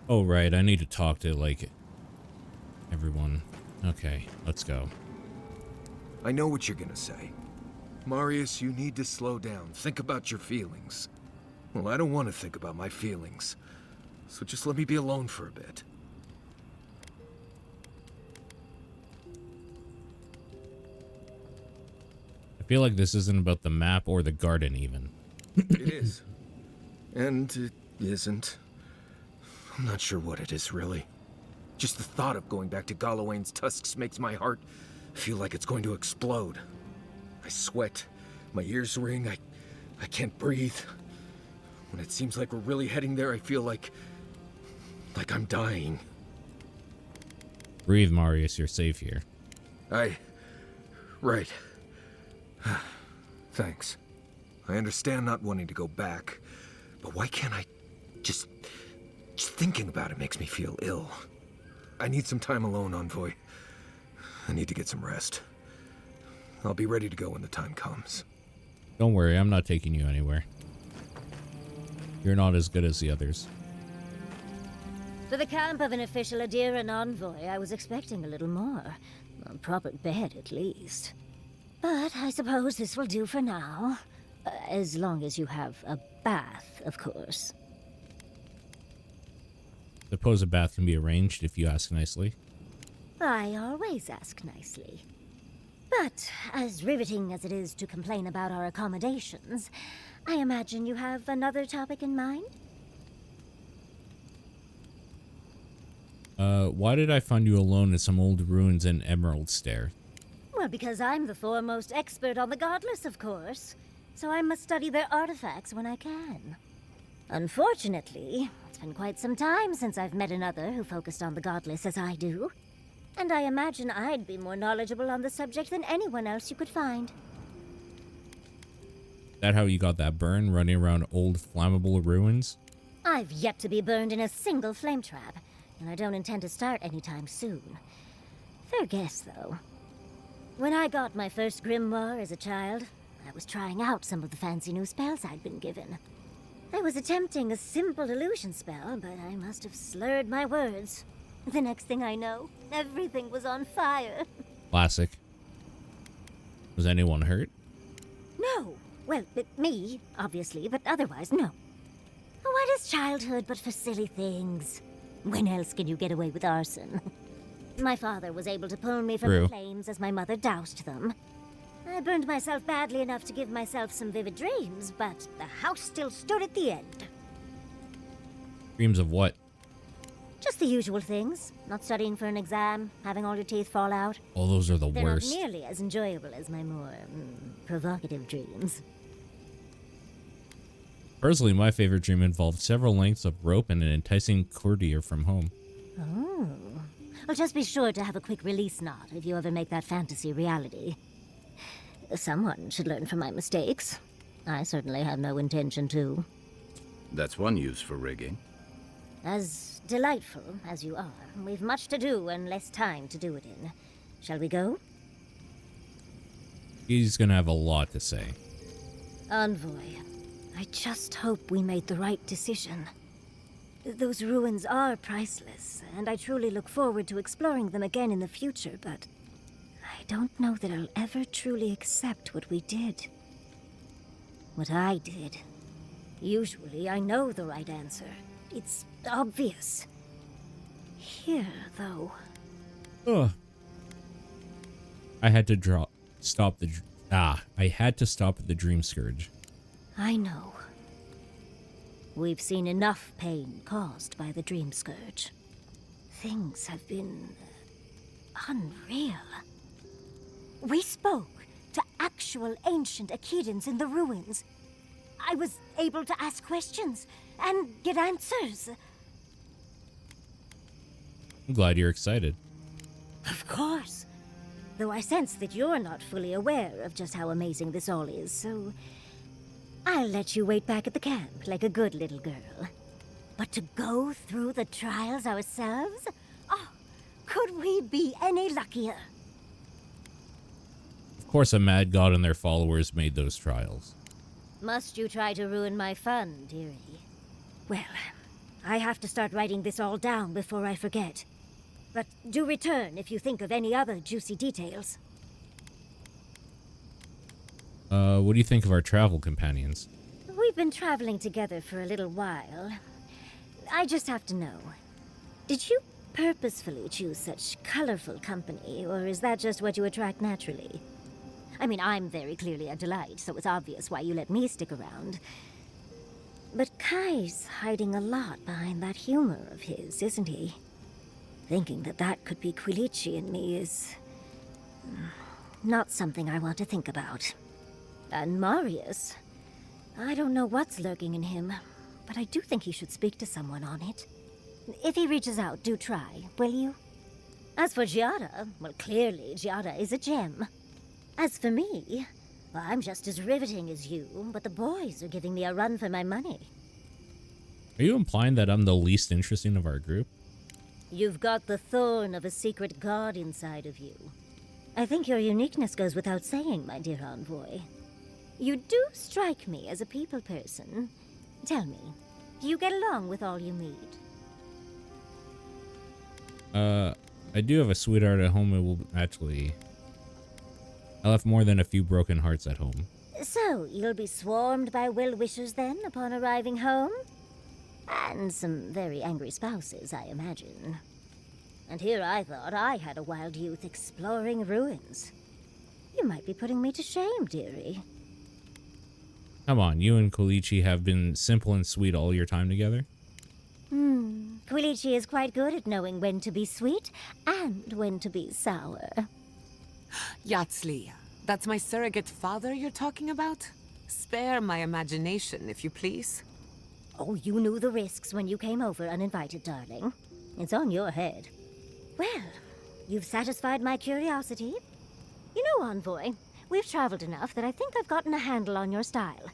Oh, right. I need to talk to, like, everyone. Okay, let's go. I know what you're gonna say. Marius, you need to slow down. Think about your feelings. Well, I don't want to think about my feelings. So just let me be alone for a bit. I feel like this isn't about the map or the garden, even. It is. And it isn't. I'm not sure what it is, really. Just the thought of going back to Galawain's tusks makes my heart feel like it's going to explode. I sweat. My ears ring. I can't breathe. When it seems like we're really heading there, I feel like I'm dying. Breathe, Marius. You're safe here. Right. Thanks. I understand not wanting to go back, but why can't I just thinking about it makes me feel ill. I need some time alone, Envoy. I need to get some rest. I'll be ready to go when the time comes. Don't worry, I'm not taking you anywhere. You're not as good as the others. For the camp of an official Eoran envoy, I was expecting a little more. A proper bed, at least. But I suppose this will do for now. As long as you have a bath, of course. Suppose a bath can be arranged if you ask nicely. I always ask nicely. But, as riveting as it is to complain about our accommodations, I imagine you have another topic in mind? Why did I find you alone in some old ruins in Emerald Stair? Well, because I'm the foremost expert on the godless, of course. So I must study their artifacts when I can. Unfortunately, it's been quite some time since I've met another who focused on the godless as I do. And I imagine I'd be more knowledgeable on the subject than anyone else you could find. Is that how you got that burn, running around old flammable ruins? I've yet to be burned in a single flame trap, and I don't intend to start anytime soon. Fair guess, though. When I got my first grimoire as a child, I was trying out some of the fancy new spells I'd been given. I was attempting a simple illusion spell, but I must have slurred my words. The next thing I know, everything was on fire. Classic. Was anyone hurt? No. Well, me, obviously, but otherwise, no. What is childhood but for silly things? When else can you get away with arson? My father was able to pull me from the flames as my mother doused them. I burned myself badly enough to give myself some vivid dreams, but the house still stood at the end. Dreams of what? Just the usual things. Not studying for an exam, having all your teeth fall out. Oh, those are the worst. They're not nearly as enjoyable as my more provocative dreams. Personally, my favorite dream involved several lengths of rope and an enticing courtier from home. Oh. Well, just be sure to have a quick release knot if you ever make that fantasy reality. Someone should learn from my mistakes. I certainly have no intention to. That's one use for rigging. As delightful as you are, we've much to do and less time to do it in. Shall we go? He's gonna have a lot to say. Envoy, I just hope we made the right decision. Those ruins are priceless, and I truly look forward to exploring them again in the future, but I don't know that I'll ever truly accept what we did. What I did. Usually, I know the right answer. It's obvious. Here, though. Ugh. I had to stop the dream scourge. I know. We've seen enough pain caused by the dream scourge. Things have been unreal. We spoke to actual ancient Akedans in the ruins. I was able to ask questions and get answers. I'm glad you're excited. Of course. Though I sense that you're not fully aware of just how amazing this all is, so I'll let you wait back at the camp like a good little girl. But to go through the trials ourselves? Oh, could we be any luckier? Of course, a mad god and their followers made those trials. Must you try to ruin my fun, dearie? Well, I have to start writing this all down before I forget. But do return if you think of any other juicy details. What do you think of our travel companions? We've been traveling together for a little while. I just have to know. Did you purposefully choose such colorful company, or is that just what you attract naturally? I mean, I'm very clearly a delight, so it's obvious why you let me stick around. But Kai's hiding a lot behind that humor of his, isn't he? Thinking that that could be Quilici and me is... not something I want to think about. And Marius... I don't know what's lurking in him, but I do think he should speak to someone on it. If he reaches out, do try, will you? As for Giada, well, clearly Giada is a gem. As for me, well, I'm just as riveting as you, but the boys are giving me a run for my money. Are you implying that I'm the least interesting of our group? You've got the thorn of a secret god inside of you. I think your uniqueness goes without saying, my dear envoy. You do strike me as a people person. Tell me, do you get along with all you meet? I do have a sweetheart at home. It will actually... I left more than a few broken hearts at home. So, you'll be swarmed by well-wishers then, upon arriving home? And some very angry spouses, I imagine. And here I thought I had a wild youth exploring ruins. You might be putting me to shame, dearie. Come on, you and Quilici have been simple and sweet all your time together? Quilici is quite good at knowing when to be sweet and when to be sour. Yatsli, that's my surrogate father you're talking about? Spare my imagination, if you please. Oh, you knew the risks when you came over uninvited, darling. It's on your head. Well, you've satisfied my curiosity. You know, Envoy, we've traveled enough that I think I've gotten a handle on your style.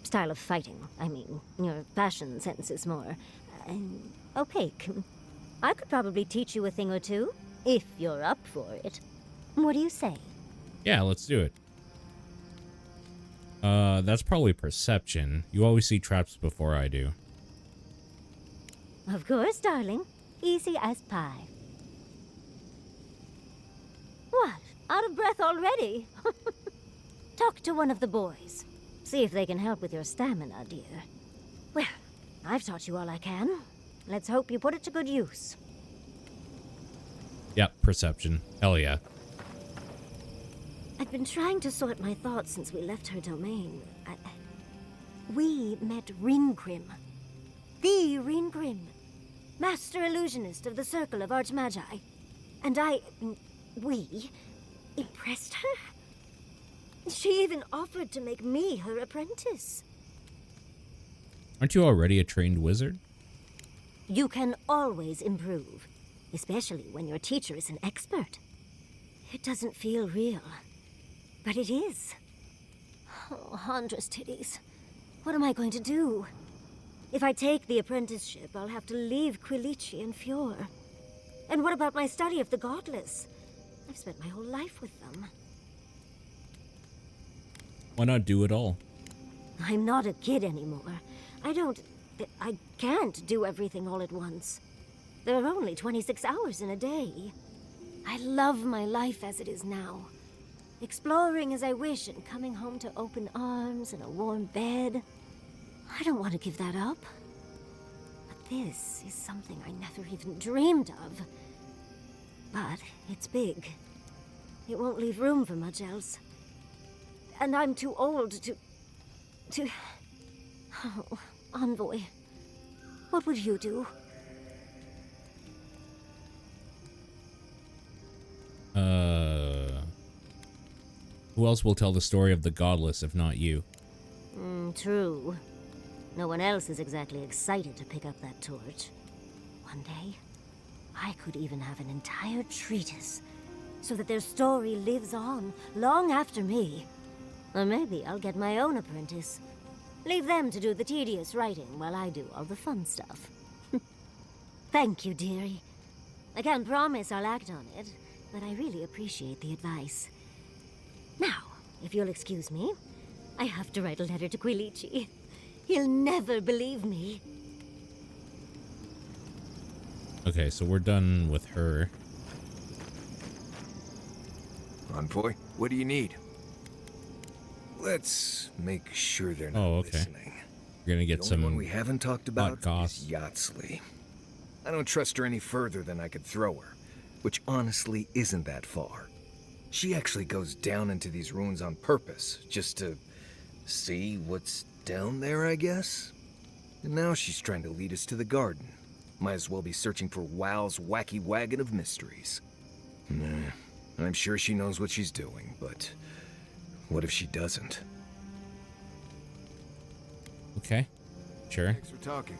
Style of fighting, I mean. Your fashion sense is more... opaque. I could probably teach you a thing or two, if you're up for it. What do you say? Yeah, let's do it. That's probably perception. You always see traps before I do. Of course, darling. Easy as pie. What? Out of breath already? Talk to one of the boys. See if they can help with your stamina, dear. Well, I've taught you all I can. Let's hope you put it to good use. Yep, perception. Hell yeah. I've been trying to sort my thoughts since we left her domain. We met Ringrim. The Ringrim. Master illusionist of the Circle of Archmagi. And we impressed her. She even offered to make me her apprentice. Aren't you already a trained wizard? You can always improve, especially when your teacher is an expert. It doesn't feel real, but it is. Oh, Handra's titties. What am I going to do? If I take the apprenticeship, I'll have to leave Quilici and Fior. And what about my study of the godless? I've spent my whole life with them. Why not do it all? I'm not a kid anymore. I can't do everything all at once. There are only 26 hours in a day. I love my life as it is now. Exploring as I wish and coming home to open arms and a warm bed. I don't want to give that up. But this is something I never even dreamed of. But it's big. It won't leave room for much else. And I'm too old to... Oh, Envoy. What would you do? Who else will tell the story of the godless if not you? True. No one else is exactly excited to pick up that torch. One day, I could even have an entire treatise, so that their story lives on, long after me. Or maybe I'll get my own apprentice. Leave them to do the tedious writing while I do all the fun stuff. Thank you, dearie. I can't promise I'll act on it, but I really appreciate the advice. Now, if you'll excuse me, I have to write a letter to Quilici. He'll never believe me. Okay, so we're done with her. Envoy, what do you need? Let's make sure they're not Oh, okay. listening. We're gonna get The only one some we haven't talked hot about goss. is Yatsley. I don't trust her any further than I could throw her, which honestly isn't that far. She actually goes down into these ruins on purpose, just to see what's down there, I guess? And now she's trying to lead us to the garden. Might as well be searching for WoW's wacky wagon of mysteries. Nah, I'm sure she knows what she's doing, but what if she doesn't? Okay, sure. Thanks for talking.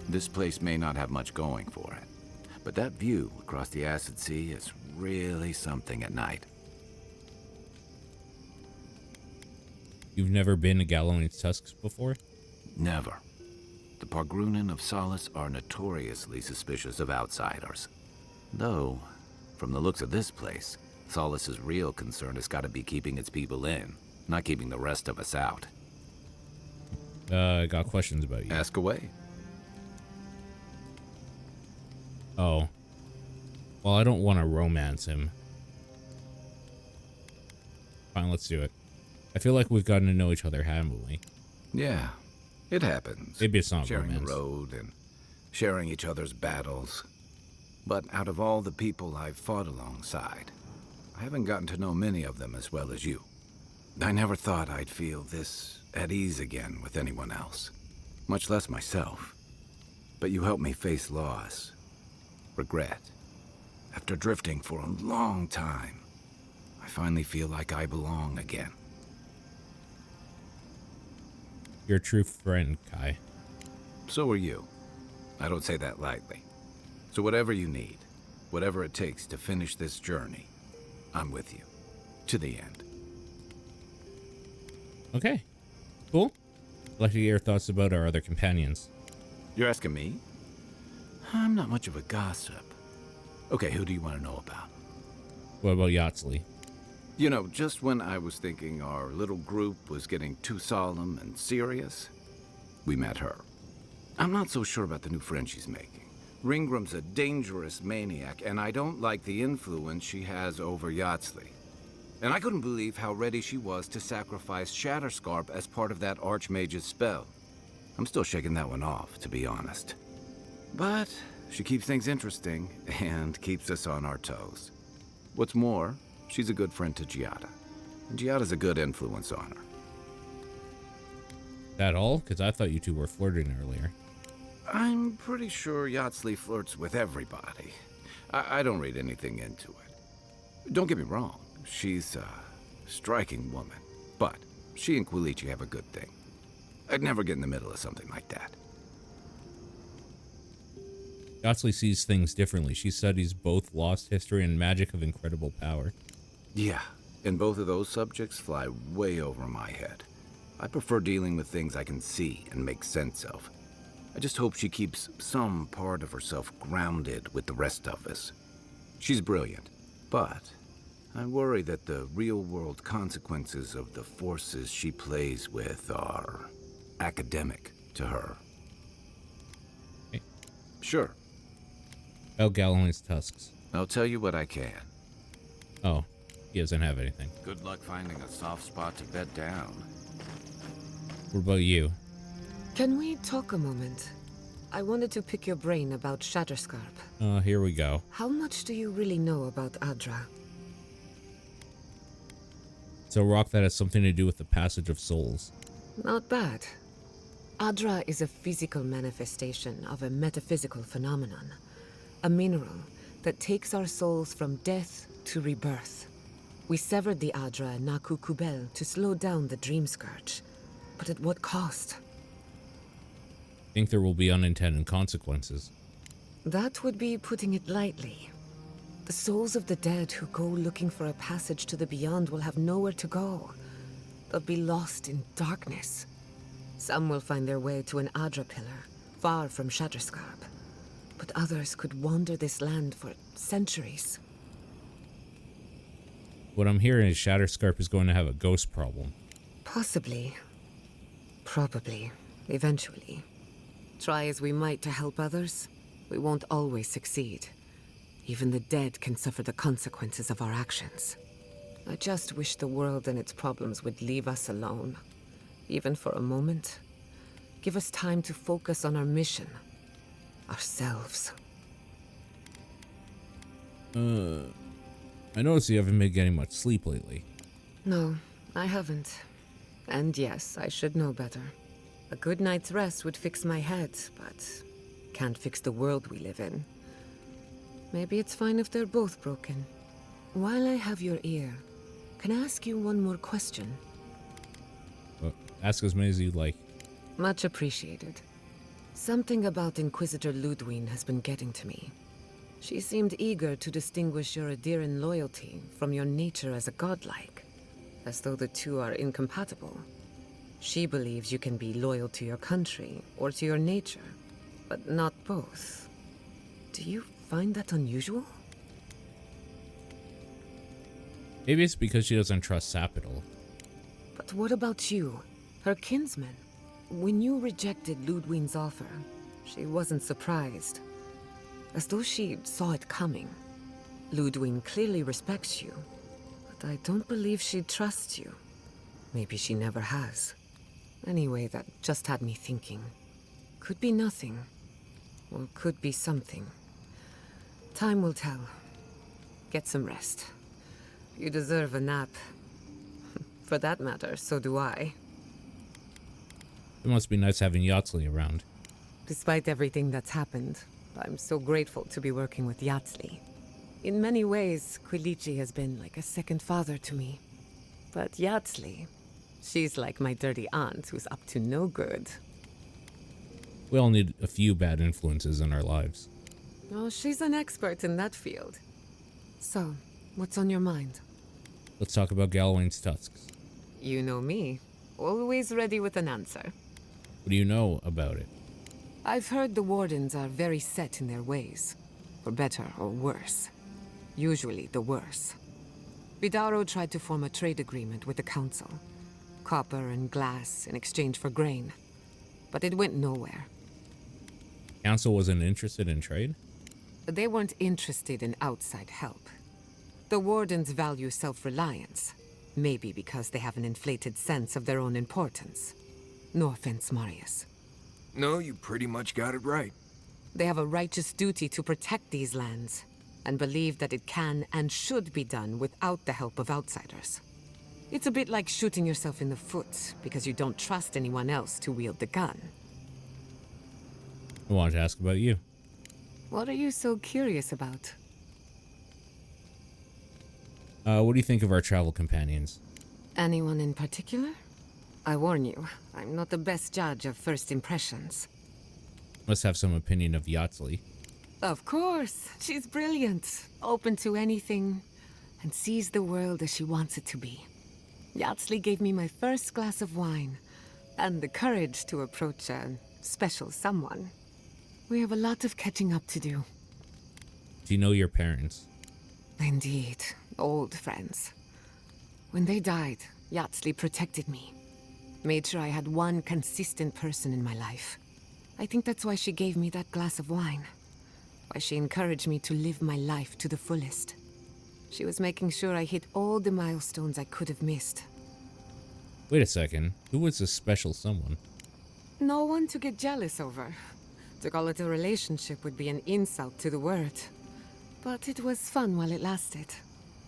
This place may not have much going for it, but that view across the Acid Sea is really something at night. You've never been to Galloway's Tusks before? Never. The Pargrunen of Solace are notoriously suspicious of outsiders. Though, from the looks of this place, Solace's real concern has got to be keeping its people in, not keeping the rest of us out. I got questions about you. Ask away. Oh. Well, I don't want to romance him. Fine, let's do it. I feel like we've gotten to know each other, haven't we? Yeah, it happens. Maybe it's not sharing romance. the road and sharing each other's battles. But out of all the people I've fought alongside, I haven't gotten to know many of them as well as you. I never thought I'd feel this at ease again with anyone else, much less myself. But you helped me face loss, regret. After drifting for a long time, I finally feel like I belong again. You're a true friend, Kai. So are you. I don't say that lightly. So whatever you need, whatever it takes to finish this journey, I'm with you. To the end. Okay, cool. I'd like to get your thoughts about our other companions. You're asking me? I'm not much of a gossip. Okay, who do you want to know about? What about Yatsley? You know, just when I was thinking our little group was getting too solemn and serious, we met her. I'm not so sure about the new friend she's making. Ringram's a dangerous maniac, and I don't like the influence she has over Yatsley. And I couldn't believe how ready she was to sacrifice Shatterscarp as part of that Archmage's spell. I'm still shaking that one off, to be honest. But she keeps things interesting and keeps us on our toes. What's more, she's a good friend to Giada. And Giada's a good influence on her. That all? Because I thought you two were flirting earlier. I'm pretty sure Yatsley flirts with everybody. I don't read anything into it. Don't get me wrong, she's a striking woman. But she and Quilichi have a good thing. I'd never get in the middle of something like that. Yatsley sees things differently. She studies both lost history and magic of incredible power. Yeah, and both of those subjects fly way over my head. I prefer dealing with things I can see and make sense of. I just hope she keeps some part of herself grounded with the rest of us. She's brilliant, but I worry that the real-world consequences of the forces she plays with are academic to her. Okay. Sure, About Galloway's Tusks. I'll tell you what I can. Oh, he doesn't have anything. Good luck finding a soft spot to bed down. What about you? Can we talk a moment? I wanted to pick your brain about Shatterscarp. Here we go. How much do you really know about Adra? It's a rock that has something to do with the passage of souls. Not bad. Adra is a physical manifestation of a metaphysical phenomenon. A mineral that takes our souls from death to rebirth. We severed the Adra and Naku Kubel to slow down the Dream Scourge. But at what cost? I think there will be unintended consequences. That would be putting it lightly. The souls of the dead who go looking for a passage to the beyond will have nowhere to go. They'll be lost in darkness. Some will find their way to an Adra pillar, far from Shatterscarp. But others could wander this land for centuries. What I'm hearing is Shatterscarp is going to have a ghost problem. Possibly. Probably. Eventually. Try as we might to help others, we won't always succeed. Even the dead can suffer the consequences of our actions. I just wish the world and its problems would leave us alone. Even for a moment. Give us time to focus on our mission. Ourselves. I notice you haven't been getting much sleep lately. No, I haven't. And yes, I should know better. A good night's rest would fix my head, but can't fix the world we live in. Maybe it's fine if they're both broken. While I have your ear, can I ask you one more question? Ask as many as you'd like. Much appreciated. Something about Inquisitor Ludwig has been getting to me. She seemed eager to distinguish your Adiran loyalty from your nature as a godlike, as though the two are incompatible. She believes you can be loyal to your country or to your nature, but not both. Do you find that unusual? Maybe it's because she doesn't trust Sapital. But what about you, her kinsman? When you rejected Ludwig's offer, she wasn't surprised. As though she saw it coming. Ludwig clearly respects you, but I don't believe she trusts you. Maybe she never has. Anyway, that just had me thinking. Could be nothing, or could be something. Time will tell. Get some rest. You deserve a nap. For that matter, so do I. It must be nice having Yatsley around. Despite everything that's happened, I'm so grateful to be working with Yatsley. In many ways, Quilichi has been like a second father to me. But Yatsley, she's like my dirty aunt who's up to no good. We all need a few bad influences in our lives. Oh, she's an expert in that field. So, what's on your mind? Let's talk about Galawain's tusks. You know me. Always ready with an answer. What do you know about it? I've heard the Wardens are very set in their ways. For better or worse. Usually the worse. Vidaro tried to form a trade agreement with the Council. Copper and glass in exchange for grain. But it went nowhere. Council wasn't interested in trade? They weren't interested in outside help. The Wardens value self-reliance. Maybe because they have an inflated sense of their own importance. No offense, Marius. No, you pretty much got it right. They have a righteous duty to protect these lands, and believe that it can and should be done without the help of outsiders. It's a bit like shooting yourself in the foot because you don't trust anyone else to wield the gun. I wanted to ask about you. What are you so curious about? What do you think of our travel companions? Anyone in particular? I warn you, I'm not the best judge of first impressions. Must have some opinion of Yatsley. Of course, she's brilliant, open to anything, and sees the world as she wants it to be. Yatsley gave me my first glass of wine, and the courage to approach a special someone. We have a lot of catching up to do. Do you know your parents? Indeed, old friends. When they died, Yatsley protected me. Made sure I had one consistent person in my life. I think that's why she gave me that glass of wine. Why she encouraged me to live my life to the fullest. She was making sure I hit all the milestones I could have missed. Wait a second. Who was this special someone? No one to get jealous over. To call it a relationship would be an insult to the word. But it was fun while it lasted.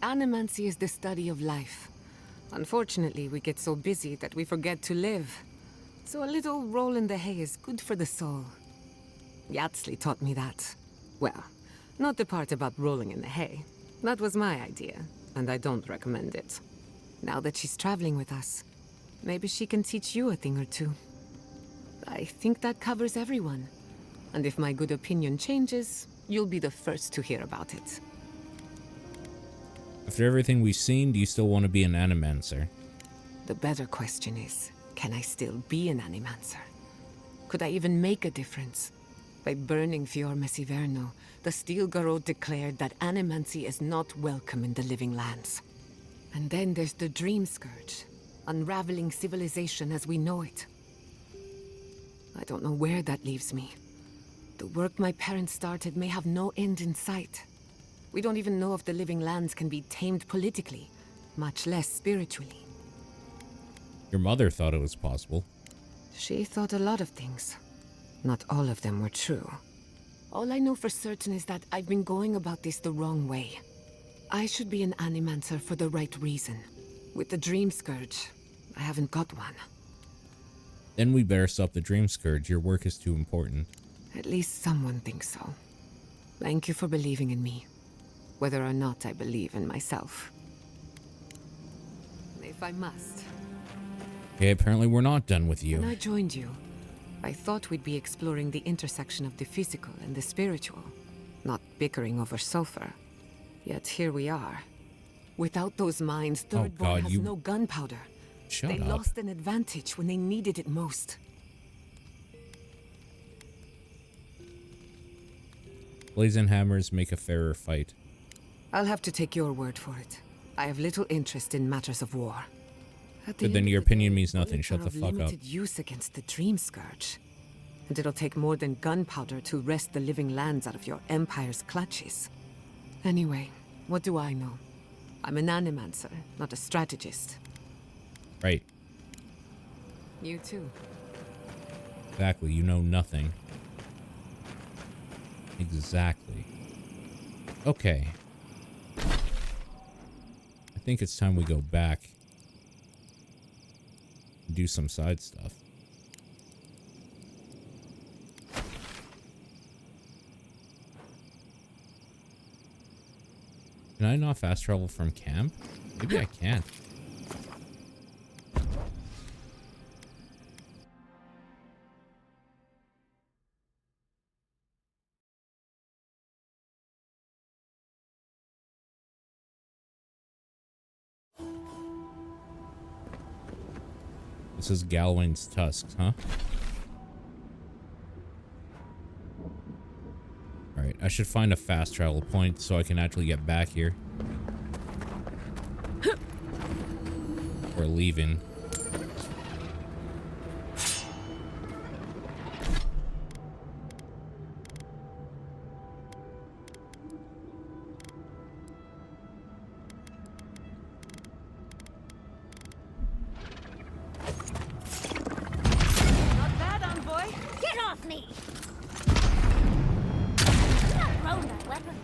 Animancy is the study of life. Unfortunately, we get so busy that we forget to live. So a little roll in the hay is good for the soul. Yatsley taught me that. Well, not the part about rolling in the hay. That was my idea, and I don't recommend it. Now that she's traveling with us, maybe she can teach you a thing or two. I think that covers everyone. And if my good opinion changes, you'll be the first to hear about it. After everything we've seen, do you still want to be an animancer? The better question is, can I still be an animancer? Could I even make a difference? By burning Fior Messiverno, the Steel Garrot declared that animancy is not welcome in the Living Lands. And then there's the Dream Scourge, unraveling civilization as we know it. I don't know where that leaves me. The work my parents started may have no end in sight. We don't even know if the living lands can be tamed politically, much less spiritually. Your mother thought it was possible. She thought a lot of things. Not all of them were true. All I know for certain is that I've been going about this the wrong way. I should be an animancer for the right reason. With the Dream Scourge, I haven't got one. Then we better stop the Dream Scourge. Your work is too important. At least someone thinks so. Thank you for believing in me, whether or not I believe in myself. If I must. Okay, apparently we're not done with you. When I joined you, I thought we'd be exploring the intersection of the physical and the spiritual, not bickering over sulfur. Yet here we are. Without those mines, Third Born has no gunpowder. Shut They up. lost an advantage when they needed it most. Blazing hammers make a fairer fight. I'll have to take your word for it. I have little interest in matters of war. But then your opinion means nothing. Shut the fuck up. Limited use against the Dream Scourge. And it'll take more than gunpowder to wrest the living lands out of your empire's clutches. Anyway, what do I know? I'm an animancer, not a strategist. Right. You too. Exactly. You know nothing. Exactly. Okay. I think it's time we go back and do some side stuff. Can I not fast travel from camp? Maybe I can't. This is Galwain's tusks, huh? Alright, I should find a fast travel point so I can actually get back here. We're leaving. Not bad, envoy. Get off me! Not throw that weapon.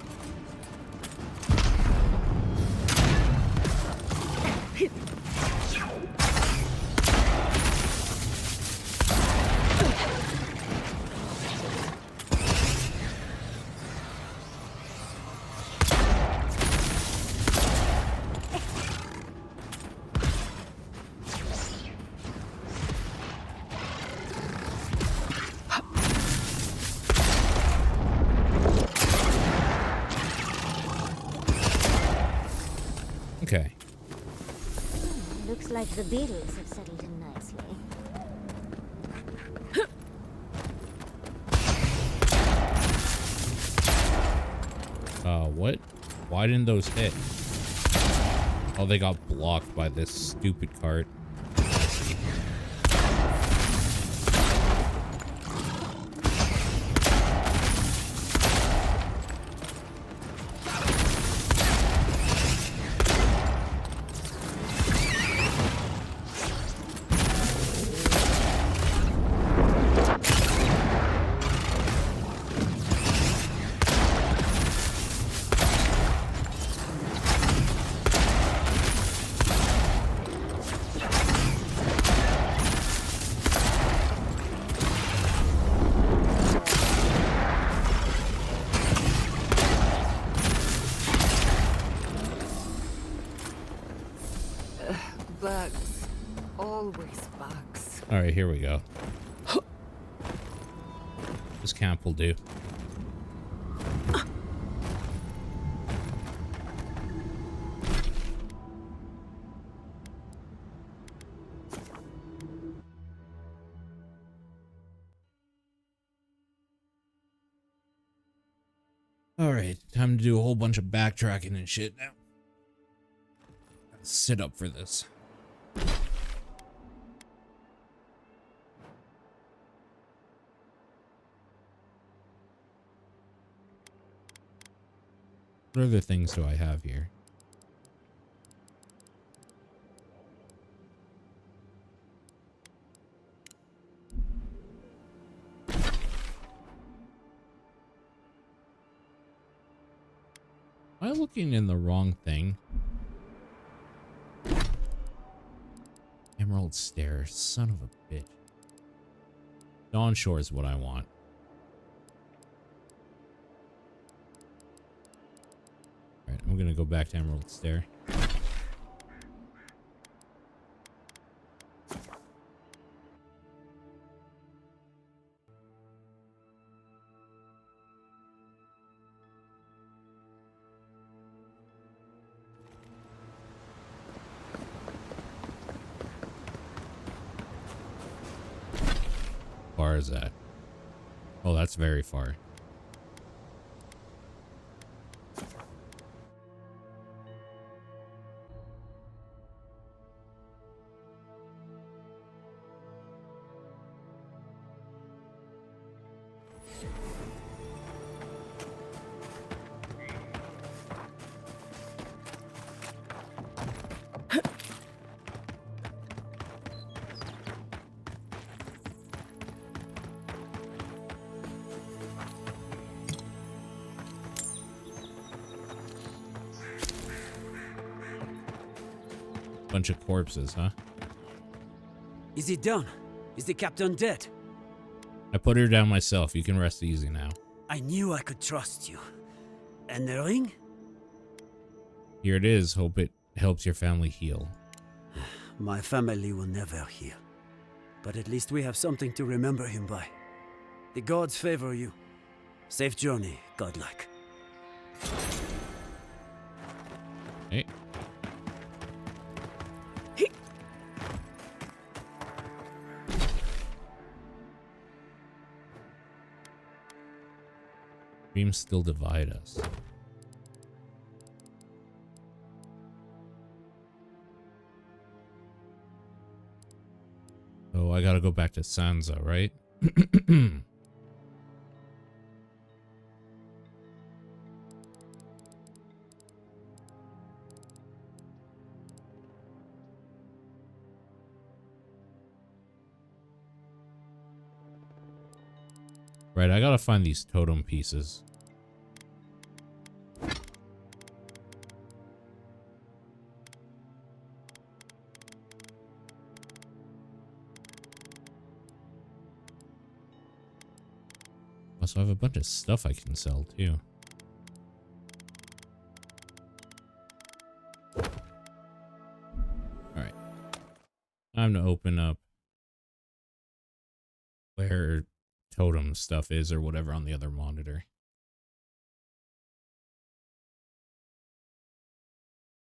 Okay. Looks like the beetles have settled in nicely. What? Why didn't those hit? Oh, they got blocked by this stupid cart. Bugs. Always bugs. Alright, here we go. This camp will do. Alright, time to do a whole bunch of backtracking and shit now. Gotta sit up for this. What other things do I have here? Am I looking in the wrong thing? Emerald Stairs, son of a bitch. Dawn Shore is what I want. Alright, I'm gonna go back to Emerald Stair. Far is that? Oh, that's very far. Bunch of corpses, huh? Is it done? Is the captain dead? I put her down myself. You can rest easy now. I knew I could trust you. And the ring? Here it is. Hope it helps your family heal. My family will never heal. But at least we have something to remember him by. The gods favor you. Safe journey, godlike. Hey. Dreams still divide us. Oh, I gotta go back to Sansa, right? Right, I gotta find these totem pieces. Also, I have a bunch of stuff I can sell too. Alright. Time to open up where totem stuff is or whatever on the other monitor.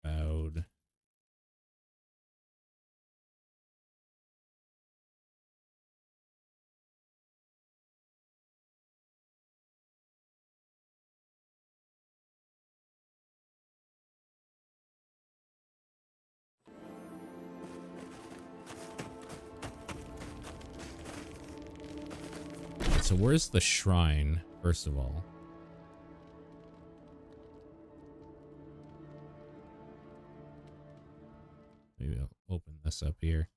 Avowed. So where's the shrine, first of all? Maybe I'll open this up here.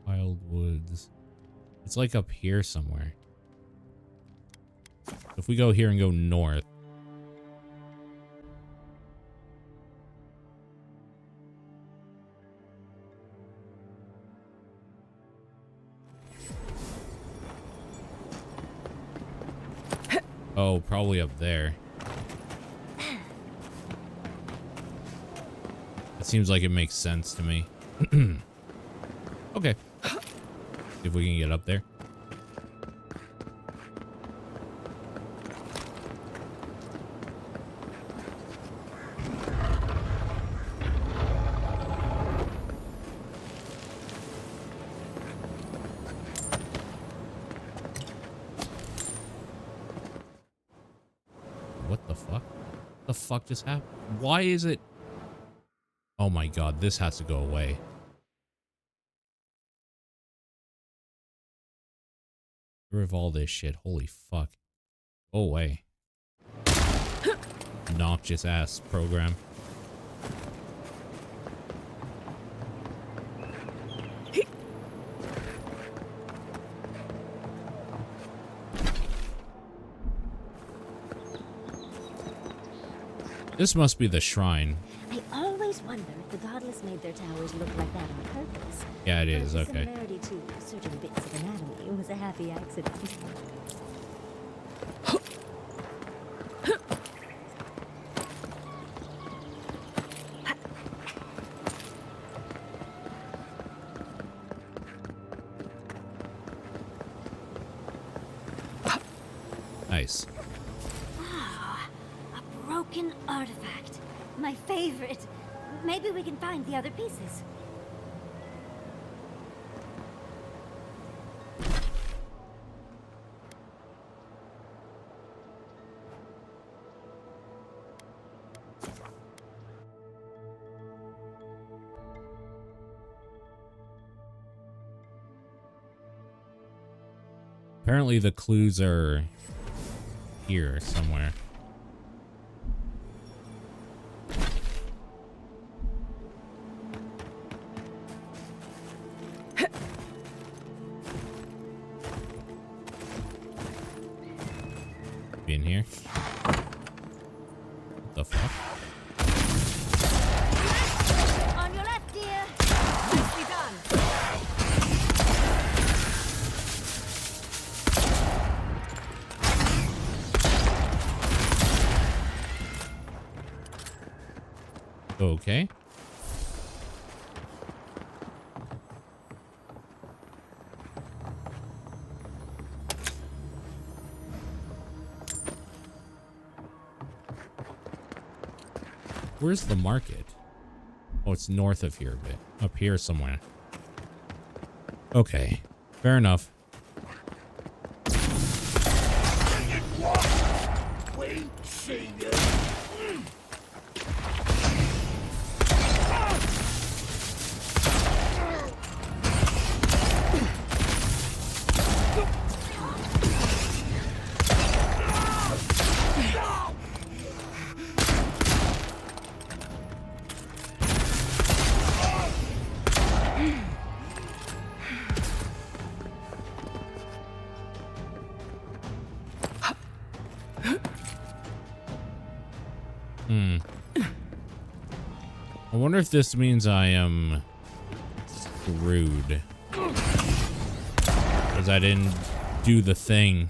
Wild Woods. It's like up here somewhere. If we go here and go north. Oh, probably up there. It seems like it makes sense to me. Okay. See if we can get up there. fuck just happened? Why is it? Oh my god, this has to go away. Get rid of all this shit. Holy fuck. Go away. Noxious ass program. This must be the shrine. I always wonder if the godless made their towers look like that on purpose. Yeah, it is. The Okay. similarity to certain bits of anatomy was a happy accident. Nice. A broken artifact. My favorite. Maybe we can find the other pieces. Apparently the clues are here somewhere. Be in here. What the fuck? On your left, dear. Nicely done. Okay. Where's the market? Oh, it's north of here a bit. Up here somewhere. Okay. Fair enough. Wait, savior. I wonder if this means I am screwed. Because I didn't do the thing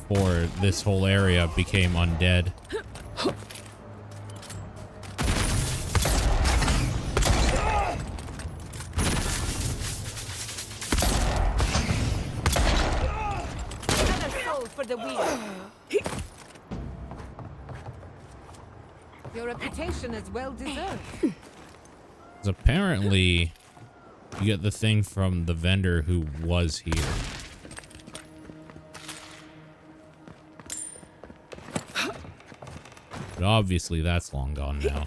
for this whole area became undead. Another soul for the wheel. Your reputation is well deserved. Because apparently you get the thing from the vendor who was here. But obviously that's long gone now.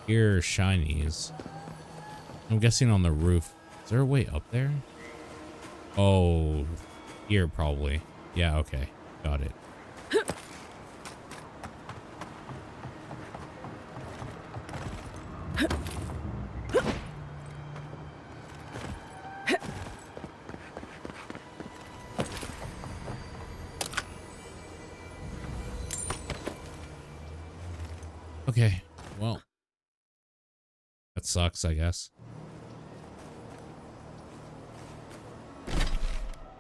Here are shinies. I'm guessing on the roof. Is there a way up there? Oh, here probably. Yeah, okay. Got it. Okay, well. That sucks, I guess.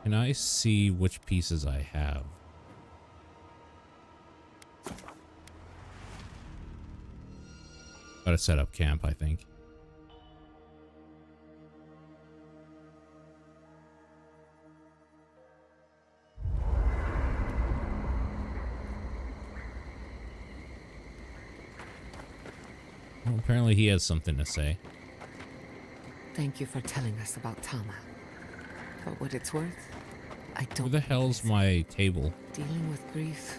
Can I see which pieces I have? Gotta set up camp, I think. Well, apparently he has something to say. Thank you for telling us about Tama. For what it's worth, I don't. Where the hell's my table? Dealing with grief.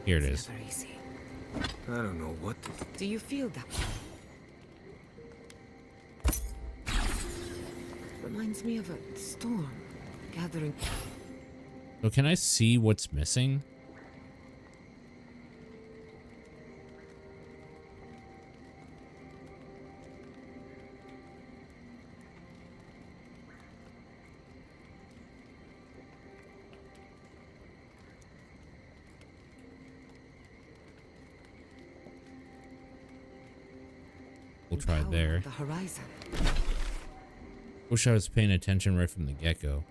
Here it is. Never easy. I don't know what to... Do you feel that? Reminds me of a storm gathering. So can I see what's missing? We'll try Power there. of the horizon. Wish I was paying attention right from the get-go.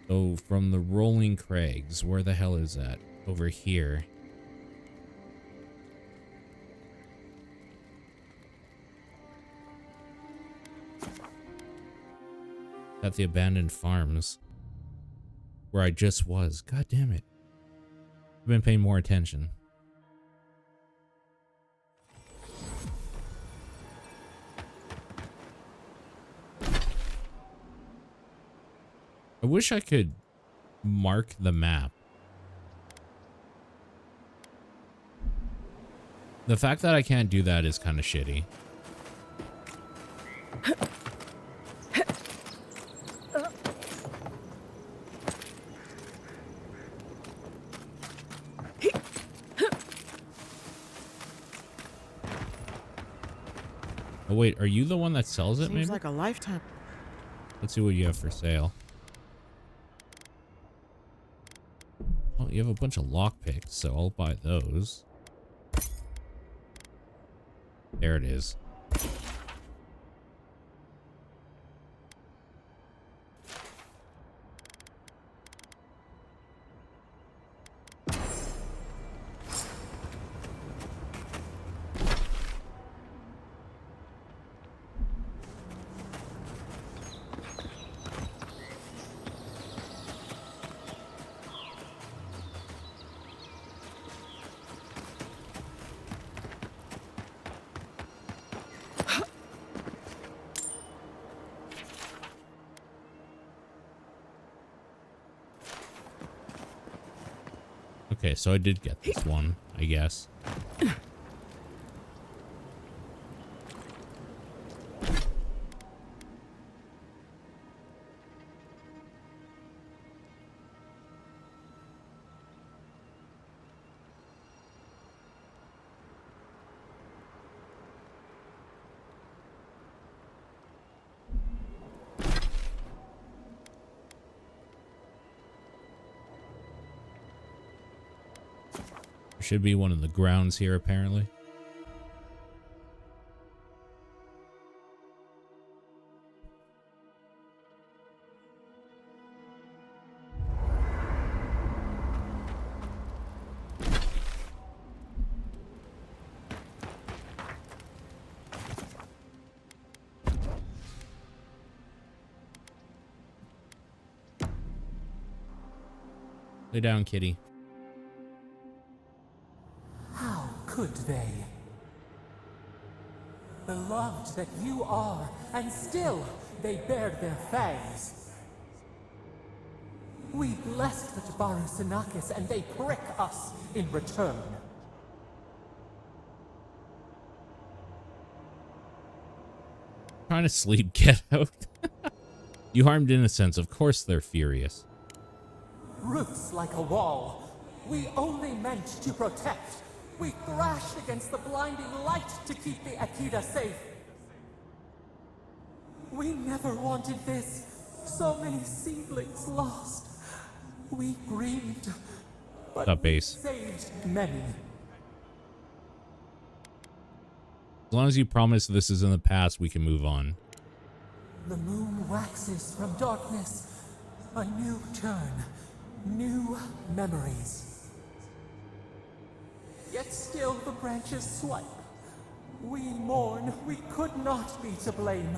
So from the rolling crags, where the hell is that? Over here. At the abandoned farms. Where I just was. God damn it. I've been paying more attention. I wish I could mark the map. The fact that I can't do that is kind of shitty. Oh wait, are you the one that sells it? Seems Maybe? like a lifetime. Let's see what you have for sale. Oh, you have a bunch of lockpicks, so I'll buy those. There it is. Okay, so I did get this one, I guess. Should be one of the grounds here, apparently. Lay down, kitty. How could they? Beloved that you are, and still they bared their fangs. We blessed the Tabaru Sinakis, and they prick us in return. Trying to sleep, get out. You harmed innocents, of course they're furious. Roots like a wall. We only meant to protect. We thrashed against the blinding light to keep the Akita safe. We never wanted this. So many seedlings lost. We grieved, but Up, base. saved many. As long as you promise this is in the past, we can move on. The moon waxes from darkness. A new turn. New memories. Yet still the branches swipe. We mourn. We could not be to blame.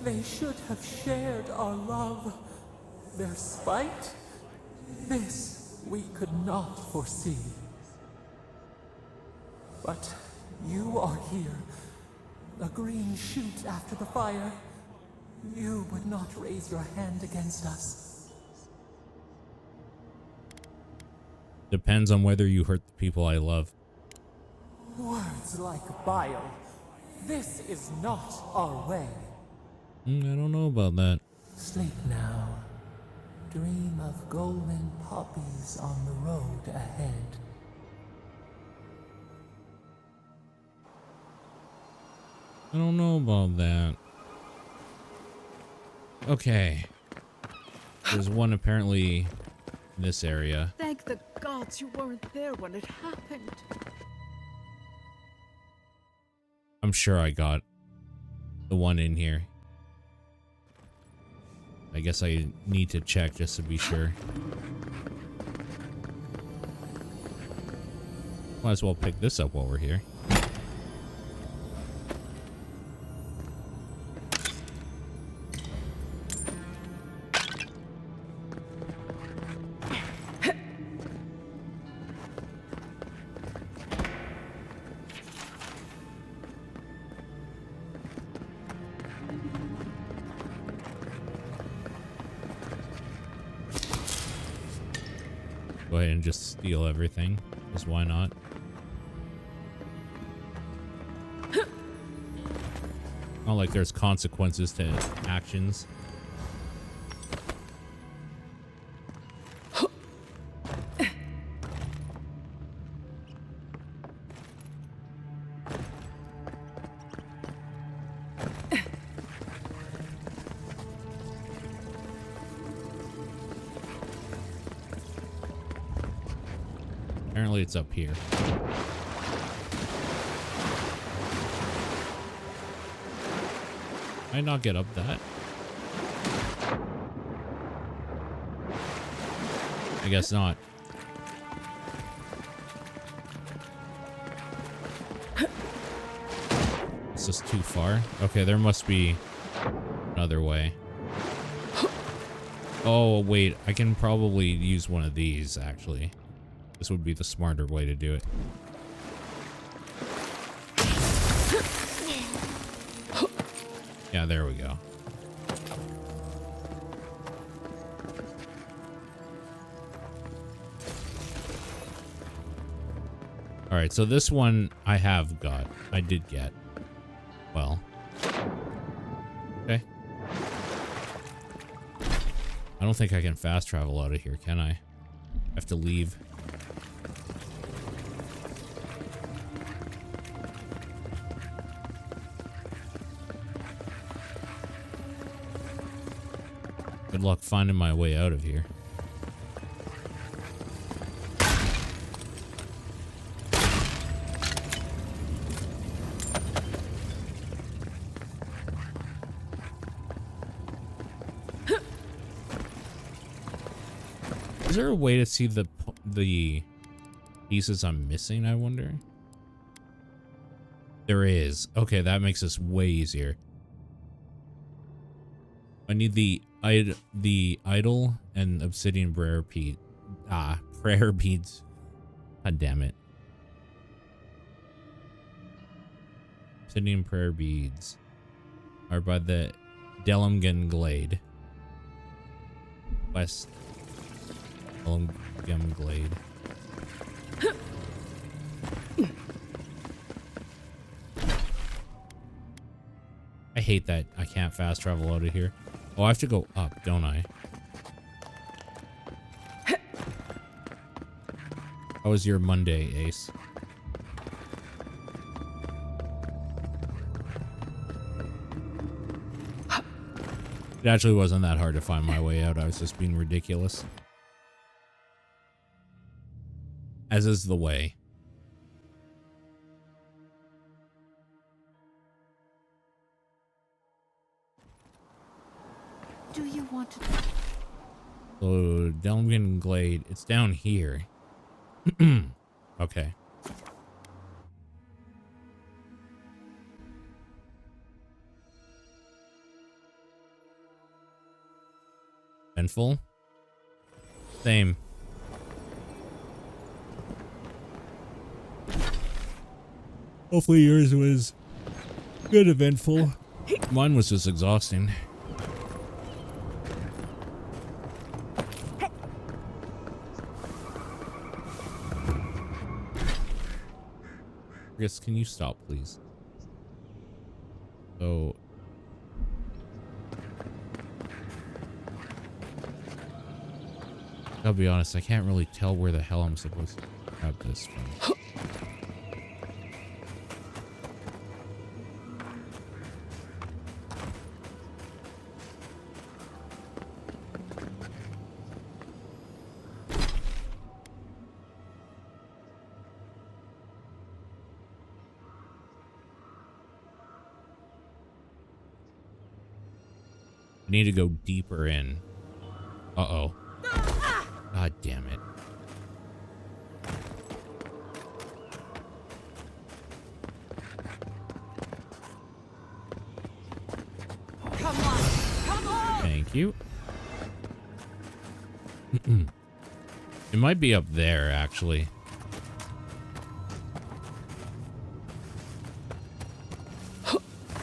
They should have shared our love. Their spite? This we could not foresee. But you are here. A green shoot after the fire. You would not raise your hand against us. Depends on whether you hurt the people I love. Words like bile. This is not our way. I don't know about that. Sleep now. Dream of golden poppies on the road ahead. I don't know about that. Okay. There's one apparently in this area. Thank the gods you weren't there when it happened. I'm sure I got the one in here. I guess I need to check just to be sure. Might as well pick this up while we're here. Go ahead and just steal everything, because why not? Not like there's consequences to actions. Apparently it's up here. Might not get up that. I guess not. It's just too far. Okay, there must be another way. Oh, wait. I can probably use one of these, actually. This would be the smarter way to do it. Yeah, there we go. All right, so this one I have got. I did get. Well. Okay. I don't think I can fast travel out of here, can I? I have to leave. Good luck finding my way out of here. Is there a way to see the pieces I'm missing, I wonder? There is. Okay, that makes this way easier. I need the idol and obsidian prayer beads. God damn it. Obsidian prayer beads are by the Delumgan Glade. West Delumgan Glade. I hate that I can't fast travel out of here. Oh, I have to go up, don't I? How was your Monday, Ace? It actually wasn't that hard to find my way out. I was just being ridiculous. As is the way. Do you want to... So, Delmgan Glade, it's down here. Okay. Eventful? Same. Hopefully yours was good eventful. Mine was just exhausting. Chris, can you stop, please? So... I'll be honest, I can't really tell where the hell I'm supposed to grab this from. I need to go deeper in. Uh-oh. God damn it. Come on! Come on! Thank you. It might be up there, actually.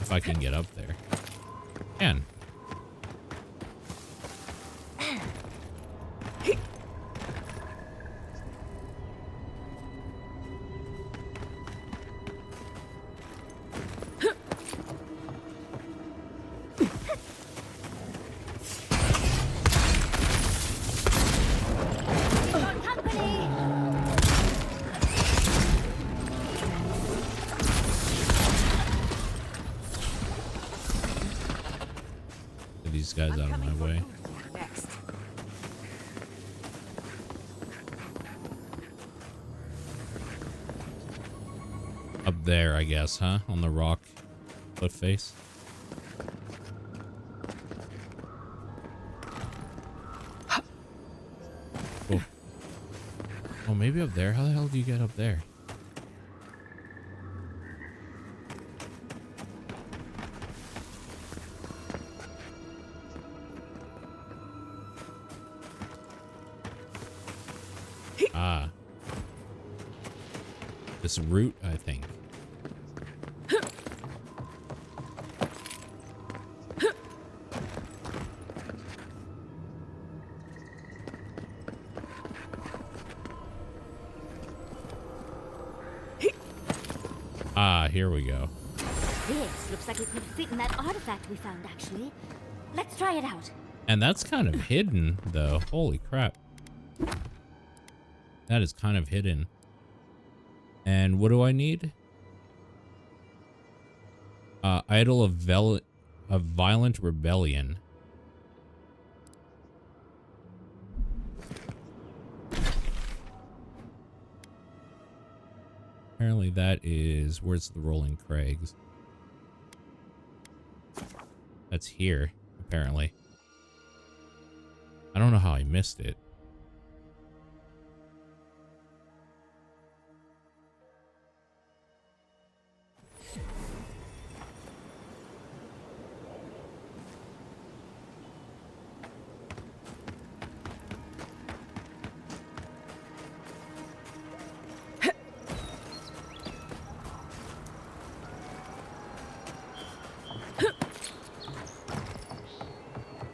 If I can get up there. Can. These guys out of my way. Next. Up there, I guess, huh? On the rock cliff face. Cool. Oh, maybe up there? How the hell do you get up there? Ah. This root, I think. Ah, here we go. This looks like it could fit in that artifact we found, actually. Let's try it out. And that's kind of hidden, though. Holy crap. That is kind of hidden. And what do I need? Idol of Violent Rebellion. Apparently that is... Where's the Rolling Crags? That's here, apparently. I don't know how I missed it.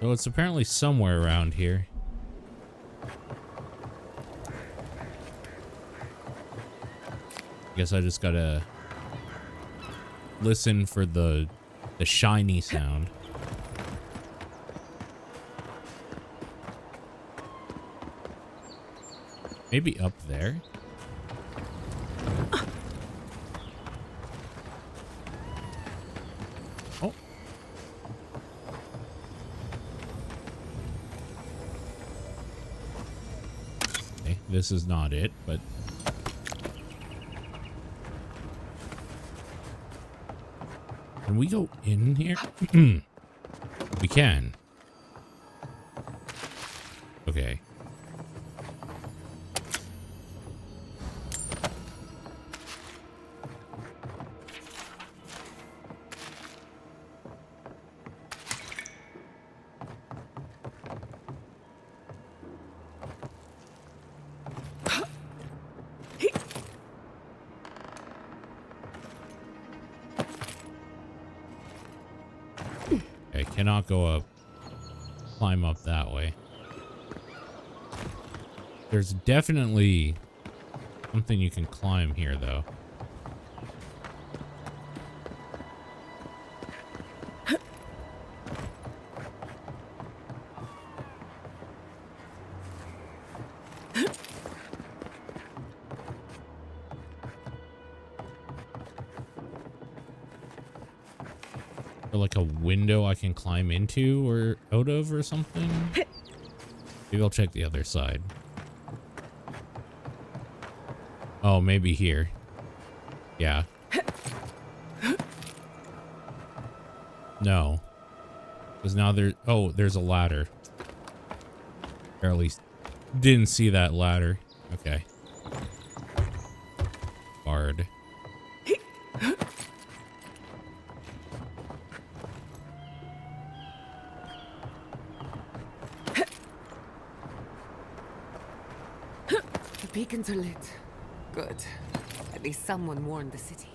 So it's apparently somewhere around here. Guess I just gotta listen for the shiny sound. Maybe up there? Oh. Okay, this is not it, but... Can we go in here? We can. Okay. Okay, cannot go up. Climb up that way. There's definitely something you can climb here, though. Or like a window I can climb into or out of or something. Maybe I'll check the other side. Oh, maybe here. Yeah. No. Because now there's... Oh, there's a ladder. Or at least didn't see that ladder. Okay. Guard. The beacons are lit. Good. At least someone warned the city.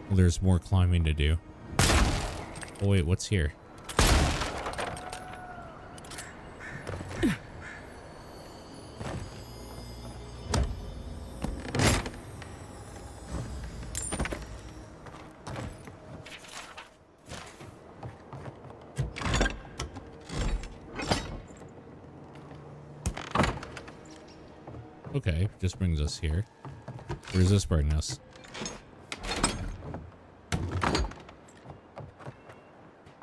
Well, there's more climbing to do. Oh wait, what's here? Okay, just brings us here. Where does this bring us?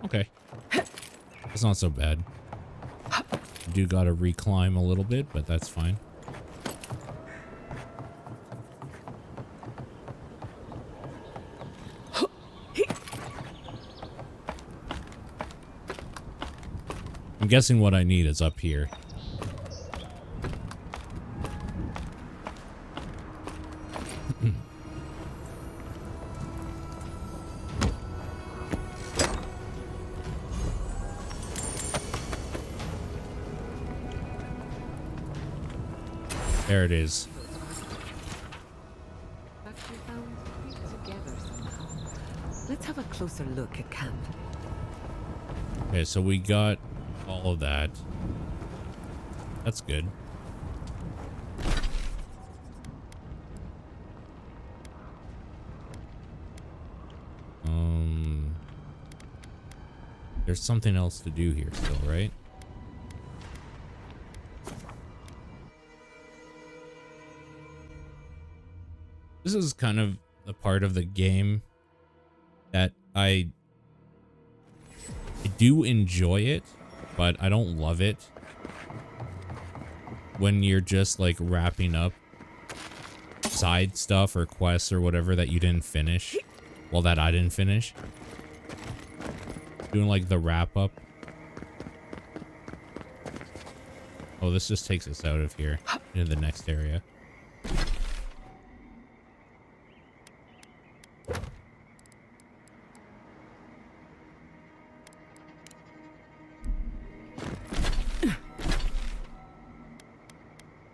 Okay. It's not so bad. You do gotta reclimb a little bit, but that's fine. I'm guessing what I need is up here. There it is. Actually found it together somehow. Let's have a closer look at camp. Okay, so we got all of that. That's good. There's something else to do here still, right? This is kind of the part of the game that I do enjoy it, but I don't love it. When you're just like wrapping up side stuff or quests or whatever that you didn't finish. Well, that I didn't finish. Doing like the wrap up. Oh, this just takes us out of here into the next area.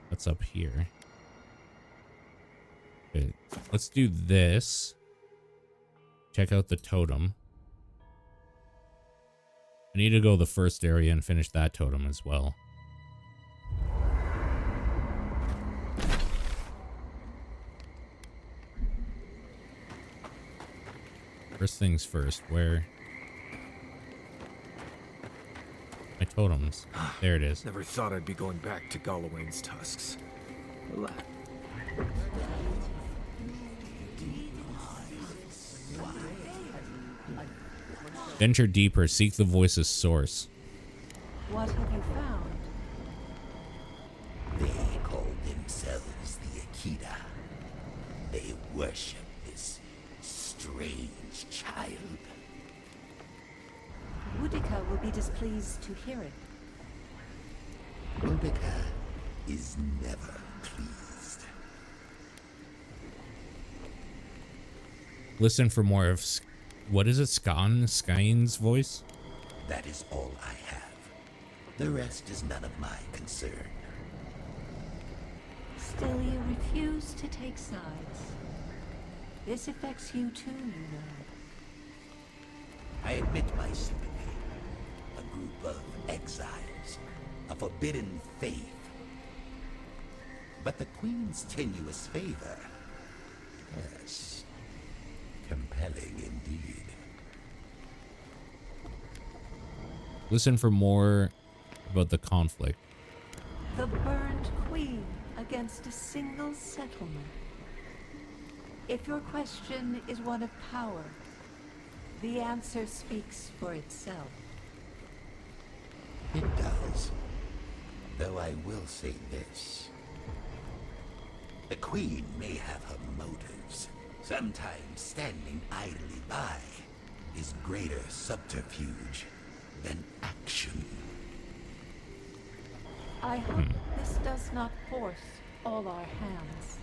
What's up here? Okay, let's do this. Check out the totem. I need to go the first area and finish that totem as well. First things first, where... My totems. There it is. Never thought I'd be going back to Galawain's tusks. Relax. Venture deeper, seek the voice's source. What have you found? They call themselves the Akita. They worship this strange child. Boudica will be displeased to hear it. Boudica is never pleased. Listen for more of... What is it? Skyne's voice? That is all I have. The rest is none of my concern. Still, you refuse to take sides. This affects you too, you know. I admit my sympathy. A group of exiles, a forbidden faith. But the Queen's tenuous favor, yes, compelling indeed. Listen for more about the conflict. The burned queen against a single settlement. If your question is one of power, the answer speaks for itself. It does. Though I will say this. The Queen may have her motives. Sometimes standing idly by is greater subterfuge than action. I hope this does not force all our hands.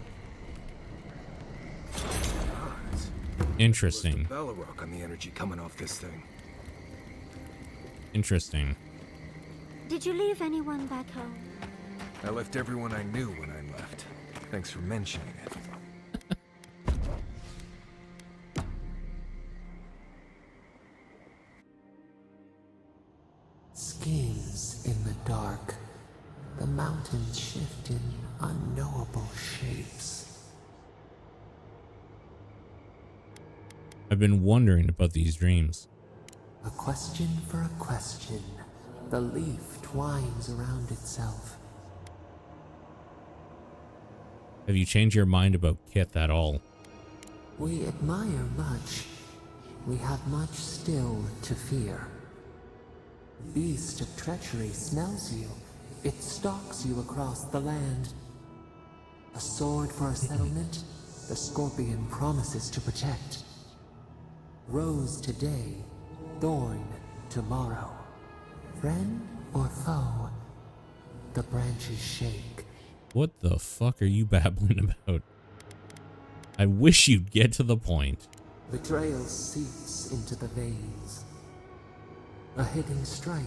Interesting. Balrog on the energy coming off this thing. Interesting. Did you leave anyone back home? I left everyone I knew when I left. Thanks for mentioning it. Schemes in the dark. The mountains shift in unknowable shapes. I've been wondering about these dreams. A question for a question. The leaf twines around itself. Have you changed your mind about Kith at all? We admire much. We have much still to fear. Beast of treachery smells you. It stalks you across the land. A sword for a settlement, the scorpion promises to protect. Rose today, thorn tomorrow. Friend or foe, the branches shake. What the fuck are you babbling about? I wish you'd get to the point. Betrayal seeps into the veins. A hidden strike,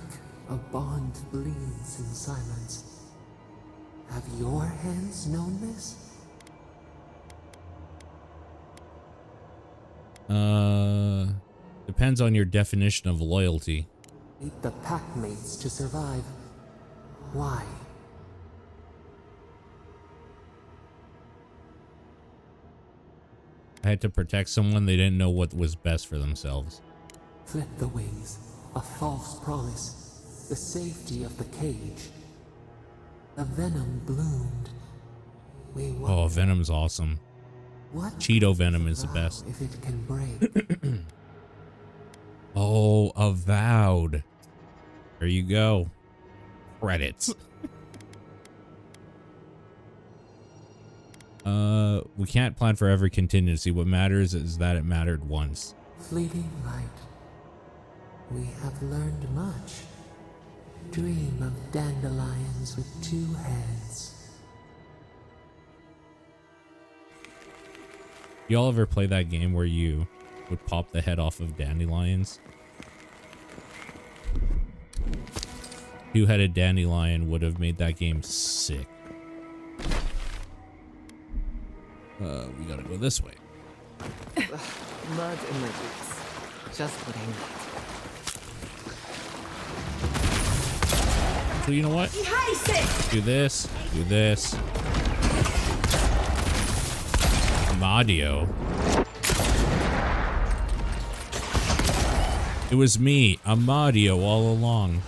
a bond bleeds in silence. Have your hands known this? Depends on your definition of loyalty. Need the packmates to survive. Why? I had to protect someone, they didn't know what was best for themselves. Flip the wings. A false promise. The safety of the cage. The venom bloomed. We Oh, Venom's awesome. what Cheeto Venom is the best. if it can break? Oh, Avowed. There you go. Credits. We can't plan for every contingency. What matters is that it mattered once. Fleeting light. We have learned much. Dream of dandelions with two heads. Y'all ever play that game where you would pop the head off of dandelions? Two-headed dandelion would have made that game sick. We gotta go this way. Mud in my boots. Just what I need. So you know what? Do this. Do this. Amadio. It was me, Amadio, all along.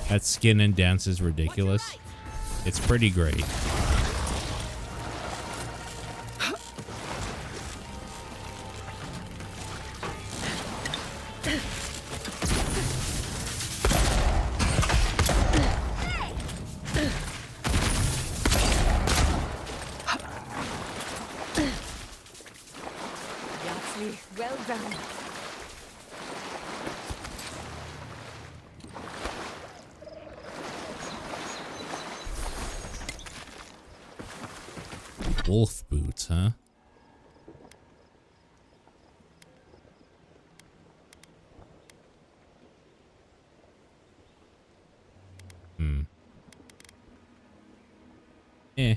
That skin and dance is ridiculous. It's pretty great. Nicely. Well done. Wolf boots, huh? Eh.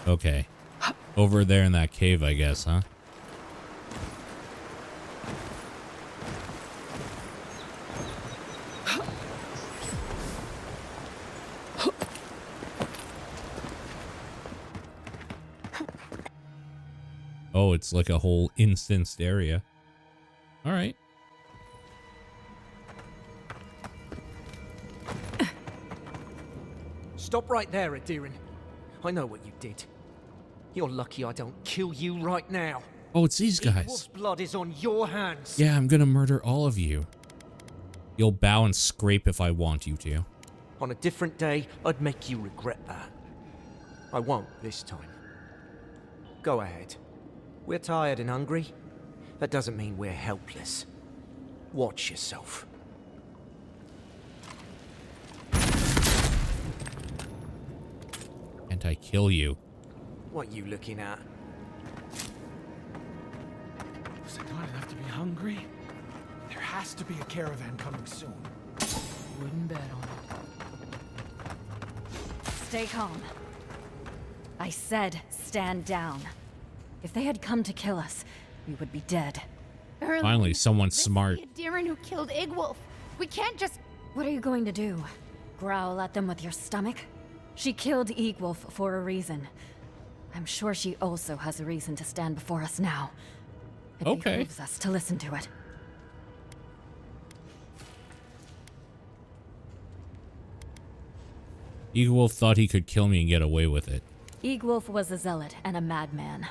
Okay. Over there in that cave, I guess, huh? Oh, it's like a whole instanced area. All right. Stop right there, Adirin. I know what you did. You're lucky I don't kill you right now. Oh, it's these guys. Wolf's blood is on your hands. Yeah, I'm gonna murder all of you. You'll bow and scrape if I want you to. On a different day, I'd make you regret that. I won't this time. Go ahead. We're tired and hungry. That doesn't mean we're helpless. Watch yourself. Can't I kill you? What you looking at? Was I not enough to be hungry? There has to be a caravan coming soon. Wouldn't bet on it. Stay calm. I said stand down. If they had come to kill us, we would be dead. Finally, someone smart. Adirin who killed Igwolf. We can't just... What are you going to do? Growl at them with your stomach? She killed Igwolf for a reason. I'm sure she also has a reason to stand before us now. It behooves us to listen to it. Igwolf thought he could kill me and get away with it. Igwolf was a zealot and a madman.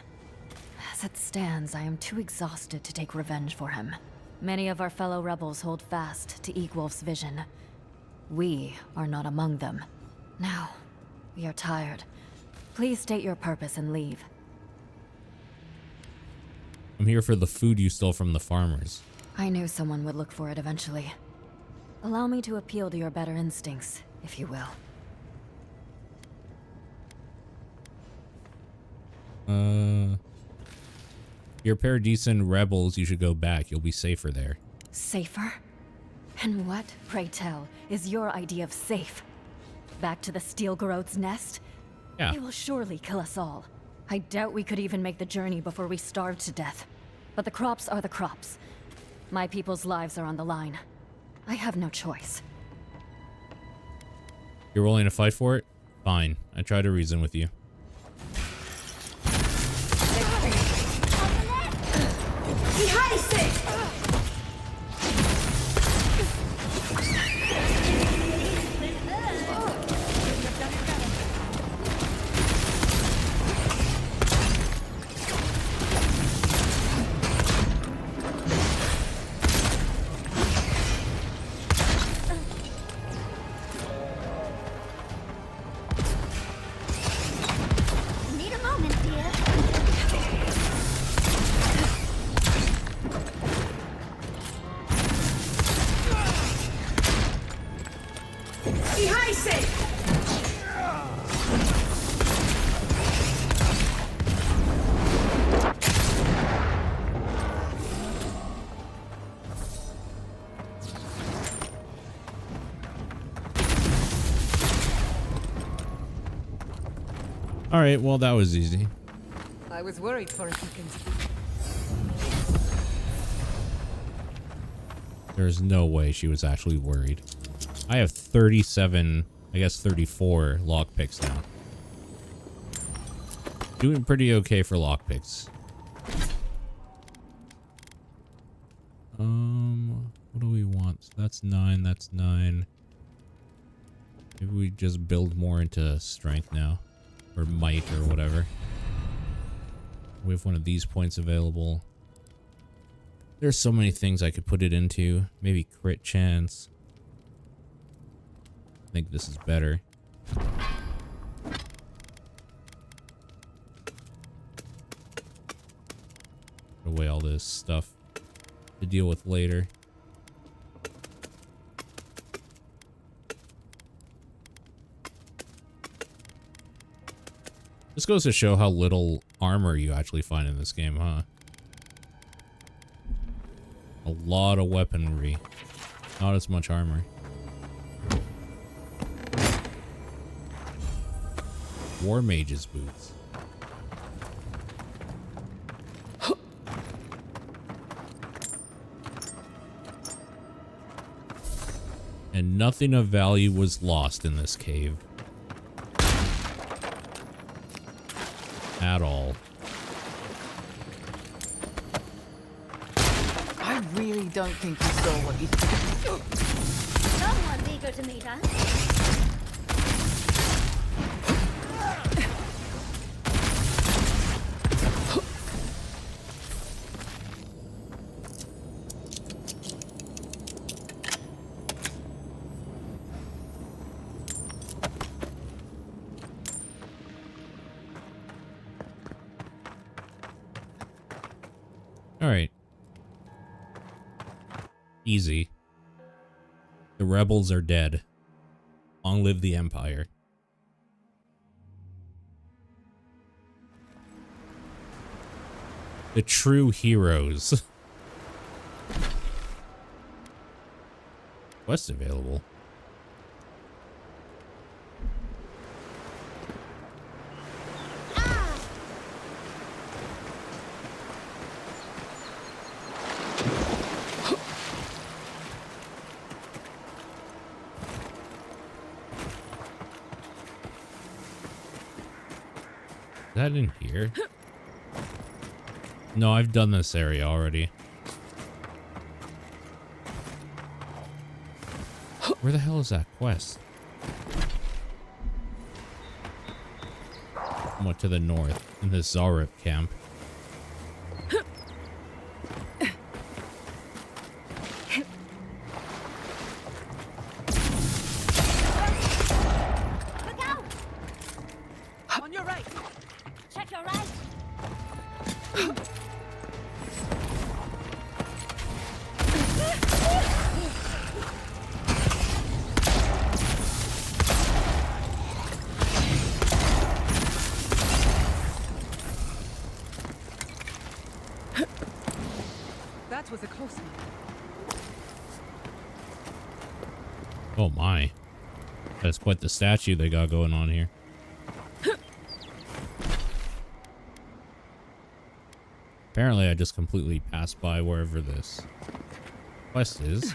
As it stands, I am too exhausted to take revenge for him. Many of our fellow rebels hold fast to Igwolf's vision. We are not among them. Now, we are tired. Please state your purpose and leave. I'm here for the food you stole from the farmers. I knew someone would look for it eventually. Allow me to appeal to your better instincts, if you will. You're paradisant rebels, you should go back. You'll be safer there. Safer? And what, pray tell, is your idea of safe? Back to the Steel Garrote's nest? Yeah. They will surely kill us all. I doubt we could even make the journey before we starve to death. But the crops are the crops. My people's lives are on the line. I have no choice. You're willing to fight for it? Fine. I try to reason with you. Need a moment, dear. All right, well, that was easy. I was worried for a second. There's no way she was actually worried. I have 37, I guess 34 lockpicks now. Doing pretty okay for lockpicks. What do we want? So that's 9, that's 9. Maybe we just build more into strength now. Or might or whatever. We have one of these points available. There's so many things I could put it into. Maybe crit chance. I think this is better. Put away all this stuff to deal with later. This goes to show how little armor you actually find in this game, huh? A lot of weaponry, not as much armor. War Mage's boots. And nothing of value was lost in this cave. At all. I really don't think you saw what you... Someone's eager to meet us. Alright. Easy. The rebels are dead. Long live the Empire. The true heroes. Quest available. Is that in here? No, I've done this area already. Where the hell is that quest? Somewhat to the north, in the Zarip camp. Look out! On your right! Check your right! That was a close one. Oh my. That's quite the statue they got going on here. Apparently I just completely passed by wherever this quest is.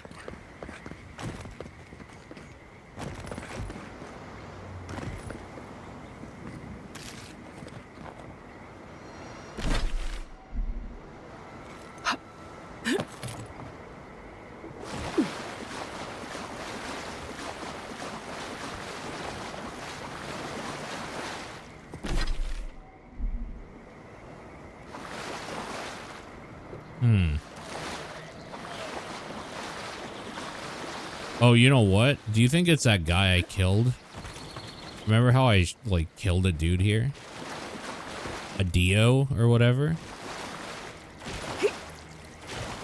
Oh, you know what? Do you think it's that guy I killed? Remember how I, like, killed a dude here? A Dio or whatever?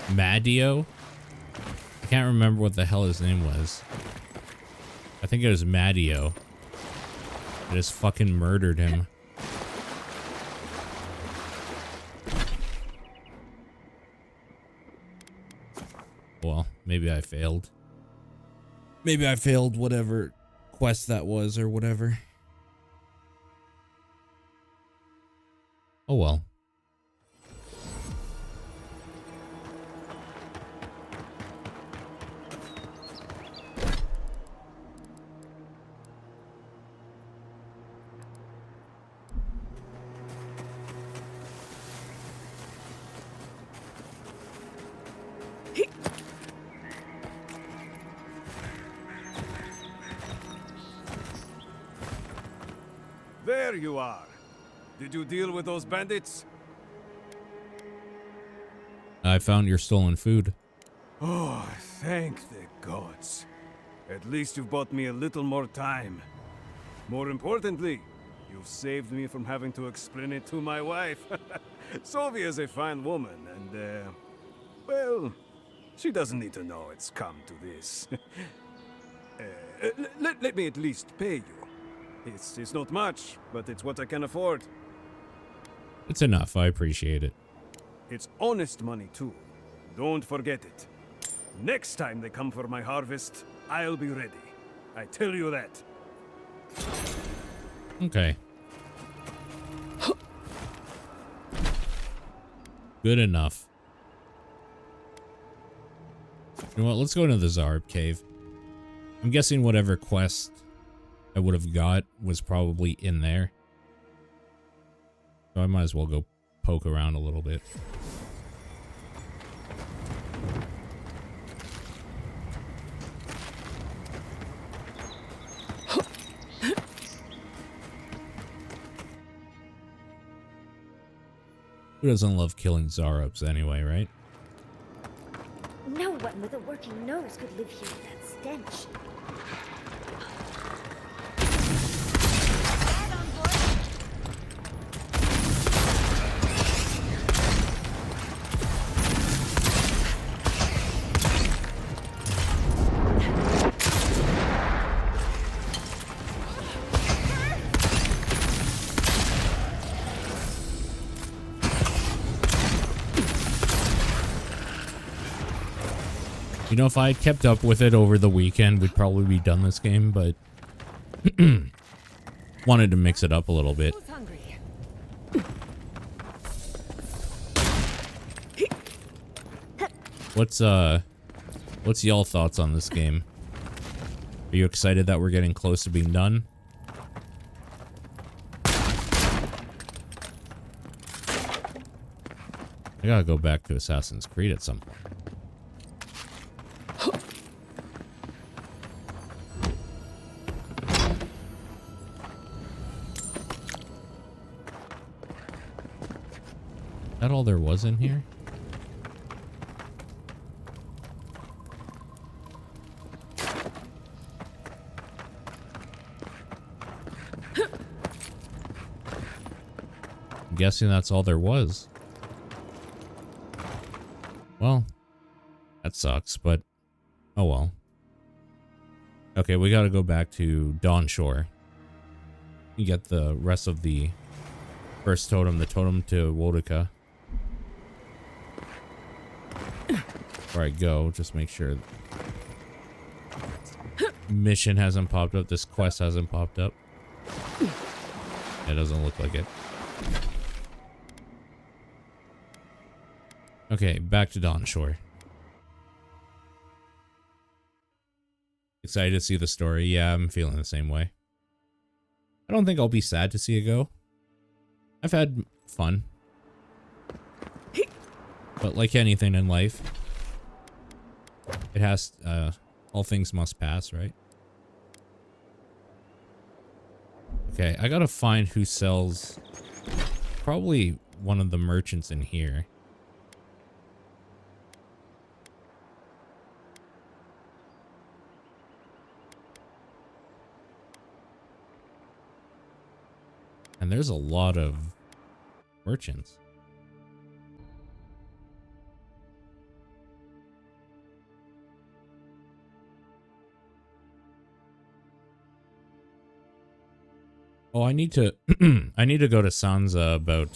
Madio? I can't remember what the hell his name was. I think it was Madio. I just fucking murdered him. Well, maybe I failed. Maybe I failed whatever quest that was or whatever. Oh well. There you are. Did you deal with those bandits? I found your stolen food. Oh, thank the gods. At least you've bought me a little more time. More importantly, you've saved me from having to explain it to my wife. Sylvia's a fine woman, and, well, she doesn't need to know it's come to this. Let me at least pay you. It's not much, but it's what I can afford. It's enough. I appreciate it. It's honest money, too. Don't forget it. Next time they come for my harvest, I'll be ready. I tell you that. Okay. Good enough. You know what? Let's go into the Zarb Cave. I'm guessing whatever quest I would have got was probably in there. So I might as well go poke around a little bit. Who doesn't love killing Zarubs anyway, right? No one with a working nose could live here with that stench. You know, if I had kept up with it over the weekend, we'd probably be done this game, but wanted to mix it up a little bit. What's y'all thoughts on this game? Are you excited that we're getting close to being done? I gotta go back to Assassin's Creed at some point. Is that all there was in here? I'm guessing that's all there was. Well, that sucks, but oh well. Okay, we gotta go back to Dawn Shore. You get the rest of the first totem, the totem to Wodika. Before I go, just make sure mission hasn't popped up, this quest hasn't popped up. It doesn't look like it. Okay, back to Dawn Shore. Excited to see the story. Yeah, I'm feeling the same way. I don't think I'll be sad to see it go. I've had fun. But like anything in life, it has, all things must pass, right? Okay, I gotta find who sells, probably one of the merchants in here. And there's a lot of merchants. Oh, I need to I need to go to Sansa about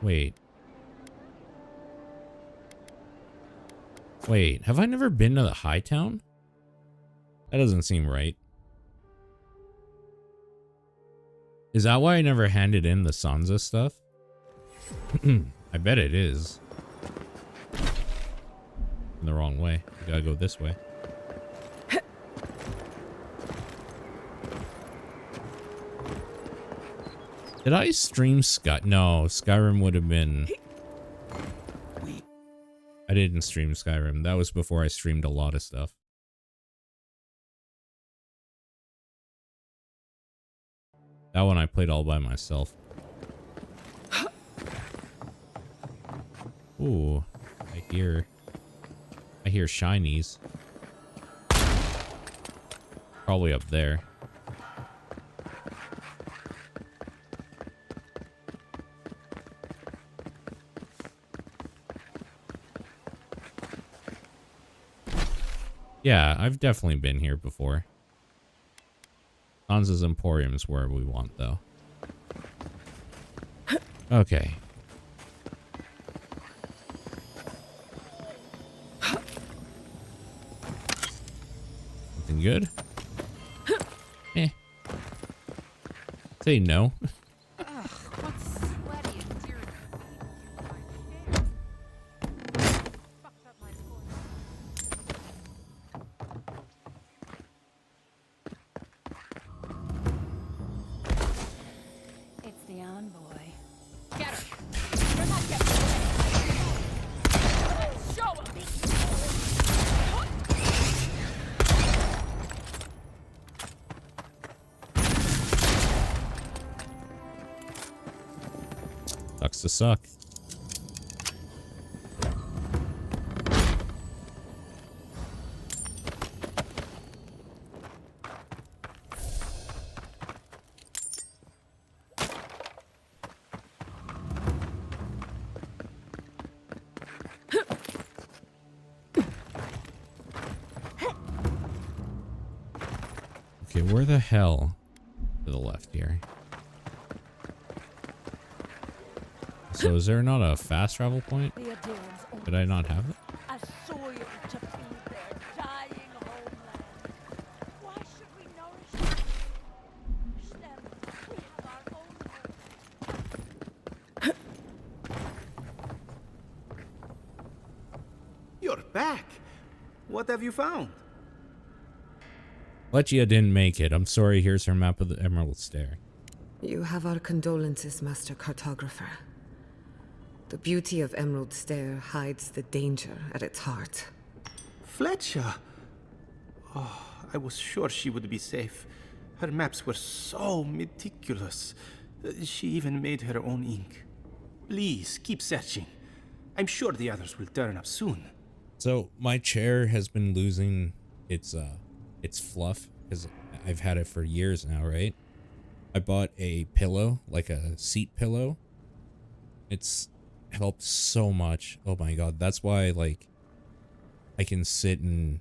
Wait. Wait, have I never been to the High Town? That doesn't seem right. Is that why I never handed in the Sansa stuff? I bet it is. In the wrong way. You gotta go this way. Did I stream Sky? No, Skyrim would have been... I didn't stream Skyrim. That was before I streamed a lot of stuff. That one I played all by myself. Ooh, I hear shinies. Probably up there. Yeah, I've definitely been here before. Sansa's Emporium is where we want, though. Okay. Something good? Eh. Say no. It's the envoy. Get her! You're not getting away! Show him! Sucks to suck. Okay, where the hell? To the left here. So is there not a fast travel point? Did I not have it? A soil to feed their dying homeland. Why should we nourish them? We have our own home. You're back. What have you found? Legia didn't make it. I'm sorry. Here's her map of the Emerald Stair. You have our condolences, Master Cartographer. The beauty of Emerald Stair hides the danger at its heart. Fletcher. Oh, I was sure she would be safe. Her maps were so meticulous. She even made her own ink. Please, keep searching. I'm sure the others will turn up soon. So my chair has been losing its fluff because I've had it for years now, right? I bought a pillow, like a seat pillow. It's helped so much. Oh my god, that's why like I can sit and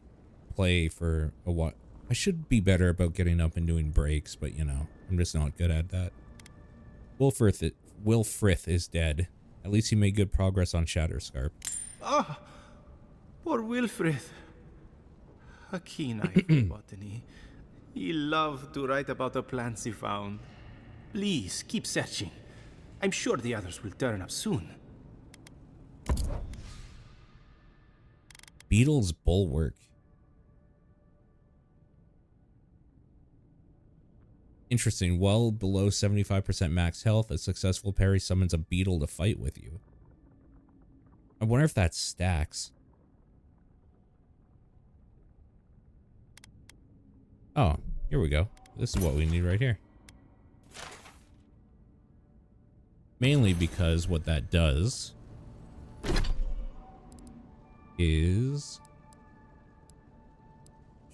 play for a while. I should be better about getting up and doing breaks, but you know, I'm just not good at that. Wilfrith is dead. At least he made good progress on Shatterscarp. Ah, poor Wilfrid. A keen eye for botany. He loved to write about the plants he found. Please, keep searching. I'm sure the others will turn up soon. Beetle's Bulwark. Interesting. Well below 75% max health, a successful parry summons a beetle to fight with you. I wonder if that stacks. Oh, here we go. This is what we need right here. Mainly because what that does is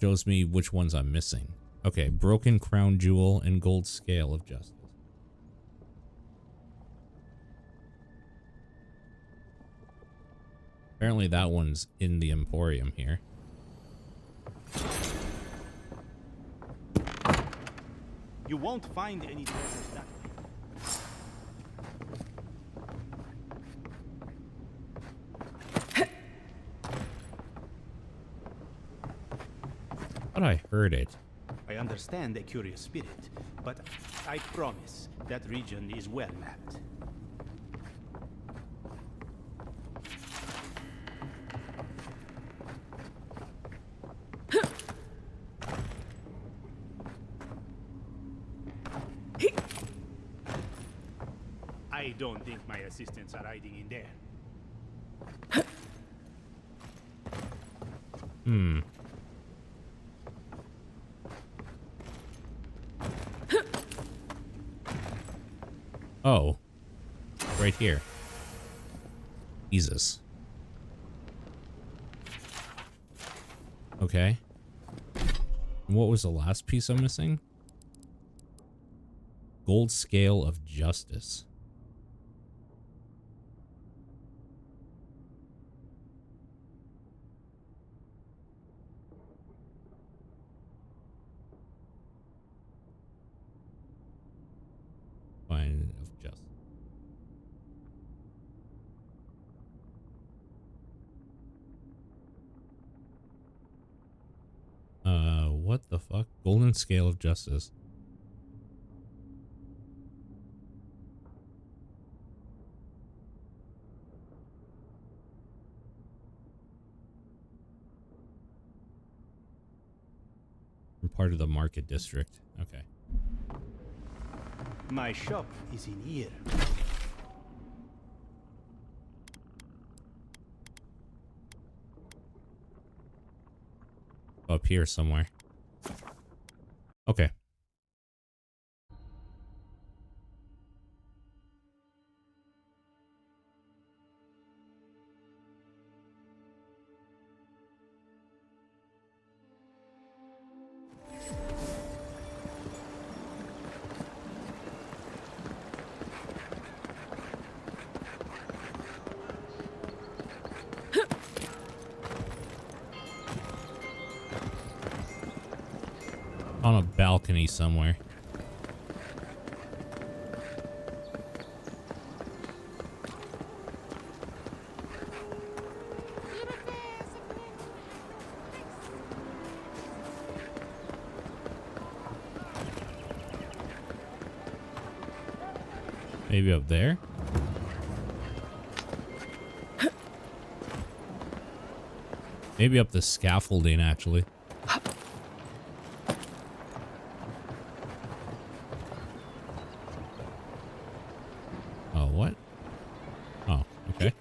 shows me which ones I'm missing. Okay, broken crown jewel and gold scale of justice. Apparently that one's in the Emporium here. You won't find any treasures that way. But I heard it. I understand a curious spirit, but I promise that region is well mapped. I don't think my assistants are hiding in there. Hmm. Oh. Right here. Jesus. Okay. And what was the last piece I'm missing? Gold scale of justice. Fine of justice. What the fuck? Golden scale of justice. I'm part of the market district. Okay. My shop is in here. Up here somewhere. Okay. On a balcony somewhere. Maybe up there? Maybe up the scaffolding, actually. Oh, what? Oh, okay.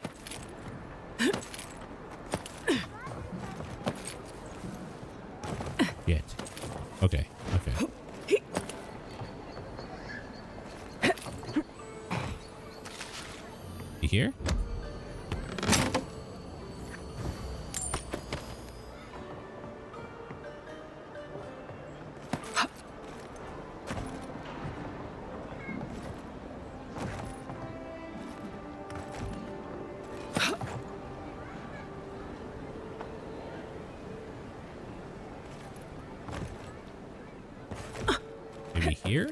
Shit. Okay, okay. You here? Maybe here?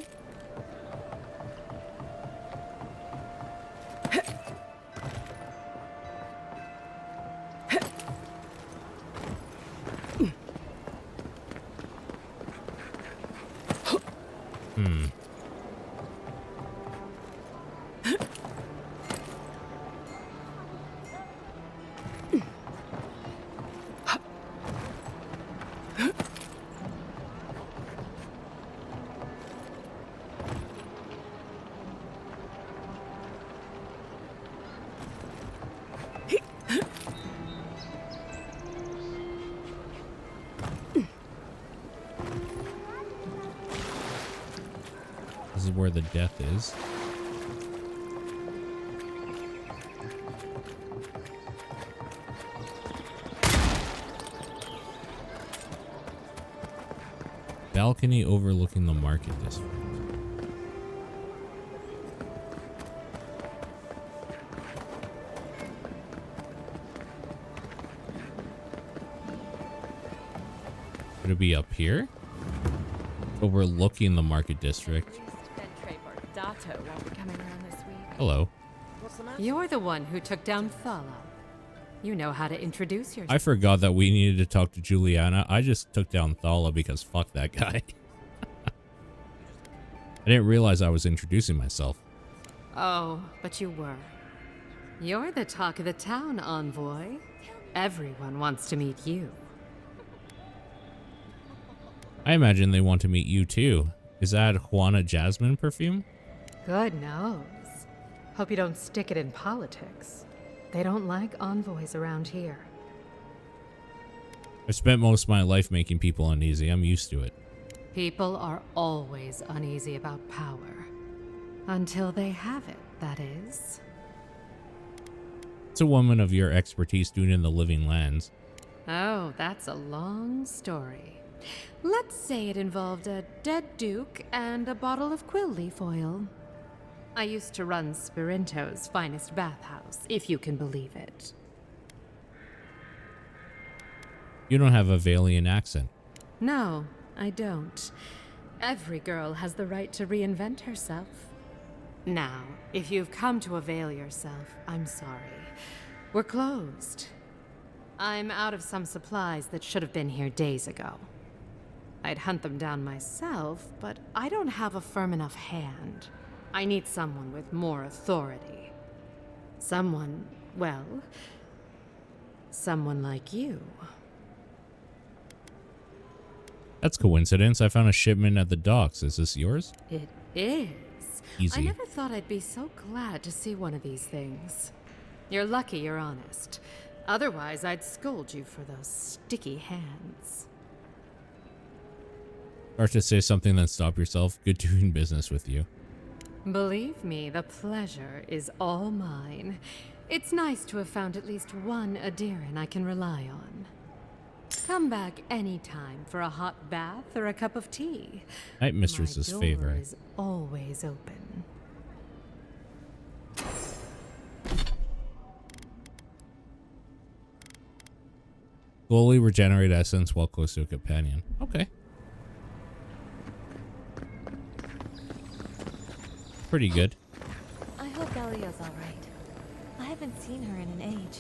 Hmm. This is where the death is. Balcony overlooking the market district. Would it be up here? Overlooking the market district. Hello. You're the one who took down Thala. You know how to introduce yourself. I forgot that we needed to talk to Juliana. I just took down Thala because fuck that guy. I didn't realize I was introducing myself. Oh, but you were. You're the talk of the town, envoy. Everyone wants to meet you. I imagine they want to meet you too. Is that Juana Jasmine perfume? Good knows. Hope you don't stick it in politics. They don't like envoys around here. I've spent most of my life making people uneasy. I'm used to it. People are always uneasy about power. Until they have it, that is. What's a woman of your expertise doing in the Living Lands? Oh, that's a long story. Let's say it involved a dead duke and a bottle of quill leaf oil. I used to run Spirinto's finest bathhouse, if you can believe it. You don't have a Valian accent. No, I don't. Every girl has the right to reinvent herself. Now, if you've come to avail yourself, I'm sorry. We're closed. I'm out of some supplies that should have been here days ago. I'd hunt them down myself, but I don't have a firm enough hand. I need someone with more authority. Someone, well, someone like you. That's coincidence. I found a shipment at the docks. Is this yours? It is. Easy. I never thought I'd be so glad to see one of these things. You're lucky you're honest. Otherwise, I'd scold you for those sticky hands. Start to say something, then stop yourself. Good doing business with you. Believe me, the pleasure is all mine. It's nice to have found at least one Adiran I can rely on. Come back anytime for a hot bath or a cup of tea. Night Mistress's My door favorite. is always open. Slowly regenerate essence while close to a companion. Okay. Pretty good. I hope Dahlia's all right. I haven't seen her in an age.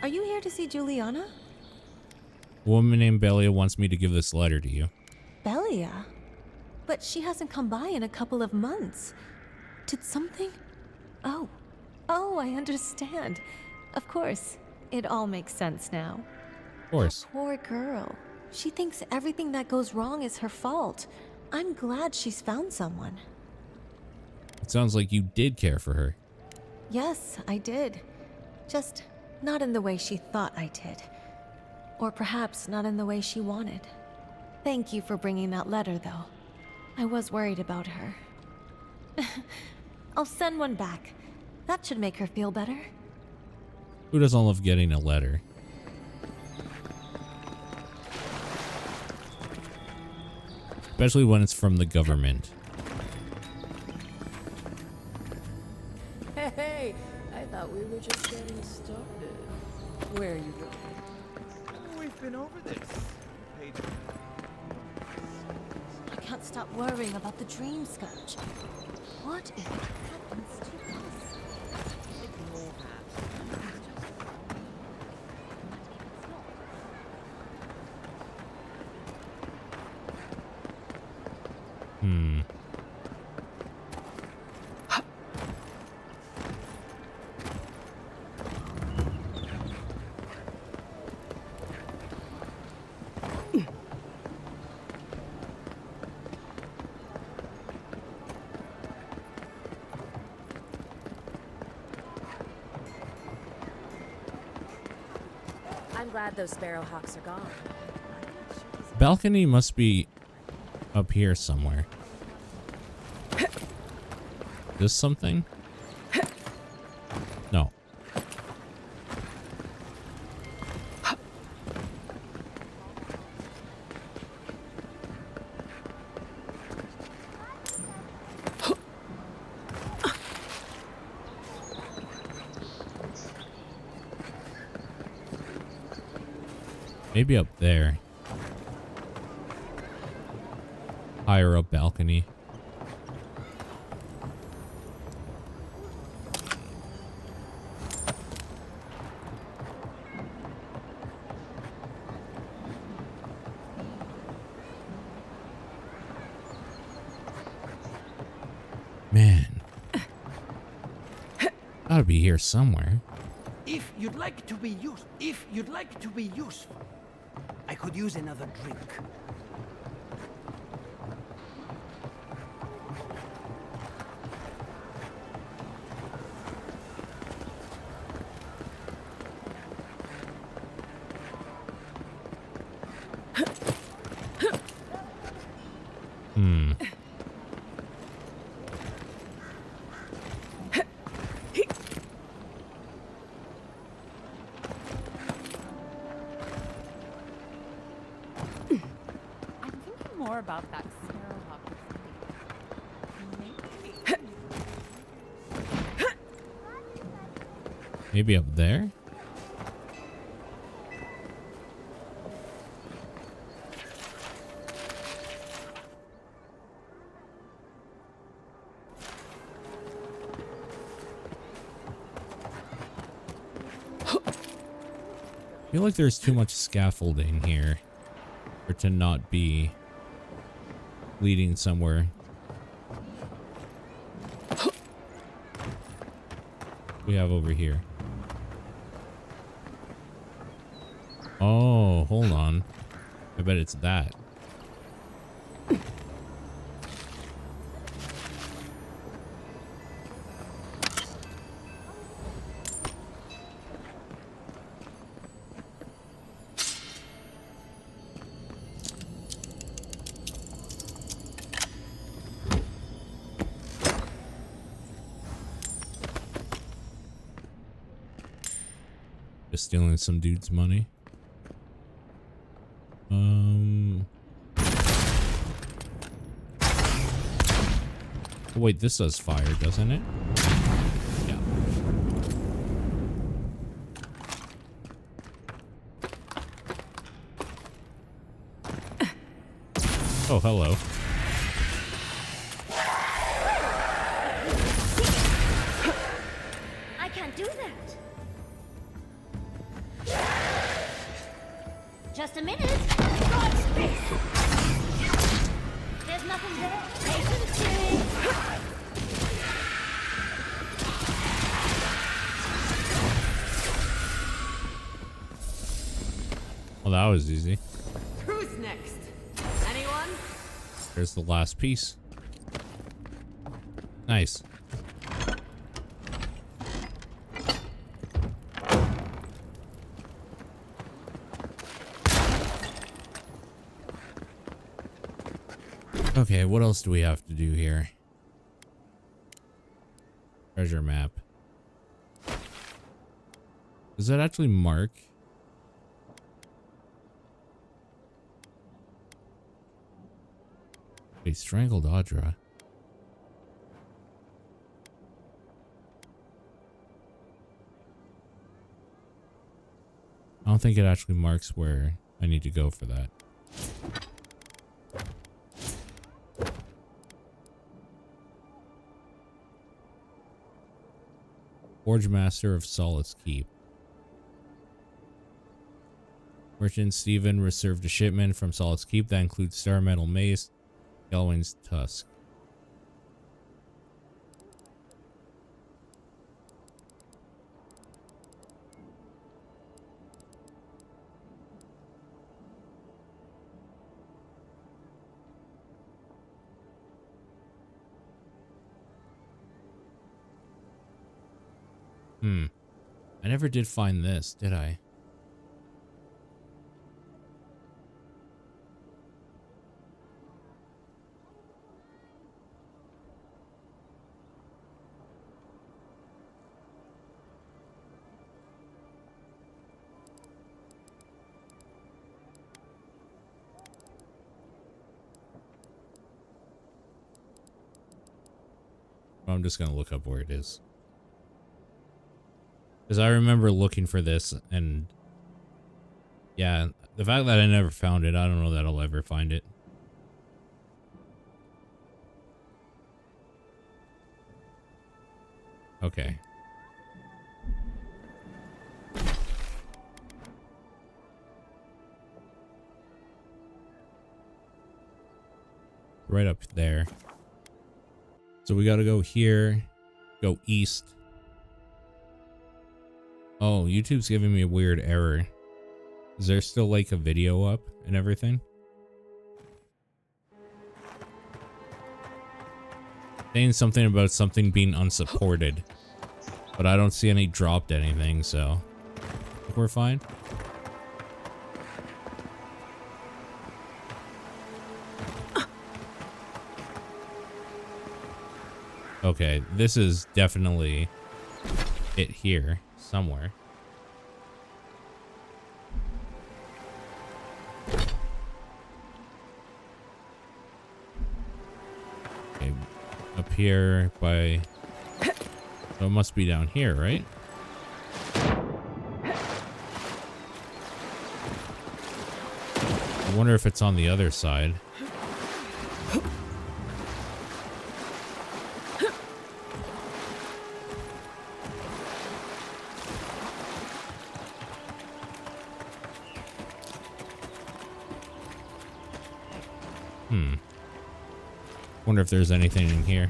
Are you here to see Juliana? A woman named Belia wants me to give this letter to you. Belia? But she hasn't come by in a couple of months. Did something? Oh, I understand. Of course. It all makes sense now. Of course. Poor girl. She thinks everything that goes wrong is her fault. I'm glad she's found someone. It sounds like you did care for her. Yes, I did. Just not in the way she thought I did. Or perhaps not in the way she wanted. Thank you for bringing that letter, though. I was worried about her. I'll send one back. That should make her feel better. Who doesn't love getting a letter? Especially when it's from the government. Hey, I thought we were just getting started. Where are you going? We've been over this. I can't stop worrying about the dream scourge. What if it happens to us? Ignore Hmm. I'm glad those sparrowhawks are gone. Balcony must be up here somewhere. This something? No. Maybe up there. Higher up balcony. Man. Gotta be here somewhere. If you'd like to be useful, I could use another drink. more about that Sparrowhawk. Maybe up there? I feel like there's too much scaffolding here for it to not be leading somewhere. We have over here. Oh, hold on. I bet it's that. Just stealing some dude's money. Oh, wait, this does fire, doesn't it? Yeah. Oh, hello. I can't do that. Just a minute. There's nothing there. Patience, Jimmy. Well, that was easy. Who's next? Anyone? There's the last piece. Nice. Okay, what else do we have to do here? Treasure map. Does that actually mark? He strangled Audra. I don't think it actually marks where I need to go for that. Forge Master of Solace Keep. Merchant Stephen received a shipment from Solace Keep that includes Star Metal Mace, Galwain's Tusk. I never did find this, did I? I'm just gonna look up where it is. Because I remember looking for this, and yeah, the fact that I never found it, I don't know that I'll ever find it. Okay. Right up there. So we gotta go here, go east. Oh, YouTube's giving me a weird error. Is there still like a video up and everything? Saying something about something being unsupported. But I don't see any dropped anything, so I think we're fine. Okay, this is definitely it here somewhere. Up here by... So it must be down here, right? I wonder if it's on the other side. Wonder if there's anything in here.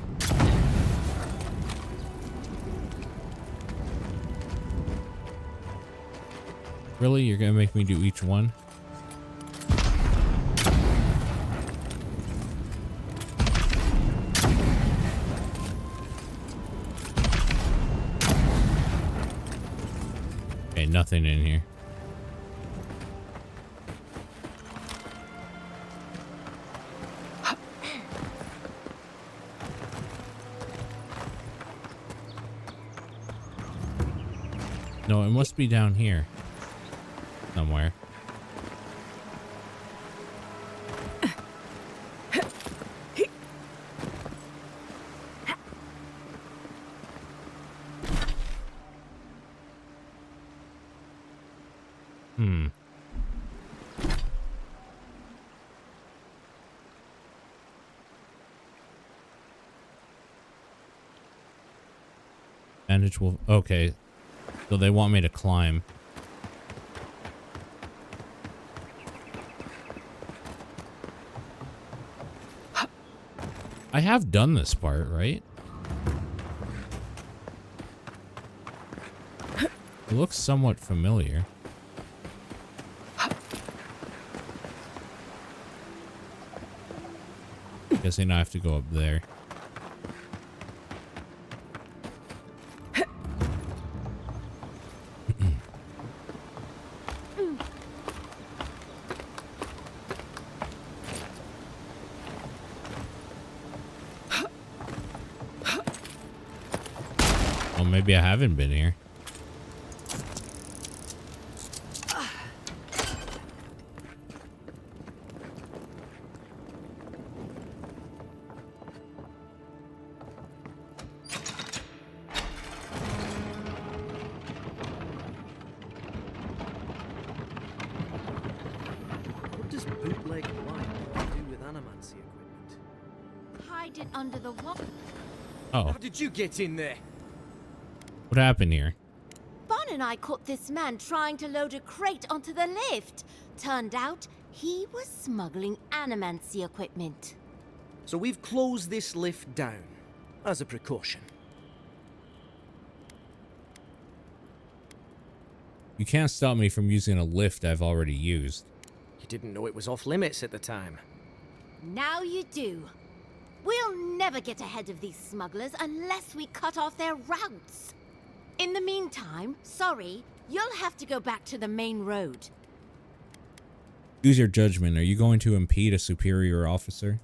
Really? You're gonna make me do each one? Okay, nothing in here. No, it must be down here somewhere. Bandage will... Okay. So they want me to climb. I have done this part, right? It looks somewhat familiar. Guessing I have to go up there. Maybe I haven't been here. What does bootleg wine do with animancy equipment? Hide it under the wall. Oh. How did you get in there? What happened here? Bon and I caught this man trying to load a crate onto the lift. Turned out he was smuggling animancy equipment. So we've closed this lift down, as a precaution. You can't stop me from using a lift I've already used. You didn't know it was off limits at the time. Now you do. We'll never get ahead of these smugglers unless we cut off their routes. In the meantime, sorry, you'll have to go back to the main road. Use your judgment. Are you going to impede a superior officer?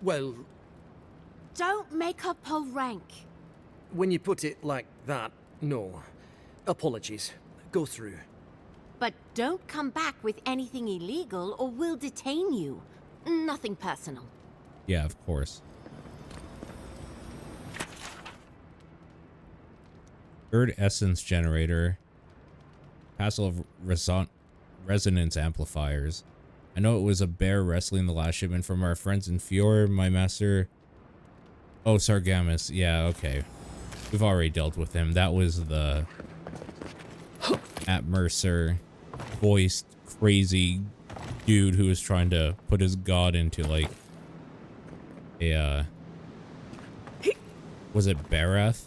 Well... Don't make up a rank. When you put it like that, no. Apologies. Go through. But don't come back with anything illegal or we'll detain you. Nothing personal. Yeah, of course. Third essence generator. Castle of resonance amplifiers. I know it was a bear wrestling the last shipment from our friends in Fiora, my master. Oh, Sargamus. Yeah, okay. We've already dealt with him. That was the at Mercer voiced crazy dude who was trying to put his god into like a was it Barath?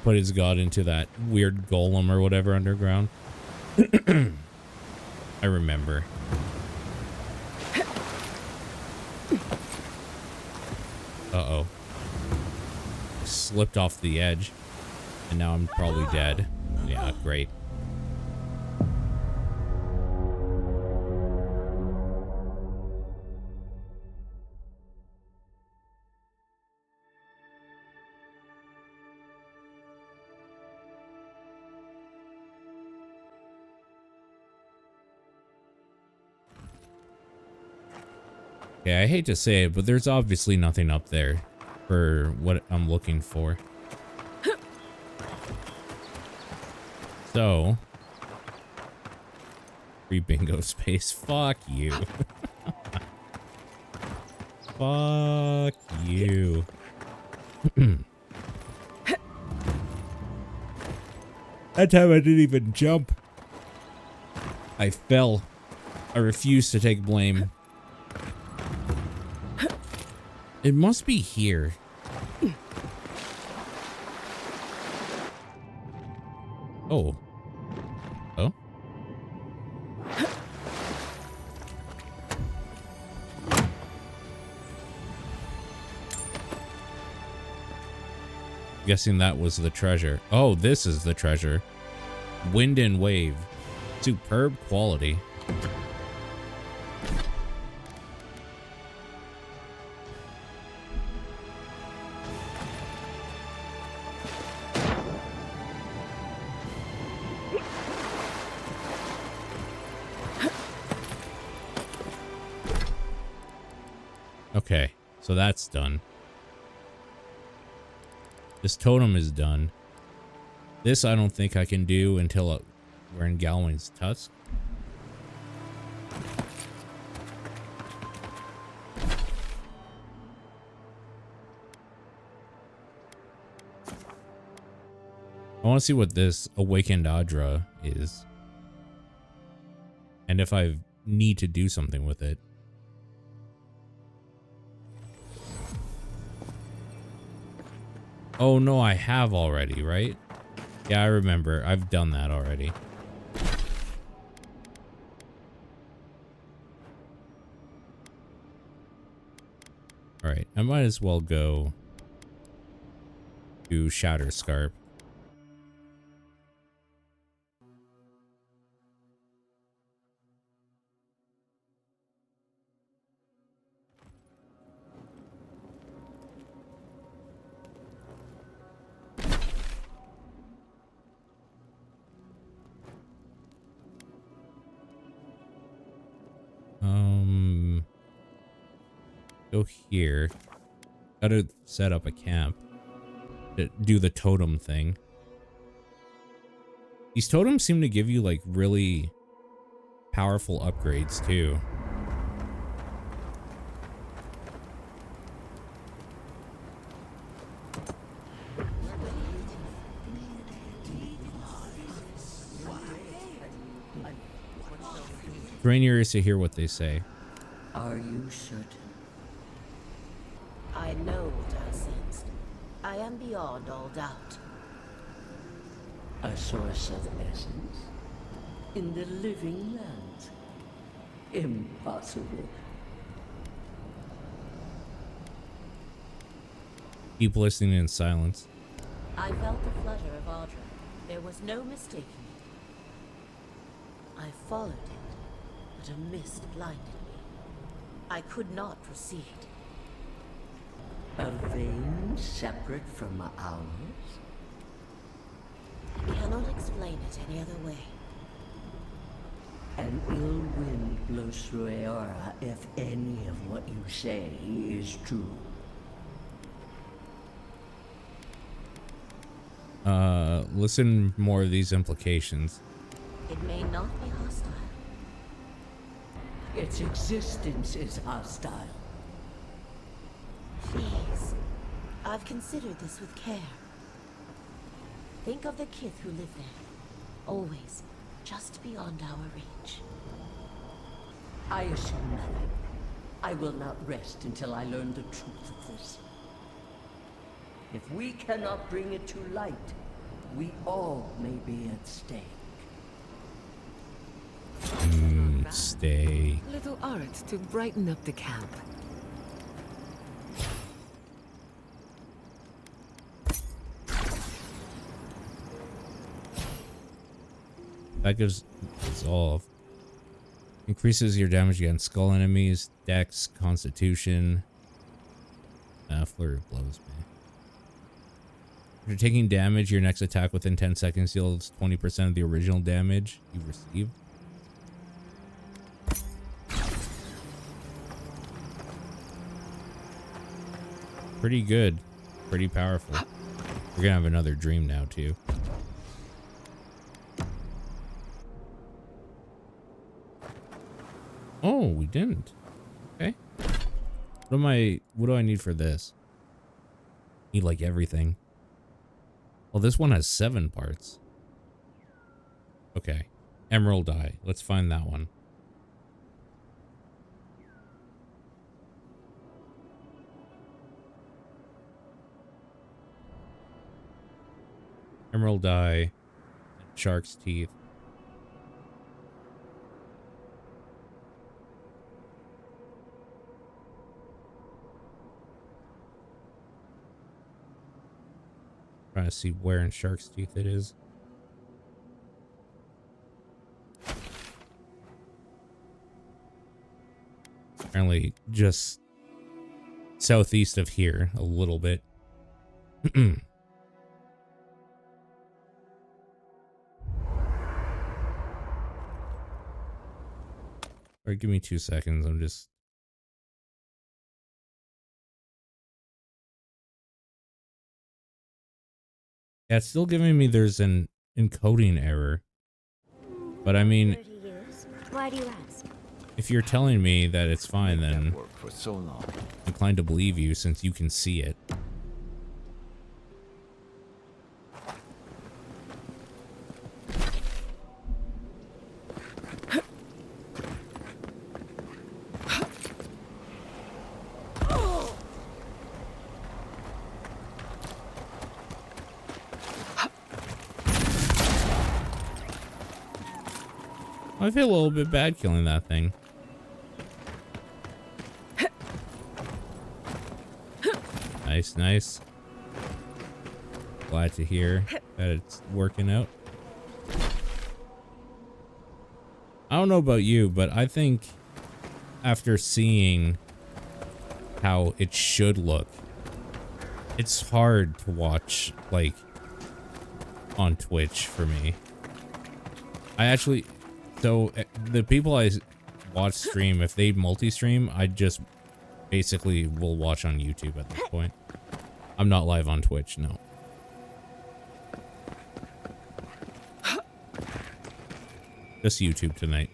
Put his god into that weird golem or whatever underground. I remember. Uh-oh. Slipped off the edge. And now I'm probably dead. Yeah, great. Yeah, I hate to say it, but there's obviously nothing up there. for what I'm looking for. So, free bingo space. Fuck you. Fuck you. That time I didn't even jump. I fell. I refuse to take blame. It must be here. Oh. Oh? Guessing that was the treasure. Oh, this is the treasure. Wind and wave. Superb quality. Okay, so that's done. This totem is done. This I don't think I can do until we're in Galwain's Tusk. I want to see what this Awakened Adra is. And if I need to do something with it. Oh no, I have already, right? Yeah, I remember. I've done that already. Alright, I might as well go to Shatterscarp. Go here. Gotta set up a camp to do the totem thing. These totems seem to give you like really powerful upgrades too. Rainier is to hear what they say. Are you certain? I know what I sensed. I am beyond all doubt. A source of essence? In the Living Lands? Impossible. Keep listening in silence. I felt the flutter of Audra. There was no mistaking it. I followed it, but a mist blinded me. I could not proceed. A vein separate from ours? I cannot explain it any other way. An ill wind blows through Eora if any of what you say is true. Listen more of these implications. It may not be hostile. Its existence is hostile. Please. I've considered this with care. Think of the kith who live there. Always just beyond our reach. I assume nothing. I will not rest until I learn the truth of this. If we cannot bring it to light, we all may be at stake. Stay. Little art to brighten up the camp. That gives resolve. Increases your damage against skull enemies, dex, constitution. Flurry of blows, man. If you're taking damage, your next attack within 10 seconds deals 20% of the original damage you received. pretty good. Pretty powerful. We're gonna have another dream now, too. Oh, we didn't. Okay. What do I need for this? Need like everything. Well, this one has 7 parts. Okay. Emerald eye. Let's find that one. Emerald eye. Shark's teeth. Trying to see where in Shark's teeth it is. Apparently just southeast of here a little bit. Or give me 2 seconds. I'm just... Yeah, it's still giving me there's an encoding error. But I mean, 30 years. Why do you ask? if you're telling me that it's fine, then Work for so long. I'm inclined to believe you since you can see it. I feel a little bit bad killing that thing. Nice, nice. Glad to hear that it's working out. I don't know about you, but I think after seeing how it should look, it's hard to watch, like, on Twitch for me. I actually... So, the people I watch stream, if they multi-stream, I just basically will watch on YouTube at this point. I'm not live on Twitch, no. Just YouTube tonight.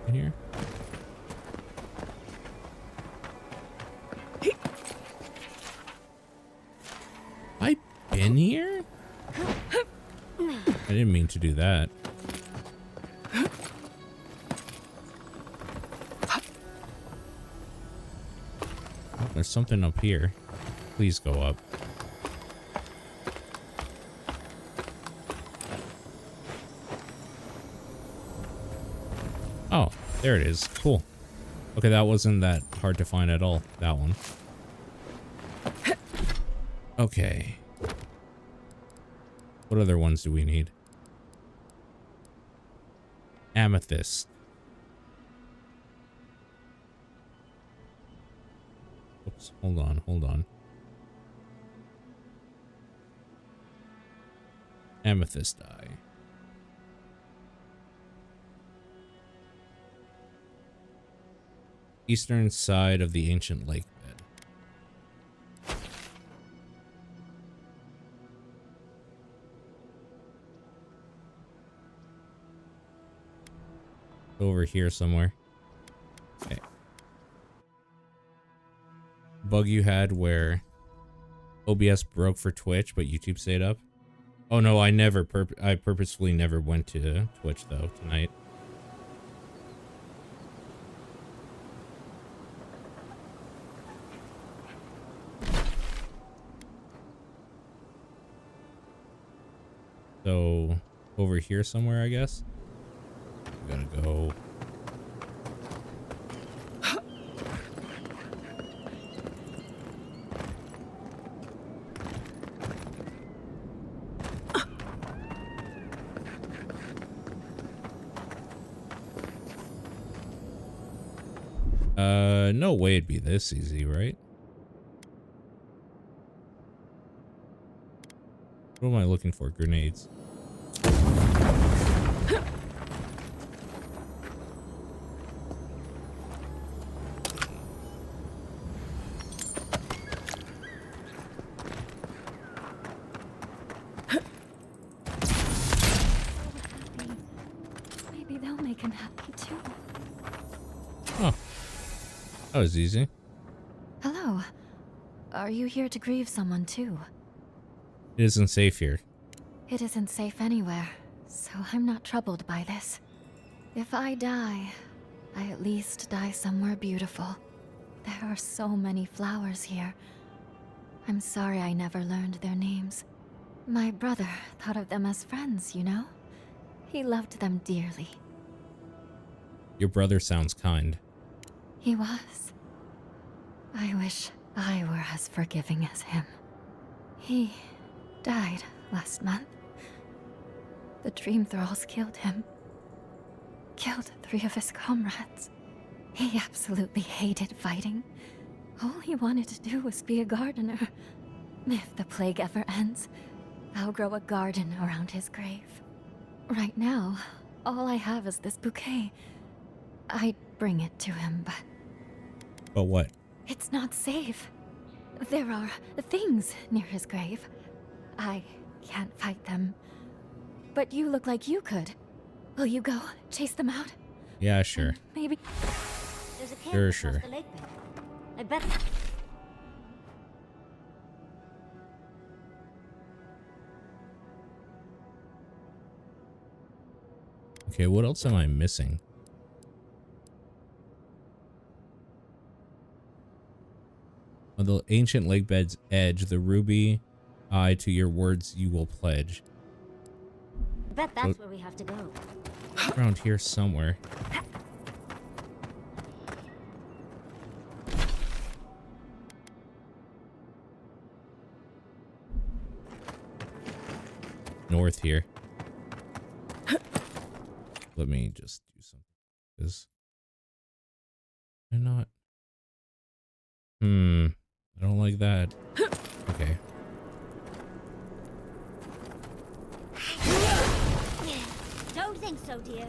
In here? I been here? I didn't mean to do that. Oh, there's something up here. Please go up. Oh, there it is. Cool. Okay, that wasn't that hard to find at all. That one. Okay. What other ones do we need? Amethyst. Oops, hold on, hold on. Amethyst eye. Eastern side of the ancient lake bed. Over here somewhere. Okay. Bug you had where OBS broke for Twitch, but YouTube stayed up? Oh no, I purposefully never went to Twitch though tonight. So, over here somewhere, I guess. We gotta go. No way it'd be this easy, right? What am I looking for? Grenades. Maybe they'll make him happy too. Oh, that was easy. Hello. Are you here to grieve someone too? It isn't safe here. It isn't safe anywhere, so I'm not troubled by this. If I die, I at least die somewhere beautiful. There are so many flowers here. I'm sorry I never learned their names. My brother thought of them as friends, you know? He loved them dearly. Your brother sounds kind. He was. I wish I were as forgiving as him. He died last month. The Dream Thralls killed him. Killed 3 of his comrades. He absolutely hated fighting. All he wanted to do was be a gardener. If the plague ever ends, I'll grow a garden around his grave. Right now, all I have is this bouquet. I'd bring it to him, but... But what? It's not safe. There are things near his grave. I can't fight them. But you look like you could. Will you go chase them out? Yeah, sure. Maybe... There's a cave Sure. across the lake bed. I bet... Okay, what else am I missing? On the ancient lake bed's edge, the ruby eye to your words you will pledge. I bet that's where we have to go. Around here somewhere. North here. Let me just do something. Is I not? I don't like that. Okay. Don't think so, dear.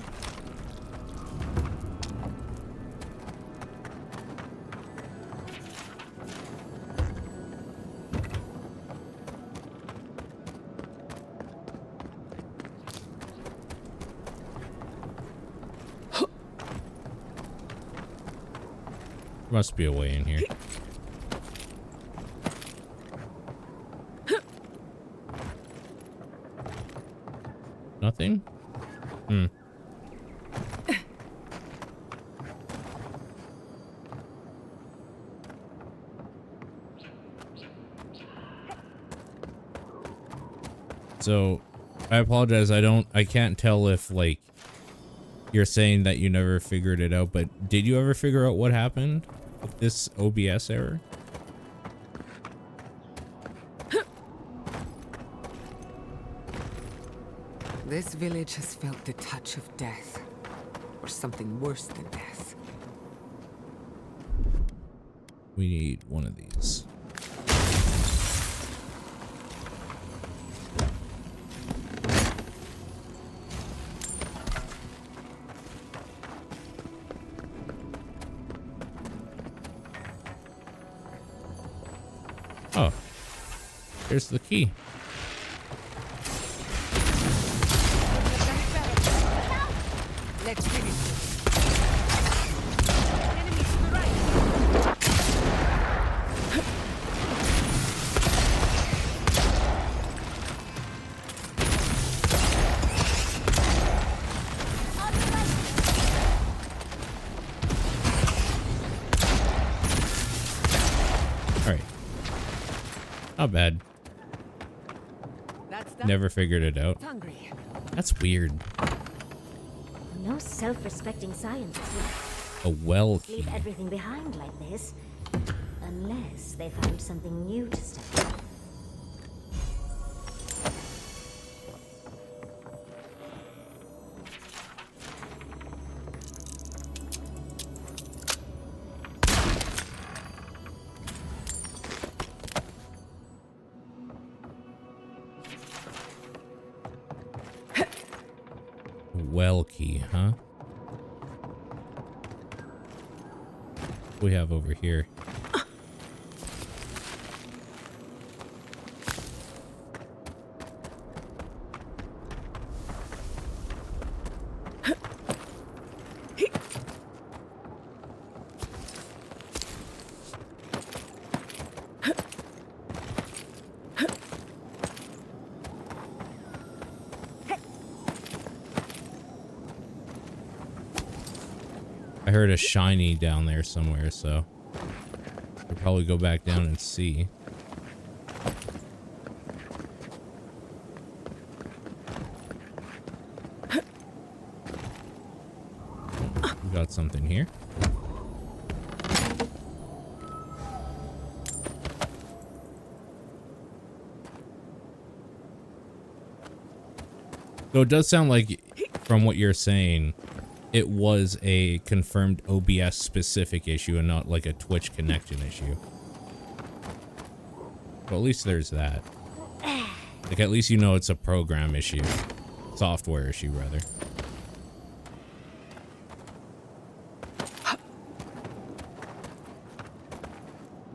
Must be a way in here. Nothing? So, I apologize. I can't tell if, like, you're saying that you never figured it out, but did you ever figure out what happened with this OBS error? This village has felt the touch of death, or something worse than death. We need one of these. Oh, here's the key. Let's finish this. Enemies to the right. All right. Not bad. That's that. Never figured it out. Hungry. That's weird. No self-respecting scientist would A well key. leave everything behind like this, unless they found something new to study. Well key, huh? What we have over here. I heard a shiny down there somewhere, so we'll probably go back down and see. We got something here. So it does sound like, from what you're saying, it was a confirmed OBS specific issue and not like a Twitch connection issue. Well, at least there's that. Like, at least you know it's a program issue. Software issue, rather.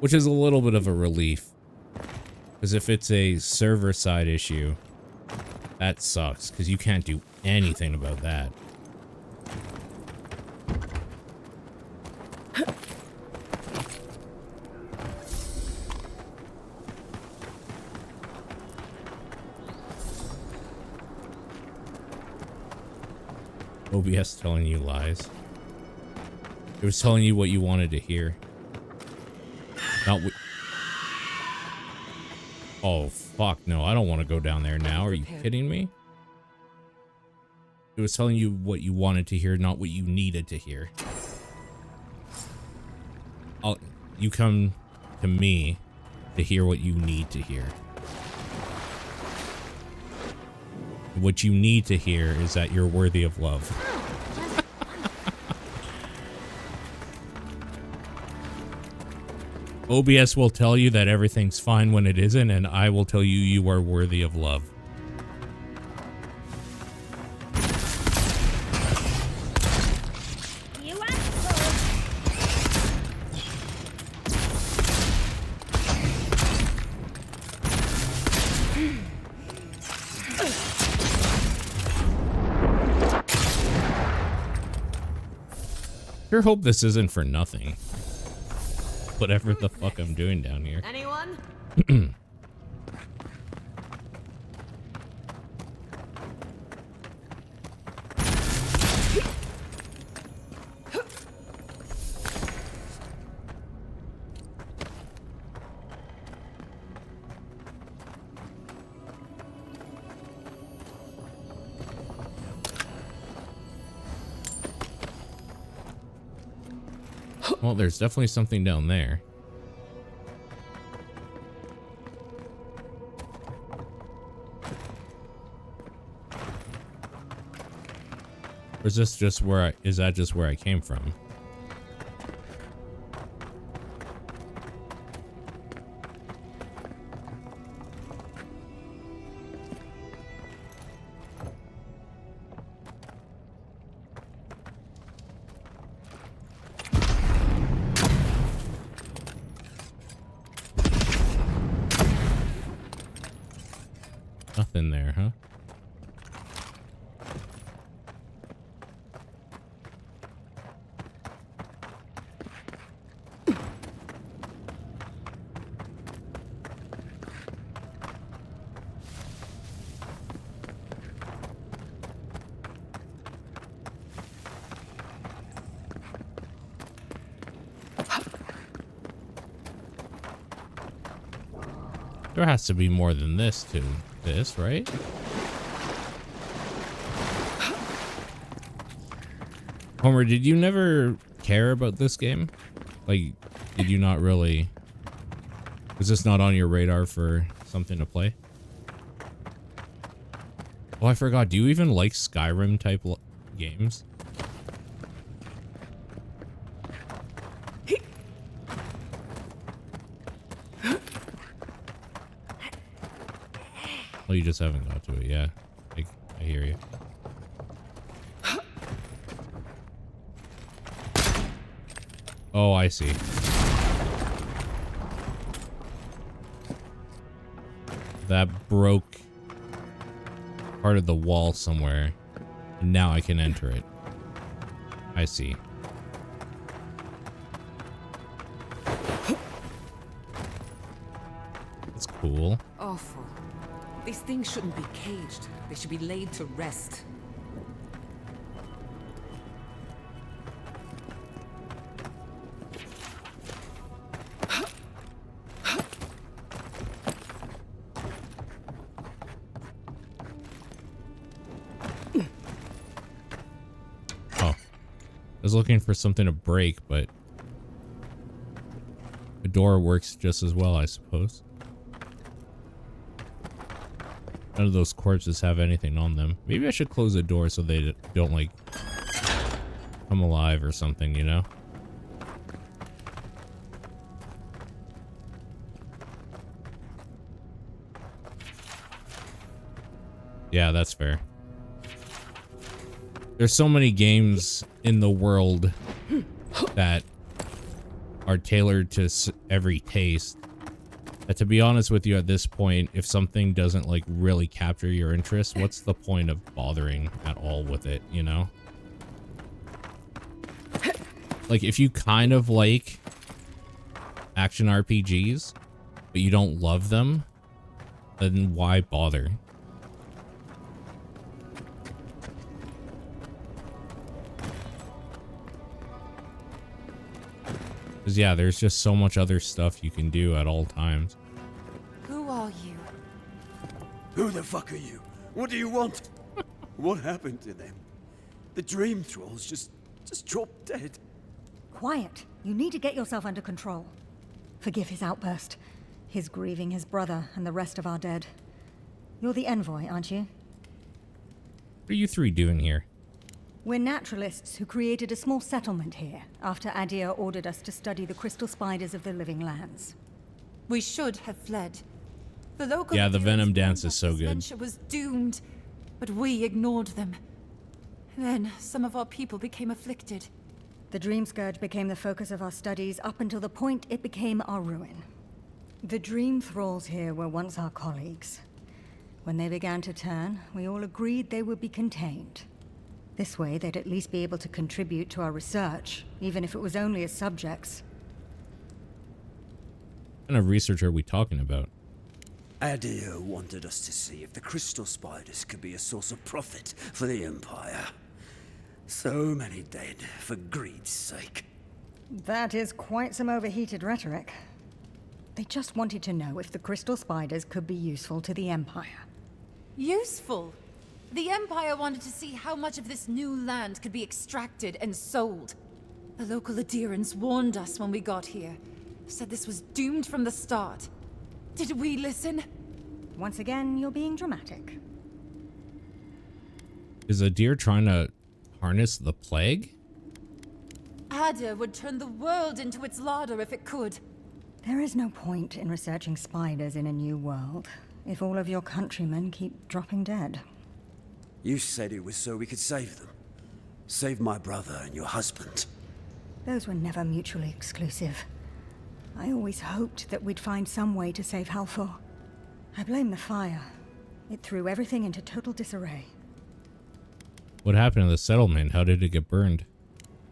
Which is a little bit of a relief. Because if it's a server-side issue, that sucks, because you can't do anything about that. OBS telling you lies. It was telling you what you wanted to hear. Not what... Oh, fuck no. I don't want to go down there now. Are you kidding me? It was telling you what you wanted to hear, not what you needed to hear. You come to me to hear what you need to hear. What you need to hear is that you're worthy of love. OBS will tell you that everything's fine when it isn't, and I will tell you you are worthy of love. Sure hope this isn't for nothing. Whatever the fuck I'm doing down here. Anyone? Well, there's definitely something down there. Or is this just where is that just where I came from? Nothing there, huh? There has to be more than this to this, right? Homer, did you never care about this game? Like, did you not really... Was this not on your radar for something to play? Oh, I forgot. Do you even like Skyrim type games? Well, you just haven't got to it, yeah. I hear you. Oh, I see. That broke part of the wall somewhere, and now I can enter it. I see. That's cool. Awful. These things shouldn't be caged. They should be laid to rest. was looking for something to break, but the door works just as well, I suppose. None of those corpses have anything on them. Maybe I should close the door so they don't, like, come alive or something, you know? Yeah, that's fair. There's so many games in the world that are tailored to every taste that, to be honest with you, at this point, if something doesn't like really capture your interest, what's the point of bothering at all with it, you know? Like, if you kind of like action RPGs, but you don't love them, then why bother? Because, yeah, there's just so much other stuff you can do at all times. Who are you? Who the fuck are you? What do you want? What happened to them? The dream thralls just dropped dead. Quiet. You need to get yourself under control. Forgive his outburst. He's grieving his brother and the rest of our dead. You're the envoy, aren't you? What are you three doing here? We're naturalists who created a small settlement here after Adir ordered us to study the crystal spiders of the Living Lands. We should have fled. The local Yeah, the venom warned dance is us so this good. venture was doomed, but we ignored them. Then some of our people became afflicted. The Dream Scourge became the focus of our studies up until the point it became our ruin. The Dream Thralls here were once our colleagues. When they began to turn, we all agreed they would be contained. This way, they'd at least be able to contribute to our research, even if it was only as subjects. What kind of research are we talking about? Adir wanted us to see if the crystal spiders could be a source of profit for the Empire. So many dead for greed's sake. That is quite some overheated rhetoric. They just wanted to know if the crystal spiders could be useful to the Empire. Useful? The Empire wanted to see how much of this new land could be extracted and sold. The local Adirans warned us when we got here. Said this was doomed from the start. Did we listen? Once again, you're being dramatic. Is Adir trying to harness the plague? Adir would turn the world into its larder if it could. There is no point in researching spiders in a new world if all of your countrymen keep dropping dead. You said it was so we could save them. Save my brother and your husband. Those were never mutually exclusive. I always hoped that we'd find some way to save Halfor. I blame the fire. It threw everything into total disarray. What happened to the settlement? How did it get burned?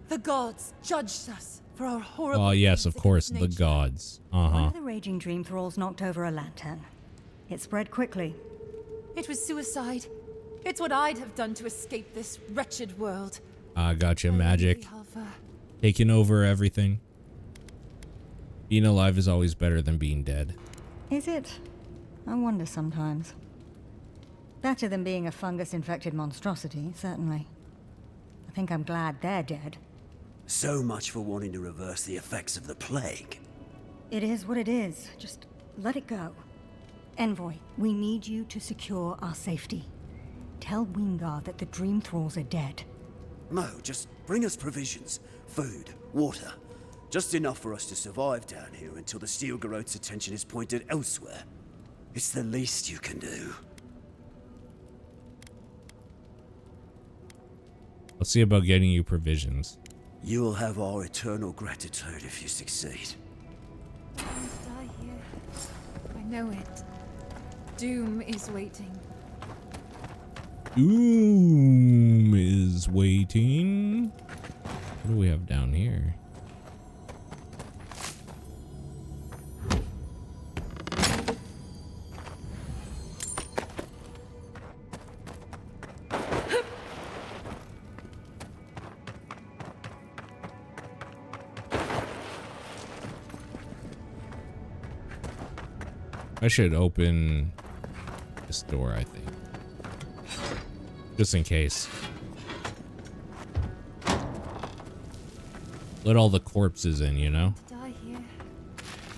The gods judged us for our horrible. Oh, yes, of course, the nature. gods. One of the raging dream thralls knocked over a lantern. It spread quickly. It was suicide. It's what I'd have done to escape this wretched world. Gotcha, magic. Taking over everything. Being alive is always better than being dead. Is it? I wonder sometimes. Better than being a fungus-infected monstrosity, certainly. I think I'm glad they're dead. So much for wanting to reverse the effects of the plague. It is what it is. Just let it go. Envoy, we need you to secure our safety. Tell Wingar that the Dream Thralls are dead. Mo, just bring us provisions, food, water. Just enough for us to survive down here until the Steel Garrote's attention is pointed elsewhere. It's the least you can do. I'll see about getting you provisions. You'll have our eternal gratitude if you succeed. Die here. I know it. Doom is waiting. Doom is waiting. What do we have down here? I should open this door, I think. Just in case. let all the corpses in, you know? Die here.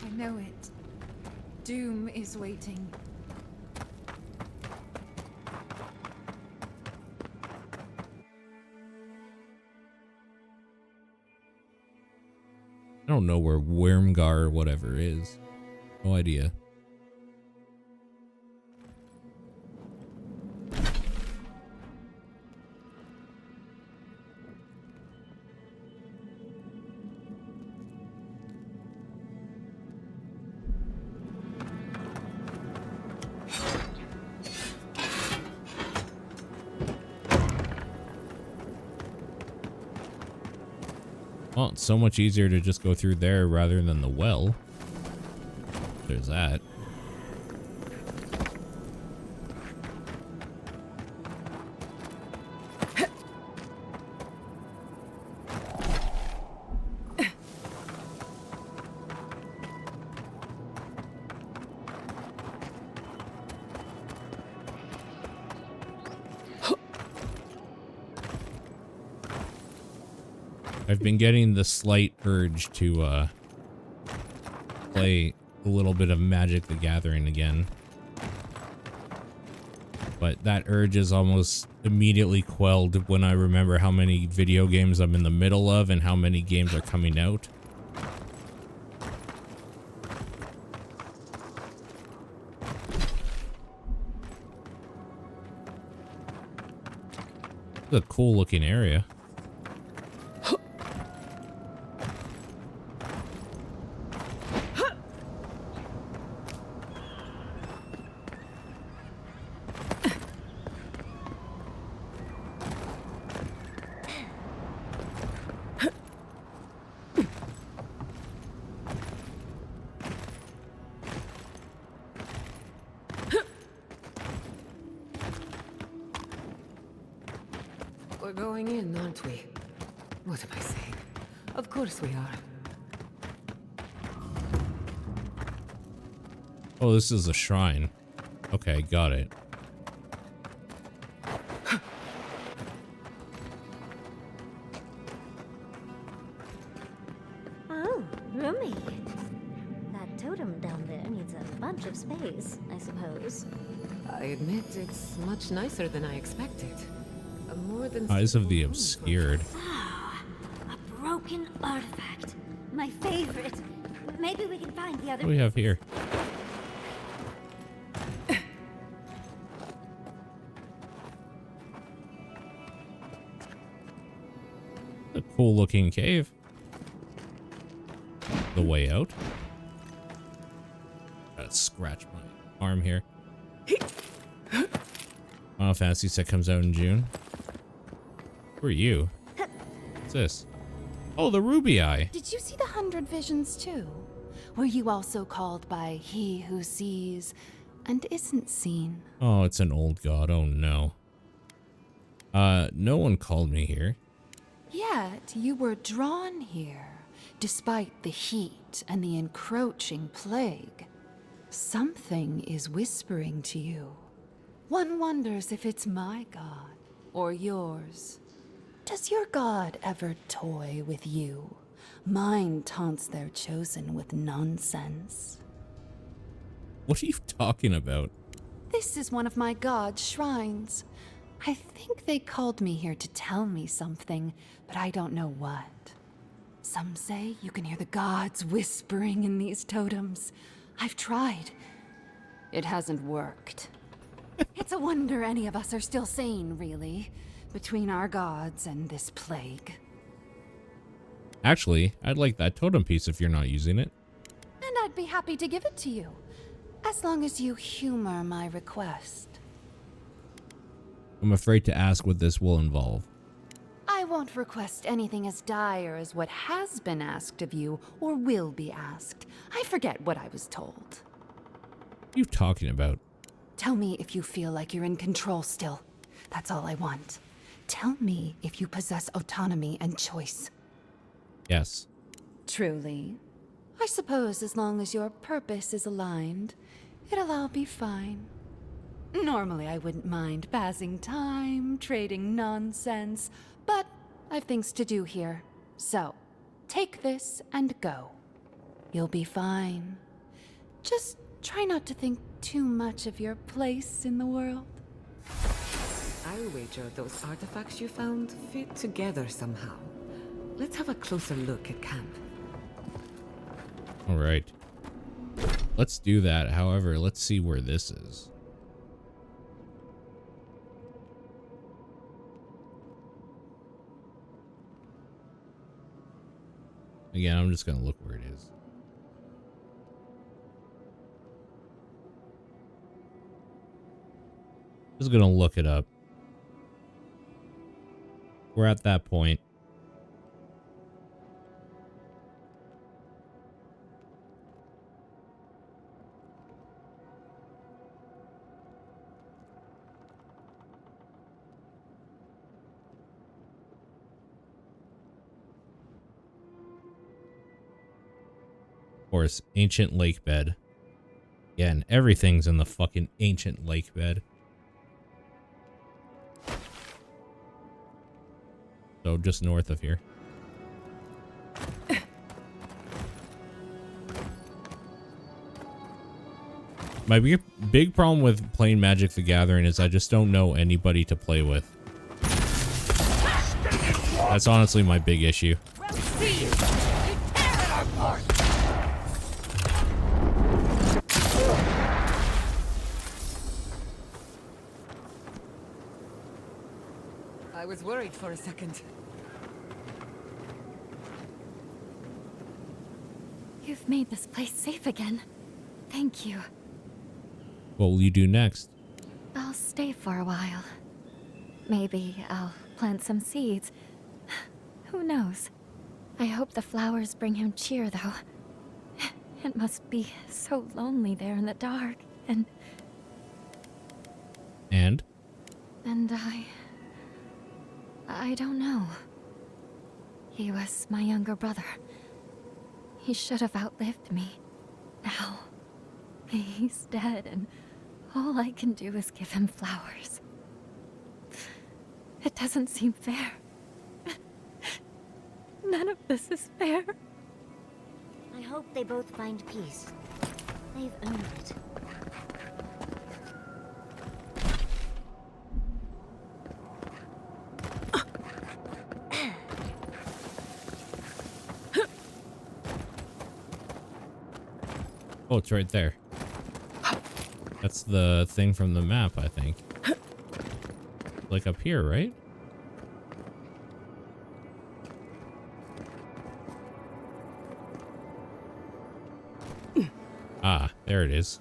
I know it. Doom is waiting. I don't know where Wormgar or whatever is. No idea. Well, it's so much easier to just go through there rather than the well. There's that. I've been getting the slight urge to play a little bit of Magic the Gathering again. But that urge is almost immediately quelled when I remember how many video games I'm in the middle of and how many games are coming out. It's a cool looking area. We're going in, aren't we? What am I saying? Of course we are. Oh, this is a shrine. Okay, got it. Oh, roomy. That totem down there needs a bunch of space, I suppose. I admit it's much nicer than I expected. A more than Eyes of the Obscured. Ah, a broken artifact. My favorite. Maybe we can find the other. What do we have here? A cool looking cave. The way out. Gotta scratch my arm here. Final Fantasy set comes out in June. Who are you? What's this? Oh, the Ruby Eye. Did you see the 100 Visions too? Were you also called by he who sees and isn't seen? Oh, it's an old god. Oh no. No one called me here. Yet you were drawn here, despite the heat and the encroaching plague. Something is whispering to you. One wonders if it's my god or yours. Does your god ever toy with you? Mine taunts their chosen with nonsense. What are you talking about? This is one of my god's shrines. I think they called me here to tell me something, but I don't know what. Some say you can hear the gods whispering in these totems. I've tried. It hasn't worked. It's a wonder any of us are still sane, really, between our gods and this plague. Actually, I'd like that totem piece if you're not using it. And I'd be happy to give it to you, as long as you humor my request. I'm afraid to ask what this will involve. I won't request anything as dire as what has been asked of you, or will be asked. I forget what I was told. What are you talking about? Tell me if you feel like you're in control still. That's all I want. Tell me if you possess autonomy and choice. Yes. Truly? I suppose as long as your purpose is aligned, it'll all be fine. Normally I wouldn't mind passing time, trading nonsense, but I've things to do here. So, Take this and go. You'll be fine. Just try not to think too much of your place in the world. I'll wager those artifacts you found fit together somehow. Let's have a closer look at camp. All right. Let's do that. However, let's see where this is. Again, I'm just going to look where it is. Just going to look it up. We're at that point. Of course, ancient lake bed. Yeah, and everything's in the fucking ancient lake bed. So just north of here. My big problem with playing Magic the Gathering is I just don't know anybody to play with. That's honestly my big issue. I was worried for a second. You've made this place safe again. Thank you. What will you do next? I'll stay for a while. Maybe I'll plant some seeds. Who knows? I hope the flowers bring him cheer, though. It must be so lonely there in the dark, and... And I don't know. He was my younger brother. He should have outlived me. Now, he's dead, and all I can do is give him flowers. It doesn't seem fair. None of this is fair. I hope they both find peace. They've earned it. Oh, it's right there. That's the thing from the map, I think. Like up here, right? Ah, there it is.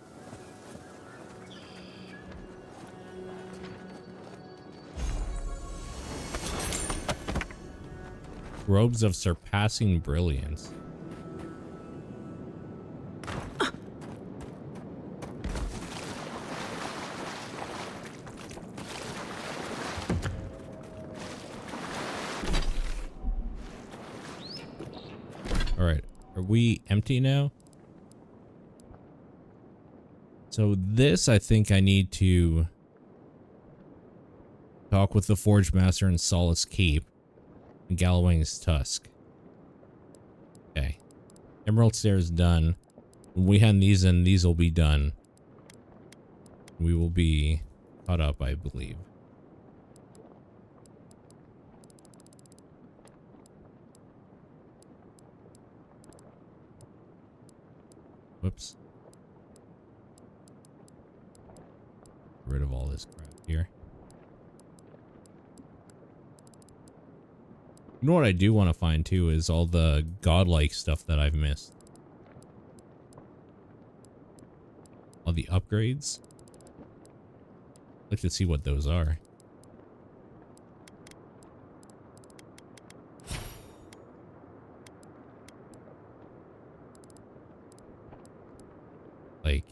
Robes of surpassing brilliance. All right, are we empty now? So this, I think I need to talk with the Forge Master in Solace Keep and Gallowang's Tusk. Okay. Emerald Stairs done. When we hand these in, these will be done. We will be caught up, I believe. Whoops. Get rid of all this crap here. You know what I do want to find too is all the godlike stuff that I've missed. All the upgrades. I'd like to see what those are. Like,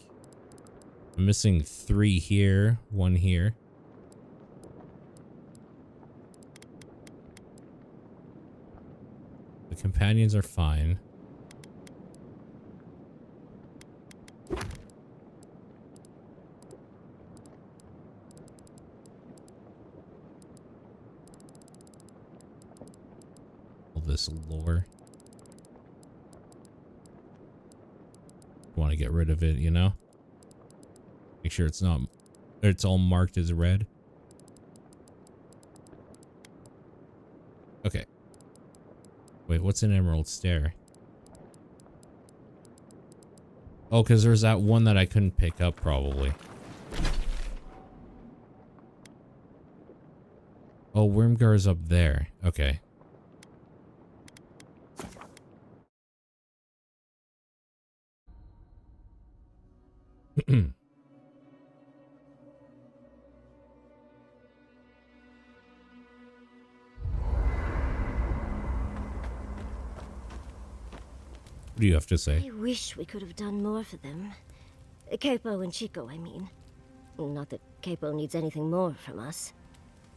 I'm missing 3 here, 1 here. The companions are fine. All this lore. Want to get rid of it, you know? Make sure it's all marked as red. Okay. Wait, what's an emerald stair? Oh, because there's that one that I couldn't pick up, probably. Oh, Wormgar's up there. Okay. What do you have to say? I wish we could have done more for them. Capo and Chico, I mean. Not that Capo needs anything more from us.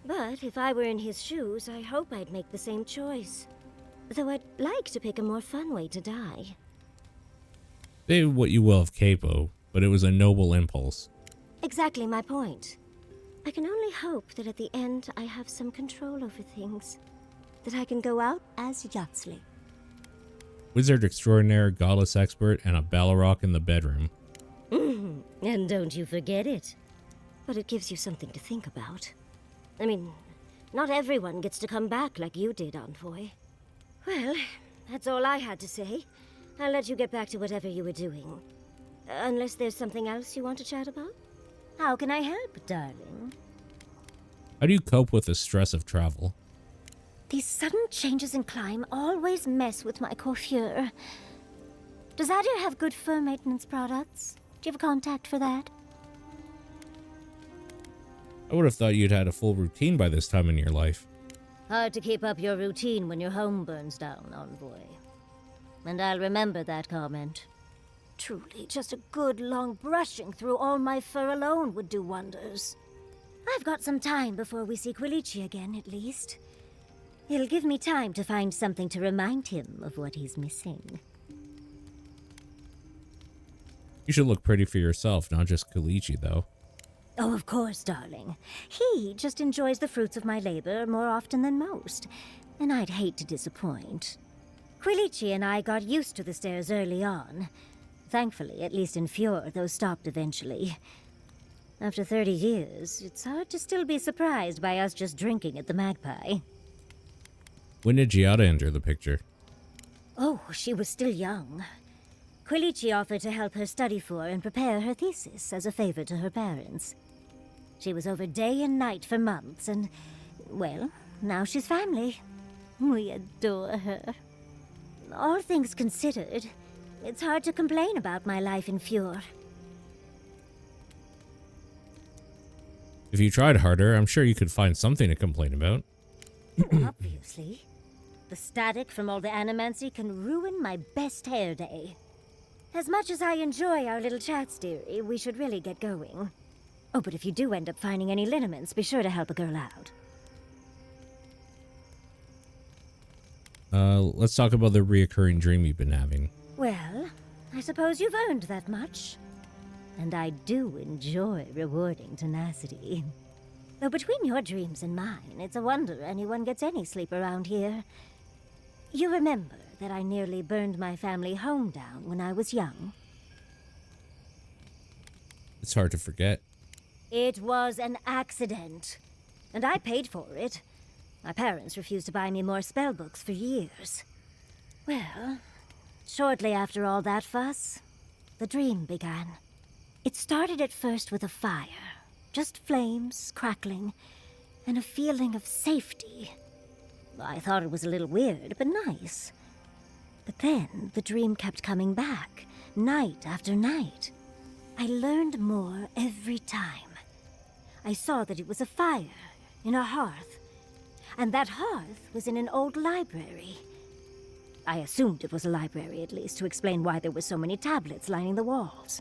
But if I were in his shoes, I hope I'd make the same choice. Though I'd like to pick a more fun way to die. Say what you will of Capo, but it was a noble impulse. Exactly my point. I can only hope that at the end I have some control over things. That I can go out as Yatsley. Wizard extraordinaire, goddess expert, and a Balrog in the bedroom. And don't you forget it. But it gives you something to think about. I mean, not everyone gets to come back like you did, Envoy. Well, that's all I had to say. I'll let you get back to whatever you were doing. Unless there's something else you want to chat about? How can I help, darling? How do you cope with the stress of travel? These sudden changes in climate always mess with my coiffure. Does Adir have good fur maintenance products? Do you have a contact for that? I would have thought you'd had a full routine by this time in your life. Hard to keep up your routine when your home burns down, Envoy. And I'll remember that comment. Truly, just a good long brushing through all my fur alone would do wonders. I've got some time before we see Quilici again, at least. It'll give me time to find something to remind him of what he's missing. You should look pretty for yourself, not just Quilici, though. Oh, of course, darling. He just enjoys the fruits of my labor more often than most, and I'd hate to disappoint. Quilici and I got used to the stairs early on. Thankfully, at least in Fjord, those stopped eventually. After 30 years, it's hard to still be surprised by us just drinking at the Magpie. When did Giada enter the picture? Oh, she was still young. Quilici offered to help her study for and prepare her thesis as a favor to her parents. She was over day and night for months, and, well, now she's family. We adore her. All things considered, it's hard to complain about my life in Fjord. If you tried harder, I'm sure you could find something to complain about. Obviously. The static from all the animancy can ruin my best hair day. As much as I enjoy our little chats, dearie, we should really get going. Oh, but if you do end up finding any liniments, be sure to help a girl out. Let's talk about the reoccurring dream you've been having. Well, I suppose you've earned that much. And I do enjoy rewarding tenacity. Though between your dreams and mine, it's a wonder anyone gets any sleep around here. You remember that I nearly burned my family home down when I was young? It's hard to forget. It was an accident. And I paid for it. My parents refused to buy me more spellbooks for years. Well, shortly after all that fuss, the dream began. It started at first with a fire. Just flames, crackling, and a feeling of safety. I thought it was a little weird, but nice. But then the dream kept coming back, night after night. I learned more every time. I saw that it was a fire in a hearth, and that hearth was in an old library. I assumed it was a library, at least, to explain why there were so many tablets lining the walls.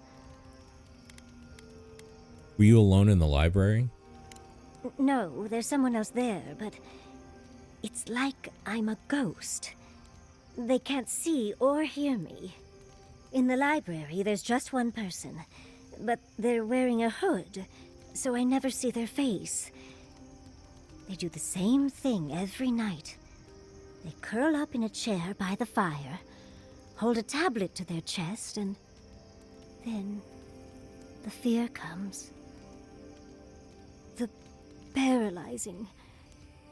Were you alone in the library? No, there's someone else there, but it's like I'm a ghost. They can't see or hear me. In the library, there's just one person, but they're wearing a hood, so I never see their face. They do the same thing every night. They curl up in a chair by the fire, hold a tablet to their chest, and then the fear comes. The paralyzing,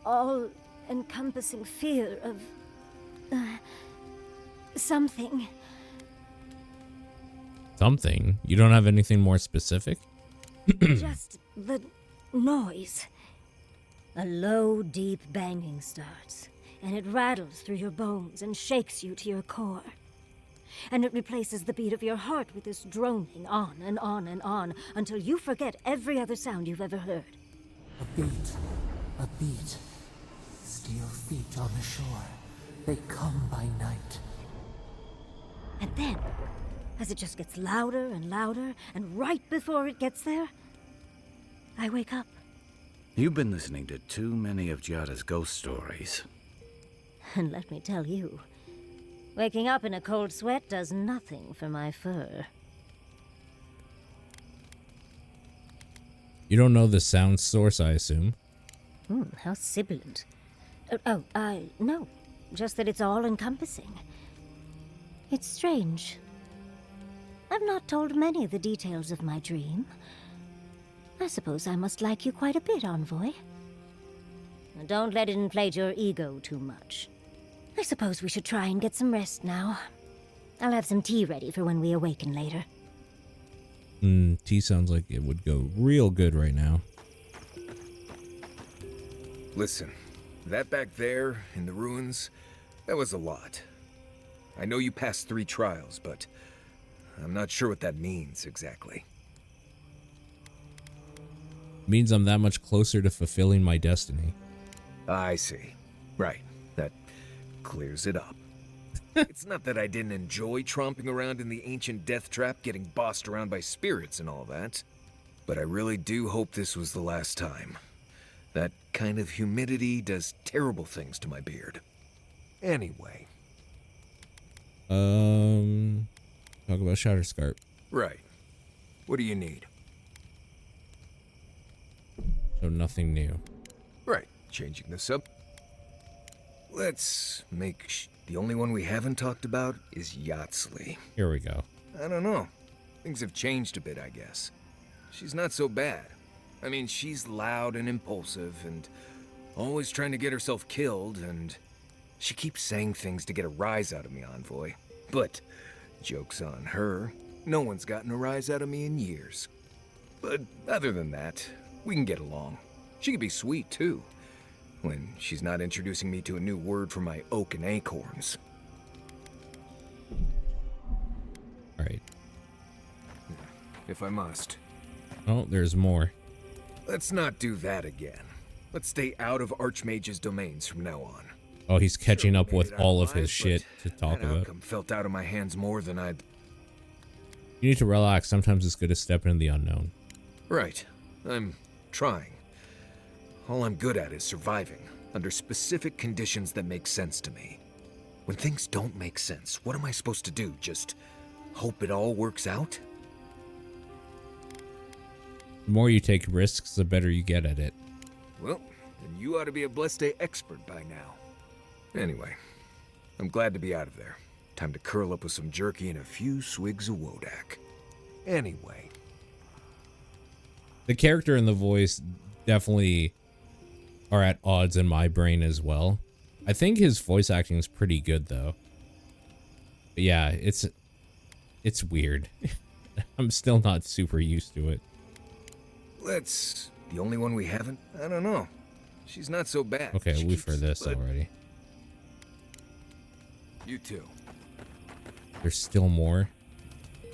all-encompassing fear of... something. Something? You don't have anything more specific? Just the noise. A low, deep banging starts, and it rattles through your bones and shakes you to your core. And it replaces the beat of your heart with this droning on and on and on until you forget every other sound you've ever heard. A beat. Steel feet on the shore. They come by night. And then, as it just gets louder and louder, and right before it gets there, I wake up. You've been listening to too many of Giada's ghost stories. And let me tell you, waking up in a cold sweat does nothing for my fur. You don't know the sound source, I assume? How sibilant. No. Just that it's all-encompassing. It's strange. I've not told many of the details of my dream. I suppose I must like you quite a bit, Envoy. Don't let it inflate your ego too much. I suppose we should try and get some rest now. I'll have some tea ready for when we awaken later. Tea sounds like it would go real good right now. Listen, that back there in the ruins, that was a lot. I know you passed 3 trials, but I'm not sure what that means exactly. Means I'm that much closer to fulfilling my destiny. I see. Right. That clears it up. It's not that I didn't enjoy tromping around in the ancient death trap, getting bossed around by spirits and all that. But I really do hope this was the last time. That kind of humidity does terrible things to my beard. Anyway. Talk about Shatterscarp. Right. What do you need? So nothing new. Right. Changing this up. Let's make the only one we haven't talked about is Yatsley. Here we go. I don't know. Things have changed a bit, I guess. She's not so bad. I mean, she's loud and impulsive and always trying to get herself killed, and she keeps saying things to get a rise out of me, Envoy. But, joke's on her. No one's gotten a rise out of me in years. But other than that, we can get along. She can be sweet, too, when she's not introducing me to a new word for my oak and acorns. Alright. If I must. Oh, there's more. Let's not do that again. Let's stay out of Archmage's domains from now on. Oh, he's catching up with all of his shit to talk that about. outcome felt out of my hands more than I'd... You need to relax. Sometimes it's good to step into the unknown. Right. I'm trying. All I'm good at is surviving, under specific conditions that make sense to me. When things don't make sense, what am I supposed to do? Just hope it all works out? The more you take risks, the better you get at it. Well, then you ought to be a Blessed Day expert by now. Anyway, I'm glad to be out of there. Time to curl up with some jerky and a few swigs of Wodak. Anyway. The character and the voice definitely are at odds in my brain as well. I think his voice acting is pretty good though. But yeah, it's weird. I'm still not super used to it. The only one we haven't? I don't know. She's not so bad. Okay, we've heard this already. You too. There's still more.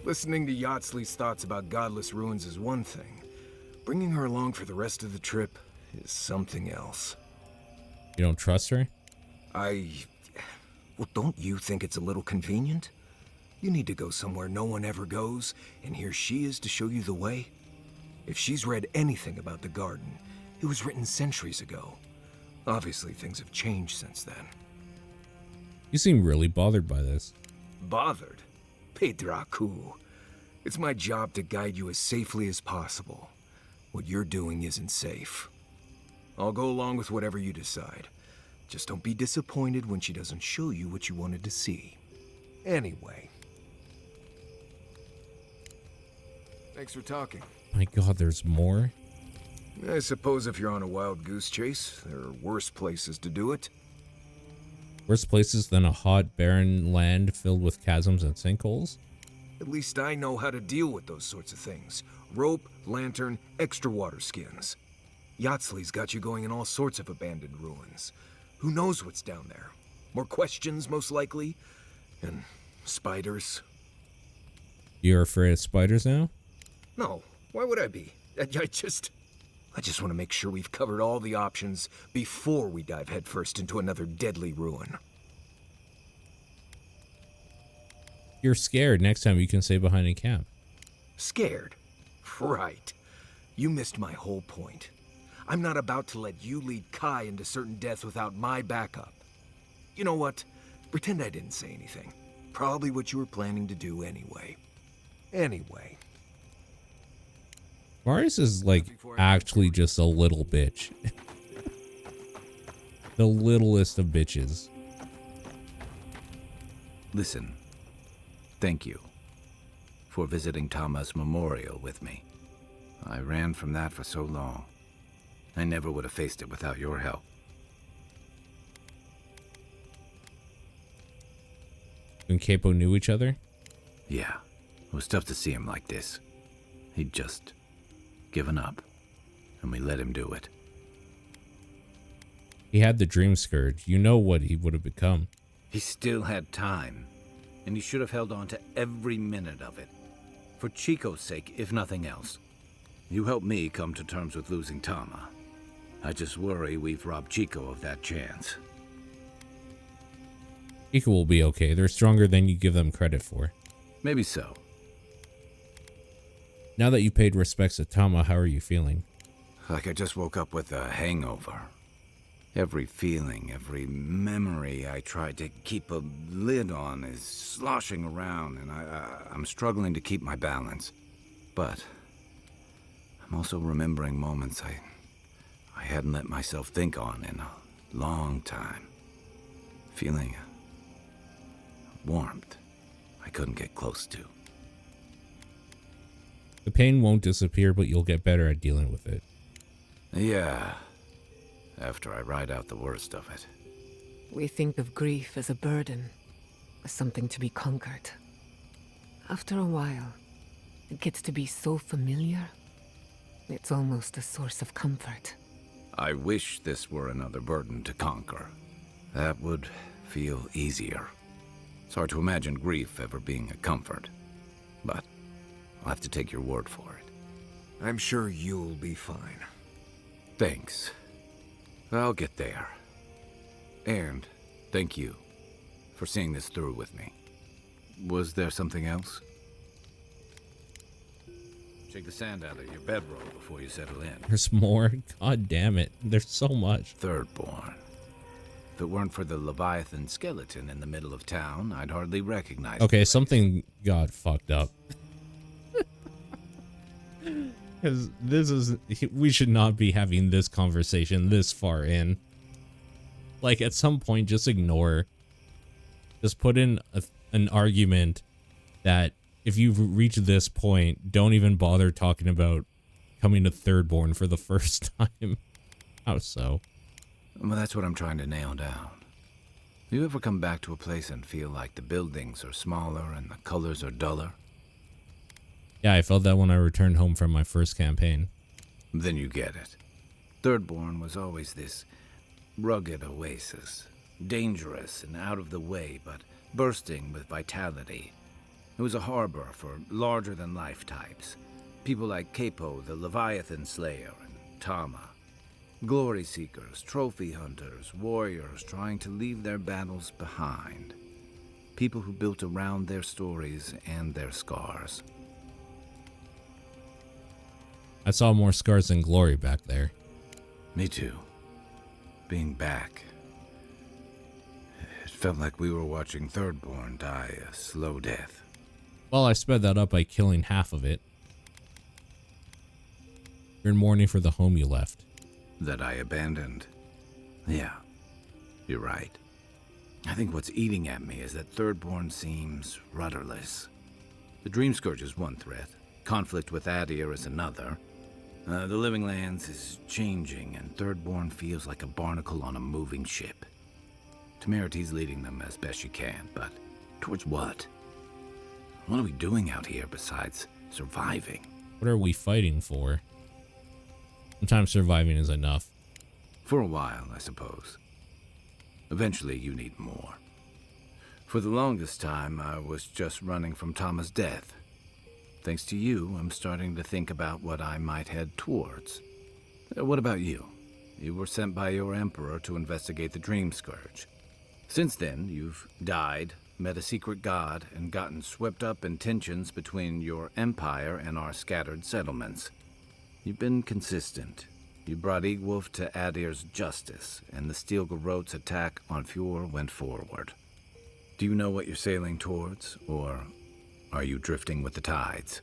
Listening to Yatsley's thoughts about godless ruins is one thing. Bringing her along for the rest of the trip is something else. You don't trust her? Well, don't you think it's a little convenient? You need to go somewhere no one ever goes, and here she is to show you the way? If she's read anything about the garden, it was written centuries ago. Obviously, things have changed since then. You seem really bothered by this. Bothered? Pedraku. It's my job to guide you as safely as possible. What you're doing isn't safe. I'll go along with whatever you decide. Just don't be disappointed when she doesn't show you what you wanted to see. Anyway. Thanks for talking. My god, there's more? I suppose if you're on a wild goose chase, there are worse places to do it. Worse places than a hot, barren land filled with chasms and sinkholes? At least I know how to deal with those sorts of things. Rope, lantern, extra water skins. Yatsley's got you going in all sorts of abandoned ruins. Who knows what's down there? More questions, most likely. And spiders. You're afraid of spiders now? No, why would I be? I just want to make sure we've covered all the options before we dive headfirst into another deadly ruin. You're scared. Next time you can stay behind in camp. Scared? Right. You missed my whole point. I'm not about to let you lead Kai into certain death without my backup. You know what? Pretend I didn't say anything. Probably what you were planning to do anyway. Anyway. Marius is like actually just a little bitch. The littlest of bitches. Listen, thank you for visiting Tama's memorial with me. I ran from that for so long. I never would have faced it without your help. You and Capo knew each other? Yeah, it was tough to see him like this. He'd just given up, and we let him do it. He had the dream scourge. You know what he would have become. He still had time, and he should have held on to every minute of it. For Chico's sake, if nothing else. You helped me come to terms with losing Tama. I just worry we've robbed Chico of that chance. Chico will be okay. They're stronger than you give them credit for. Maybe so. Now that you paid respects to Tama, how are you feeling? Like I just woke up with a hangover. Every feeling, every memory I tried to keep a lid on is sloshing around, and I'm struggling to keep my balance. But I'm also remembering moments I hadn't let myself think on in a long time. Feeling warmth I couldn't get close to. The pain won't disappear, but you'll get better at dealing with it. Yeah, after I ride out the worst of it. We think of grief as a burden, as something to be conquered. After a while, it gets to be so familiar, it's almost a source of comfort. I wish this were another burden to conquer. That would feel easier. It's hard to imagine grief ever being a comfort, but I'll have to take your word for it. I'm sure you'll be fine. Thanks. I'll get there. And thank you for seeing this through with me. Was there something else? Shake the sand out of your bedroll before you settle in. There's more? God damn it. There's so much. Thirdborn. If it weren't for the Leviathan skeleton in the middle of town, I'd hardly recognize it. Okay, something got fucked up. Because we should not be having this conversation this far in. Like, at some point, just ignore. Just put in an argument that if you've reached this point, don't even bother talking about coming to Thirdborn for the first time. How so? Well, that's what I'm trying to nail down. You ever come back to a place and feel like the buildings are smaller and the colors are duller? Yeah, I felt that when I returned home from my first campaign. Then you get it. Thirdborn was always this rugged oasis. Dangerous and out of the way, but bursting with vitality. It was a harbor for larger-than-life types. People like Capo, the Leviathan Slayer, and Tama. Glory seekers, trophy hunters, warriors trying to leave their battles behind. People who built around their stories and their scars. I saw more scars than glory back there. Me too. Being back, it felt like we were watching Thirdborn die a slow death. Well, I sped that up by killing half of it. You're in mourning for the home you left. That I abandoned. Yeah, you're right. I think what's eating at me is that Thirdborn seems rudderless. The Dream Scourge is one threat. Conflict with Adir is another. The Living Lands is changing, and Thirdborn feels like a barnacle on a moving ship. Temerity's leading them as best she can, but towards what? What are we doing out here besides surviving? What are we fighting for? Sometimes surviving is enough. For a while, I suppose. Eventually, you need more. For the longest time, I was just running from Tama's death. Thanks to you, I'm starting to think about what I might head towards. What about you? You were sent by your Emperor to investigate the Dream Scourge. Since then, you've died, met a secret god, and gotten swept up in tensions between your empire and our scattered settlements. You've been consistent. You brought Egwulf to Adir's justice, and the Steel Garrote's attack on Fjord went forward. Do you know what you're sailing towards, or are you drifting with the tides?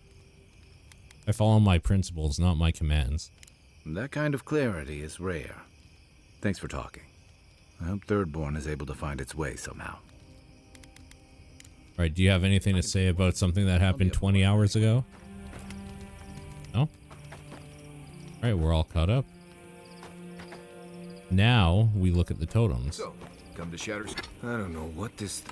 I follow my principles, not my commands. That kind of clarity is rare. Thanks for talking. I hope Thirdborn is able to find its way somehow. Alright, do you have anything to say about something that happened 20 hours ago? No? Alright, we're all caught up. Now, we look at the totems. So, come to Shatters. I don't know what this...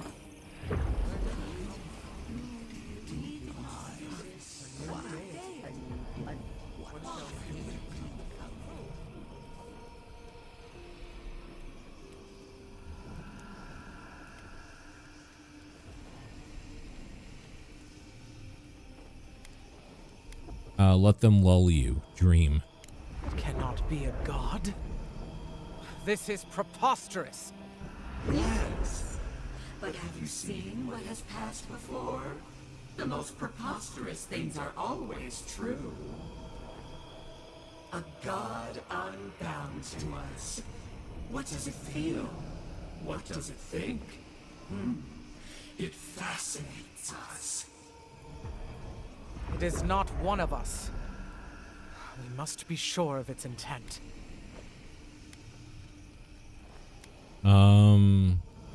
Let them lull you. Dream. It cannot be a god. This is preposterous. Yes, but have you seen what has passed before? The most preposterous things are always true. A god unbound to us. What does it feel? What does it think? It fascinates us. It is not one of us. We must be sure of its intent.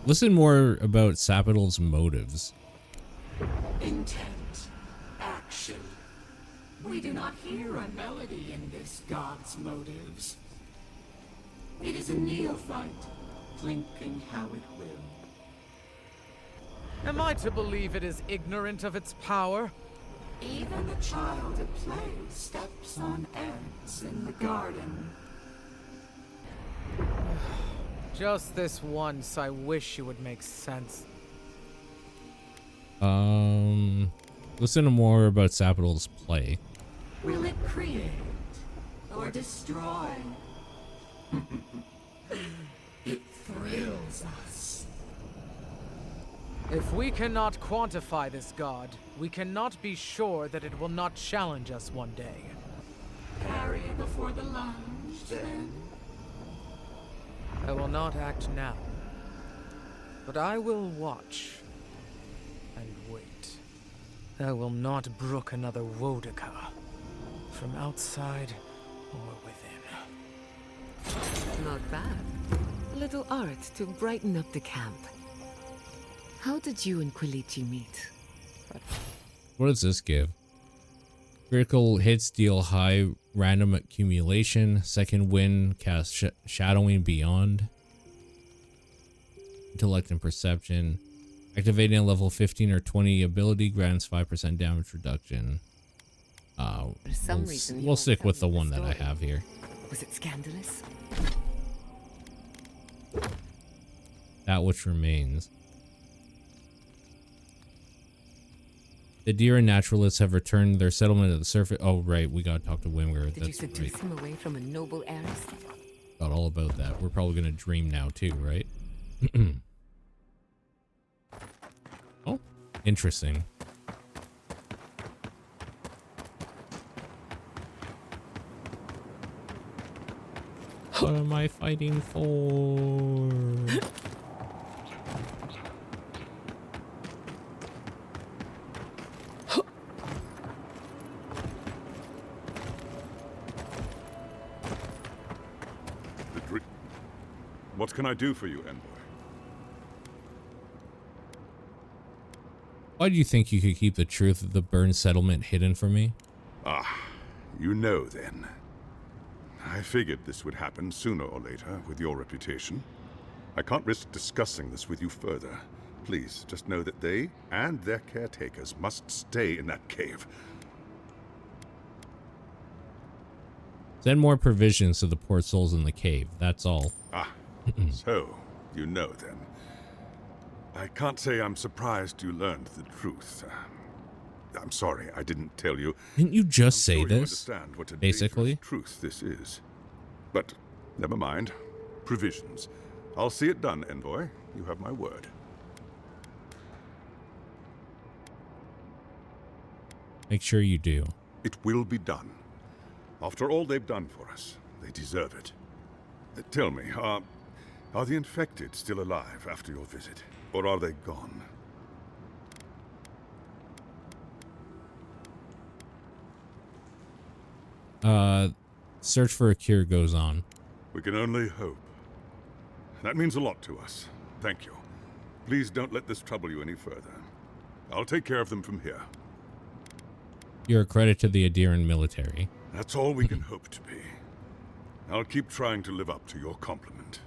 Listen more about Sapidal's motives. Intent. Action. We do not hear a melody in this god's motives. It is a neophyte, thinking how it will. Am I to believe it is ignorant of its power? Even the child at play steps on ants in the garden. Just this once, I wish you would make sense. Listen to more about Sapidal's play. Will it create or destroy? It thrills us. If we cannot quantify this god, we cannot be sure that it will not challenge us one day. Carry it before the lunge, then. I will not act now, but I will watch and wait. I will not brook another Wodika, from outside or within. Not bad. A little art to brighten up the camp. How did you and Quilici meet? What does this give? Critical hits deal high random accumulation. Second win cast shadowing beyond. Intellect and perception. Activating a level 15 or 20 ability grants 5% damage reduction. We'll stick with the one that I have here. Was it scandalous? That which remains. The Eora naturalists have returned their settlement at the surface. Oh, right. We gotta talk to Wimger. Did you seduce him away from a noble heiress? Got all about that. We're probably gonna dream now too, right? Oh, interesting. What am I fighting for? What can I do for you, Envoy? Why do you think you could keep the truth of the burned settlement hidden from me? Ah, you know then. I figured this would happen sooner or later with your reputation. I can't risk discussing this with you further. Please, just know that they and their caretakers must stay in that cave. Send more provisions to the poor souls in the cave. That's all. Ah, so you know then. I can't say I'm surprised you learned the truth. I'm sorry I didn't tell you. Didn't you just say You this? understand what a Basically. dangerous truth this is. But never mind. Provisions. I'll see it done, Envoy. You have my word. Make sure you do. It will be done. After all they've done for us, they deserve it. Tell me, are the infected still alive after your visit? Or are they gone? Search for a cure goes on. We can only hope. That means a lot to us. Thank you. Please don't let this trouble you any further. I'll take care of them from here. You're a credit to the Adiran military. That's all we can hope to be. I'll keep trying to live up to your compliment.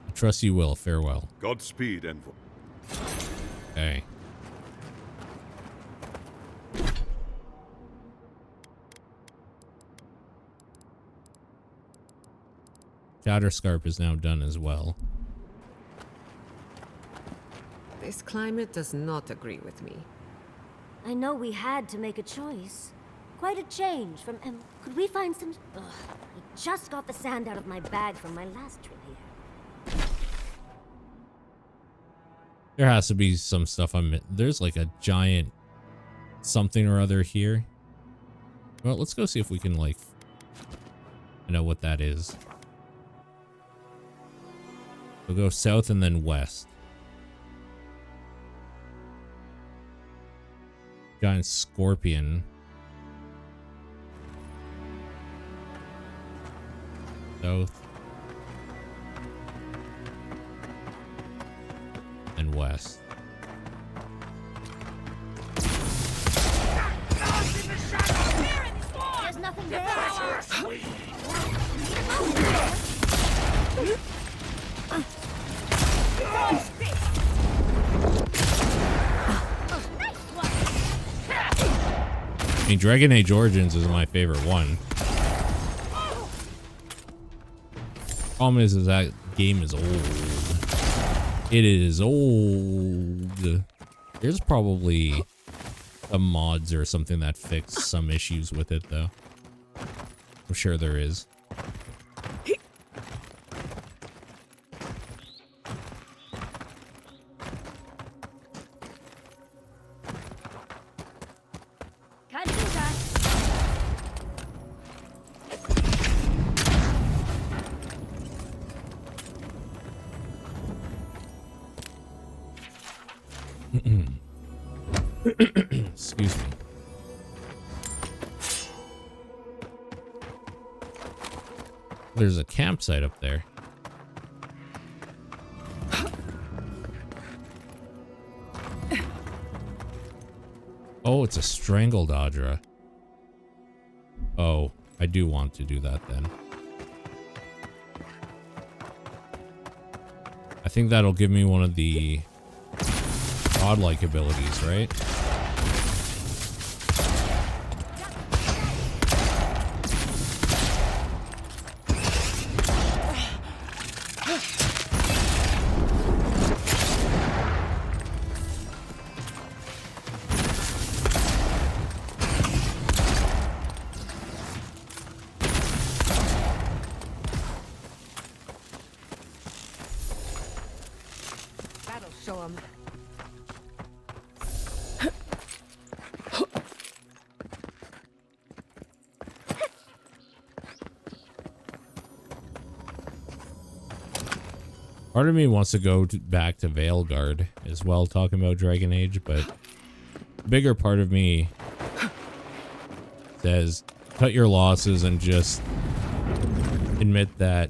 I trust you will. Farewell. Godspeed, Envoy. Okay. Shatterscarp is now done as well. This climate does not agree with me. I know we had to make a choice. Quite a change from... could we find some... Ugh, I just got the sand out of my bag from my last trip here. There has to be some stuff there's like a giant something or other here. Well, let's go see if we can like know what that is. We'll go south and then west. Giant scorpion. South. And west. There's nothing there. I mean, Dragon Age Origins is my favorite one. Problem is that game is old. It is old. There's probably some mods or something that fix some issues with it, though. I'm sure there is. Excuse me. There's a campsite up there. Oh, it's a strangled Audra. Oh, I do want to do that then. I think that'll give me one of the godlike abilities, right? That'll show 'em. Part of me wants to go back to Veilguard as well, talking about Dragon Age, but the bigger part of me says cut your losses and just admit that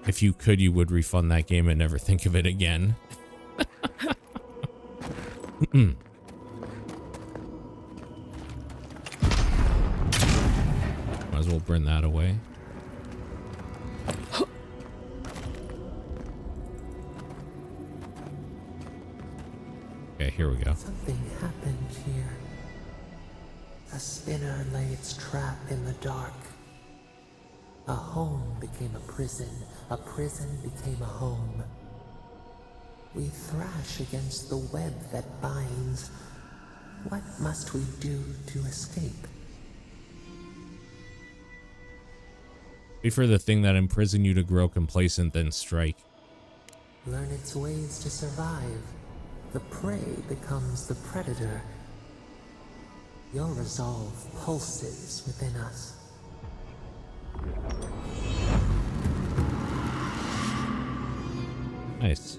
if you could, you would refund that game and never think of it again. Might as well burn that away. Okay, here we go. Something happened here. A spinner lay its trap in the dark. A home became a prison became a home. We thrash against the web that binds. What must we do to escape? Wait for the thing that imprisoned you to grow complacent, then strike. Learn its ways to survive. The prey becomes the predator. Your resolve pulses within us. Nice.